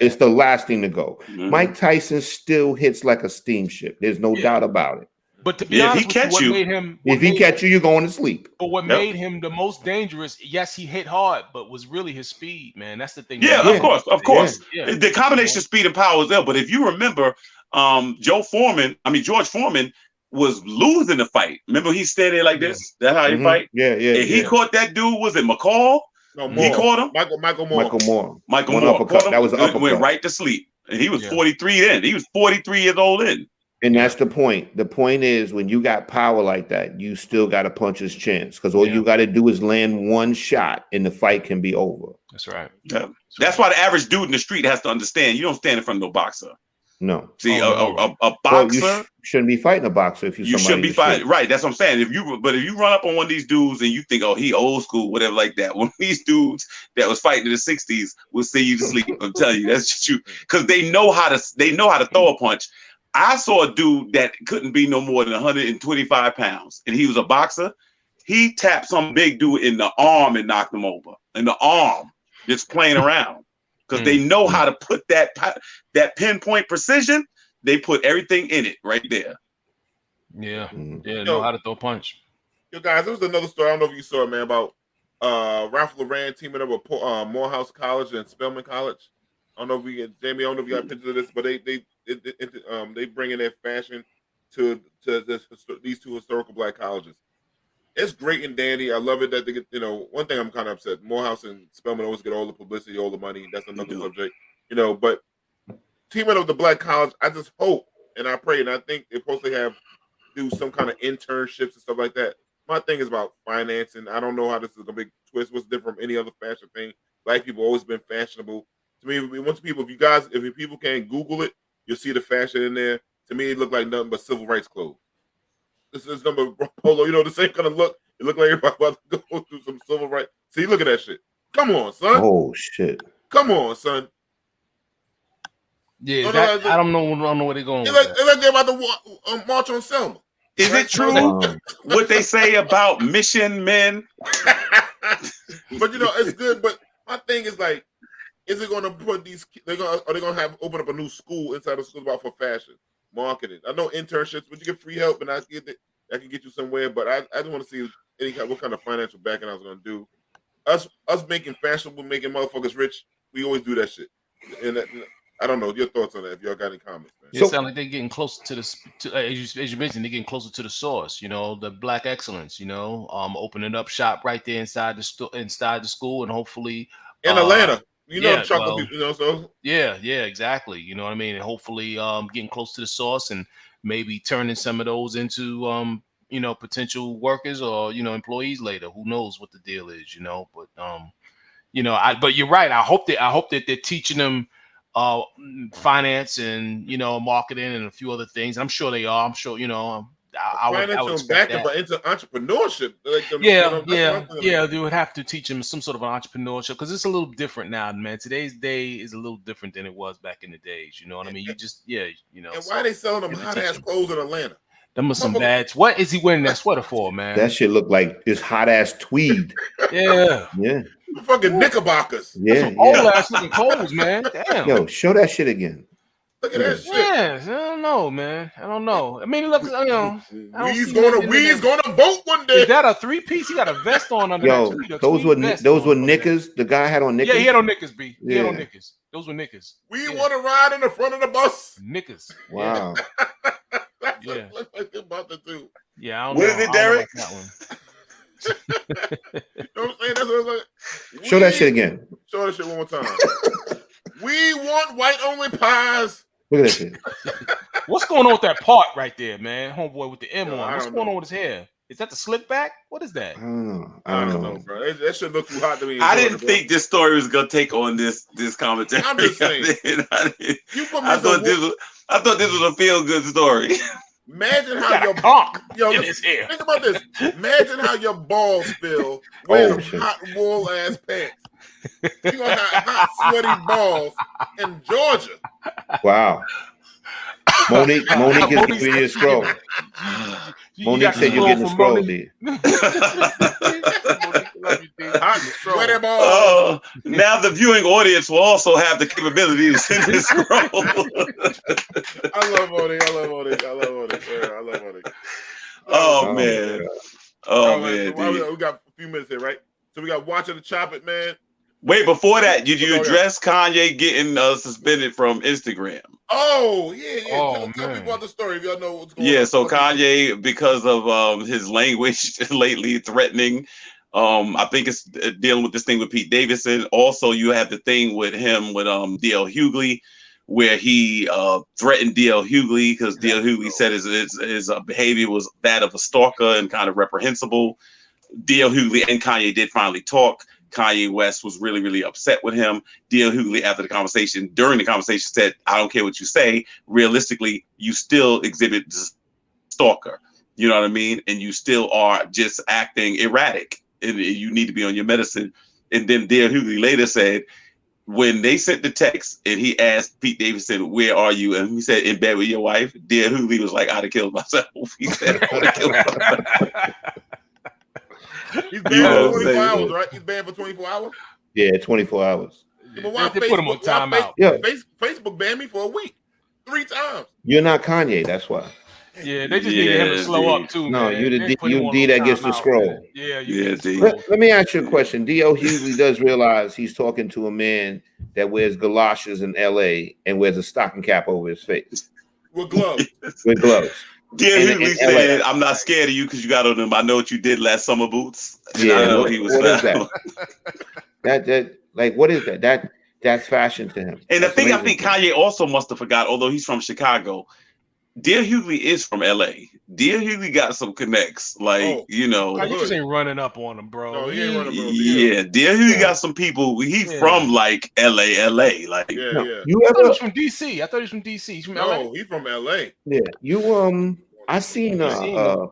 It's the last thing to go. Mike Tyson still hits like a steamship. There's no doubt about it. But to be honest, if he catch you, you're going to sleep. But what made him the most dangerous? Yes, he hit hard, but was really his speed, man. That's the thing. Of course. Yeah. The combination of speed and power is there. But if you remember, George Foreman was losing the fight. Remember, he stayed there like this. That's how he fight. He caught that dude. Was it McCall? No, Moore. He caught him. Michael Moore. Michael Moore. That was an uppercut. Went right to sleep, and he was 43 then. He was 43 years old in. And that's the point. The point is, when you got power like that, you still got a puncher's chance, because all you got to do is land one shot and the fight can be over. That's right. Yeah. That's why the average dude in the street has to understand, you don't stand in front of no boxer. No. See, a boxer. You shouldn't be fighting a boxer if you shouldn't be fighting. Right. That's what I'm saying. If you run up on one of these dudes and you think, oh, he old school, whatever like that. One of these dudes that was fighting in the 60s will see you to sleep. I'm telling you, that's just you. Because they know how to throw a punch. I saw a dude that couldn't be no more than 125 pounds, and he was a boxer. He tapped some big dude in the arm and knocked him over. In the arm, just playing around. Because they know how to put that pinpoint precision. They put everything in it right there. Yeah, know how to throw a punch. Yo, guys, there was another story. I don't know if you saw it, man, about Ralph Lauren teaming up with Morehouse College and Spelman College. I don't know if we get Jamie. I don't know if you got pictures of this, but they bring in their fashion to these two historical black colleges. It's great and dandy. I love it that they get. You know, one thing I'm kind of upset. Morehouse and Spelman always get all the publicity, all the money. That's another subject. You know, but teaming up the black college, I just hope and I pray and I think they're supposed to do some kind of internships and stuff like that. My thing is about financing. I don't know how this is a big twist. What's different from any other fashion thing? Black people always been fashionable. To me, if people can't Google it, you'll see the fashion in there. To me, it looked like nothing but civil rights clothes. This is number polo, you know, the same kind of look. It looked like everybody about to go through some civil rights. See, look at that shit. Come on, son. Oh shit. Come on, son. Yeah, I don't know where they're going. It's like they're about to march on Selma. Is it true what they say about mission men? But you know, it's good. But my thing is like, is it going to put these? Are they going to open up a new school inside the school about for fashion marketing? I know internships, but you get free help, and I can get you somewhere. But I just want to see what kind of financial backing I was going to do. us making fashionable, making motherfuckers rich. We always do that shit. And I don't know your thoughts on that. If y'all got any comments, man. It sounds like they're getting closer to the, as you mentioned, they're getting closer to the source. You know, the Black excellence. You know, opening up shop right there inside the school, and hopefully in Atlanta. You know, yeah, the chocolate people, you know, so yeah, exactly. You know what I mean? And hopefully getting close to the source and maybe turning some of those into you know, potential workers or, you know, employees later. Who knows what the deal is, you know? But you know, but you're right. I hope that they're teaching them finance and, you know, marketing and a few other things. I'm sure they are. I'm sure, you know, I would expect that. But into entrepreneurship. Like them, They would have to teach them some sort of an entrepreneurship because it's a little different now, man. Today's day is a little different than it was back in the days. You know what I mean? You just, you know. And why are they selling them hot ass clothes in Atlanta? Them are some bad. What is he wearing that sweater for, man? That shit look like it's hot ass tweed. Yeah. Fucking knickerbockers. Yeah. Old ass looking clothes, man. Damn. Yo, show that shit again. Look at that shit. Yeah, I don't know, man. I don't know. I mean, it looks, you know. We's gonna vote one day. Is that a 3-piece? He got a vest on under that. Those were knickers. The guy had on knickers. Yeah, he had on knickers, B. He had on knickers. Those were knickers. We want to ride in the front of the bus. Knickers. Wow. That's what looks like they're about to do. Yeah, I don't what know. is it, Derek? You know what I'm saying? That's what it's like. Show that shit again. Show that shit one more time. We want white only pies. Look at that shit. What's going on with that part right there, man? Homeboy with the M on. What's don't going know. on with his hair? Is that the slick back? What is that? I don't know. I don't know, bro. That shit look too hot to me. I didn't think this story was gonna take on this commentary. I'm just saying. I thought this was a feel good story. Imagine how your conch yo, in his hair. Think about this. Imagine how your balls feel wearing hot wool ass pants. You gonna have hot sweaty balls in Georgia. Wow. Monique is giving you a scroll. Monique said you're getting a scroll, dude. Hot sweaty balls. Now the viewing audience will also have the capability to send this scroll. I love Monique. I love Monique. Oh man. Oh man. We got a few minutes here, right? So we got Watch It or Chop It, man. Wait, before that, did you address Kanye getting suspended from Instagram? Oh, yeah. Oh, Tell me about the story if y'all know what's going on. Yeah, so Kanye, because of his language lately threatening, I think it's dealing with this thing with Pete Davidson. Also, you have the thing with him with D.L. Hughley, where he threatened D.L. Hughley because D.L. Hughley said his behavior was that of a stalker and kind of reprehensible. D.L. Hughley and Kanye did finally talk. Kanye West was really, really upset with him. D.L. Hughley, during the conversation, said, I don't care what you say. Realistically, you still exhibit stalker. You know what I mean? And you still are just acting erratic. And you need to be on your medicine. And then D.L. Hughley later said, when they sent the text and he asked Pete Davidson, where are you? And he said, in bed with your wife. D.L. Hughley was like, I'd have killed myself. He said, I would have killed myself. He's banned for 24 hours, right? He's banned for 24 hours? Yeah, 24 hours. But why They put him on timeout. Facebook banned me for a week. 3 times. You're not Kanye, that's why. Yeah, they just needed him to slow up too. No, man. you D that gets the scroll. Yeah, Let me ask you a question. D.O. Hughley does realize he's talking to a man that wears galoshes in L.A. and wears a stocking cap over his face. With gloves. With gloves. D.L. Hughley said, I'm not scared of you because you got on them. I know what you did last summer boots. Yeah, I know he was what is that? What is that? That's fashion to him. And the thing I think Kanye also must have forgot, although he's from Chicago, D.L. Hughley is from L.A. D.L. Hughley got some connects, you know. You just ain't running up on him, bro. No, he ain't running up on him. Yeah, D.L. Hughley got some people. He's from like L.A. Like, yeah. You I thought he ever? was from D.C. I thought he was from D.C. He's from LA. No, he's from L.A. Yeah, you I seen a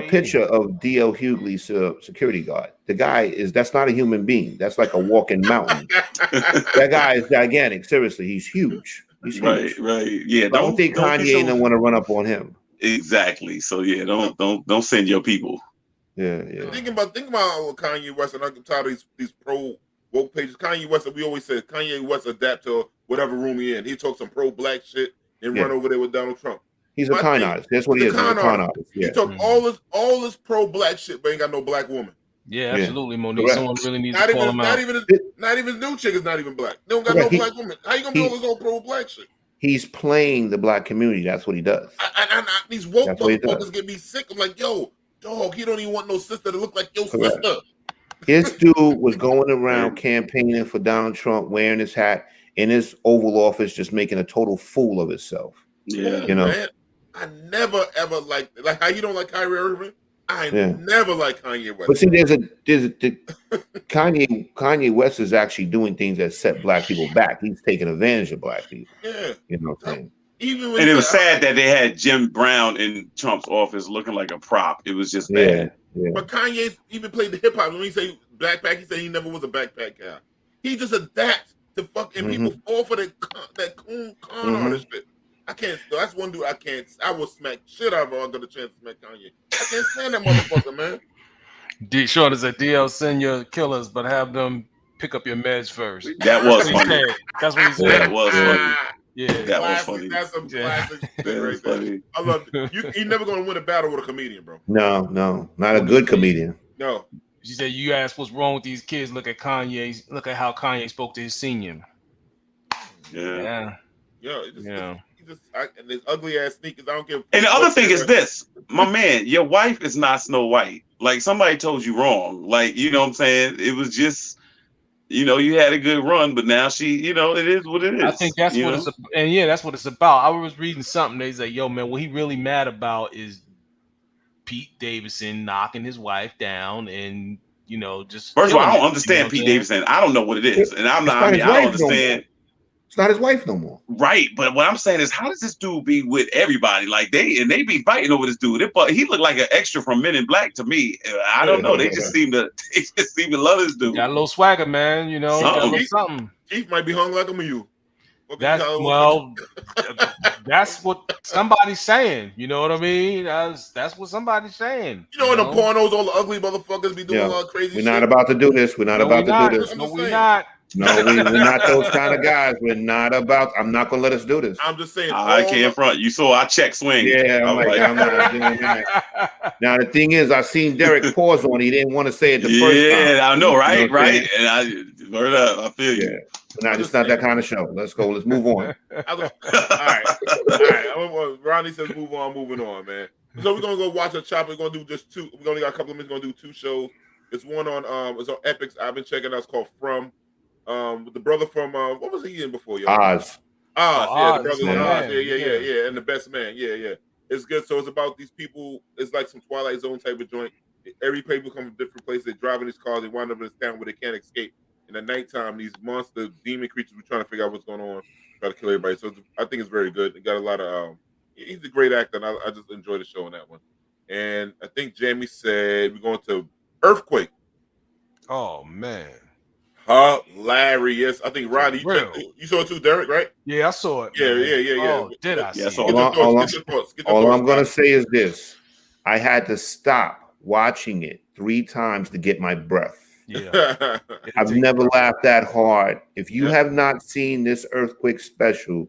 picture of D.L. Hughley's security guard. The guy that's not a human being. That's like a walking mountain. That guy is gigantic. Seriously, he's huge. He's huge. Right. Yeah, I don't think Kanye don't want to run up on him. Exactly. So yeah, don't send your people. Yeah. Think about Kanye West, and I'm tired of these pro woke pages. Kanye West, we always say Kanye West adapt to whatever room he in. He talks some pro black shit and run over there with Donald Trump. He's a con artist. That's what he is. He's a con artist. Yeah. He took all this pro black shit, but ain't got no black woman. Yeah, absolutely, Monique. Correct. Someone really needs to call him out. Not even new chick is not even black. They don't got no black woman. How you gonna be all this old pro black shit? He's playing the black community. That's what he does. These woke motherfuckers get me sick. I'm like, yo, dog, he don't even want no sister to look like your sister. His dude was going around campaigning for Donald Trump, wearing his hat in his Oval Office, just making a total fool of himself. Yeah, you know. Man, I never ever liked how you don't like Kyrie Irving. I never liked Kanye West. But see, there's Kanye West is actually doing things that set black people back. He's taking advantage of black people. Yeah, you know what I'm saying. And it was sad that they had Jim Brown in Trump's office looking like a prop. It was just bad. Yeah. But Kanye even played the hip hop. When he say backpack, he said he never was a backpack guy. He just adapts to fucking people fall for that con artist shit. I can't. That's one dude I can't. I will smack shit out of her. I got a chance to smack Kanye. I can't stand that motherfucker, man. Sean said, DL, send your killers, but have them pick up your meds first. That was funny. That's what he said. That was funny. Yeah, that was funny. That's some classic shit right there. I love it. You're never gonna win a battle with a comedian, bro. No, not a good comedian. No. She said, "You asked what's wrong with these kids. Look at Kanye. Look at how Kanye spoke to his senior." Yeah. And his ugly ass sneakers. I don't care. And the other thing is this, my man, your wife is not Snow White. Like somebody told you wrong. Like, you know what I'm saying? It was just, you had a good run, but now she, it is what it is. I think that's what that's what it's about. I was reading something. They say, yo, man, what he really mad about is Pete Davidson knocking his wife down and, just. First of all, I don't understand Pete Davidson. I don't know what it is. And I don't understand. It's not his wife no more. Right, but what I'm saying is, how does this dude be with everybody? Like they be fighting over this dude. He looked like an extra from Men in Black to me. I don't know. They just seem to love this dude. Got a little swagger, man. Got a little something. Keith might be hung like him or you. That's what somebody's saying. You know what I mean? That's what somebody's saying. In the pornos, all the ugly motherfuckers be doing all crazy shit. We're not about to do this. We're not about to do this. No, we're not. No, we're not those kind of guys. I'm not gonna let us do this. I'm just saying. I can't front. You saw our check swing. Yeah, I'm not doing that. Now the thing is, I seen Derek pause on. He didn't want to say it the first time. Yeah, I know, right, right. And I word up. I feel you. It's not that kind of show. Let's go. Let's move on. All right. Rodney says moving on, man. So we're gonna go watch a chop. We're gonna do just two. We only got a couple of minutes. We're gonna do two shows. It's one on it's on Epix. I've been checking out. It's called From. With the brother from what was he in before? Oz. The brother in Oz. Yeah. And the best man. Yeah. It's good. So it's about these people. It's like some Twilight Zone type of joint. Every people come from different places. They drive in these cars. They wind up in this town where they can't escape. In the nighttime, these monster demon creatures were trying to figure out what's going on, try to kill everybody. So I think it's very good. It got a lot of. He's a great actor, and I just enjoy the show on that one. And I think Jamie said we're going to Earthquake. Oh man. Hilarious. I think Rodney, you saw it too, Derek, right? Yeah, I saw it. Yeah. Oh, did I see it? All I'm going to say is this. I had to stop watching it 3 times to get my breath. Yeah. I've never laughed that hard. If you have not seen this Earthquake special,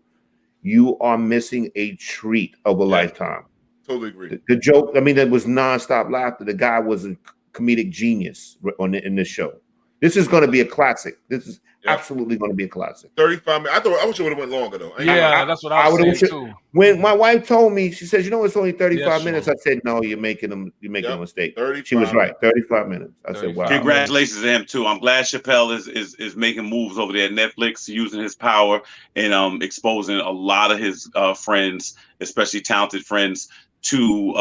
you are missing a treat of a lifetime. Totally agree. The joke, it was nonstop laughter. The guy was a comedic genius in this show. This is going to be a classic. This is absolutely going to be a classic. 35 minutes. I wish it would have went longer though. That's what I was saying too. When my wife told me, she said, "It's only 35 minutes." I said, "No, you're making a mistake." She was right. 35 minutes. I said, "Wow." Congratulations to him too. I'm glad Chappelle is making moves over there at Netflix, using his power and exposing a lot of his friends, especially talented friends, to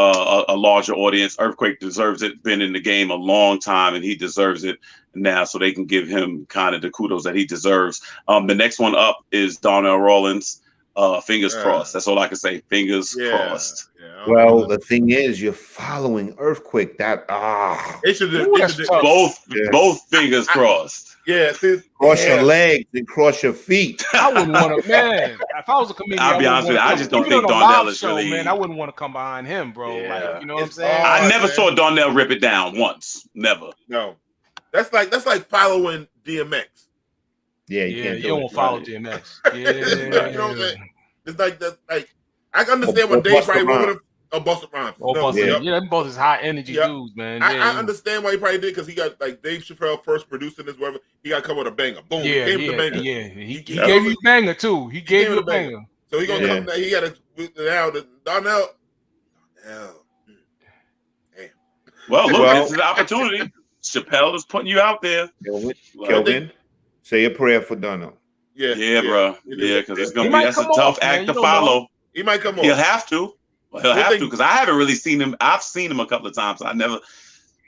a larger audience. Earthquake deserves it. Been in the game a long time, and he deserves it now, so they can give him kind of the kudos that he deserves. The next one up is Donnell Rawlins. Fingers crossed. That's all I can say. Fingers crossed. Well, the thing is, you're following Earthquake. It should both fingers crossed. Yeah, cross your legs and cross your feet. I wouldn't want to, man. If I was a comedian, I'll be honest with you. I just don't think Donnell is really. Man, I wouldn't want to come behind him, bro. Like, you know what I'm saying? I never saw Donnell rip it down once. Never. No, that's like following DMX. Yeah, you don't want to follow DMX. Yeah, you know what I'm saying? It's like that. Like I can understand when Dave probably Oh, Busta Rhymes. Oh, No, Busta. Yeah, them both is high energy dudes, man. I understand why he probably did because he got like Dave Chappelle first producing this, whatever. He got to come with a banger. Boom. Yeah, he came with a banger. yeah. He gave you a banger too. He gave you a banger. So he gonna come. He got to now. Darnell. Damn. Well, look, it's an opportunity. Chappelle is putting you out there. Kelvin, say a prayer for Darnell. Yeah, bro. Yeah, because it's gonna be that's a tough act to follow. He might come off. He'll have to. Well, he'll have to because I haven't really seen him. I've seen him a couple of times. I never,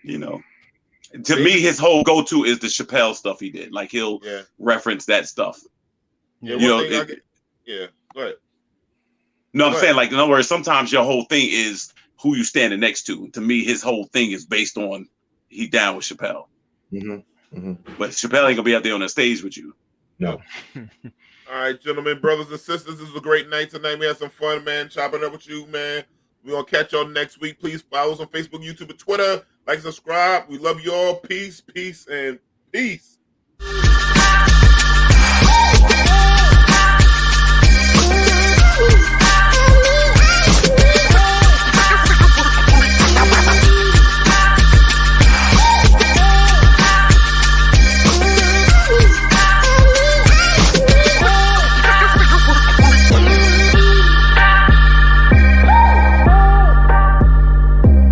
To me, his whole go-to is the Chappelle stuff he did. Like he'll reference that stuff. Yeah, Go ahead. No, I'm saying, like, in other words, sometimes your whole thing is who you standing next to. To me, his whole thing is based on he down with Chappelle. But Chappelle ain't gonna be out there on the stage with you. No. All right, gentlemen, brothers and sisters, this was a great night tonight. We had some fun, man, chopping up with you, man. We're going to catch y'all next week. Please follow us on Facebook, YouTube, and Twitter. Like, subscribe. We love you all. Peace, and peace.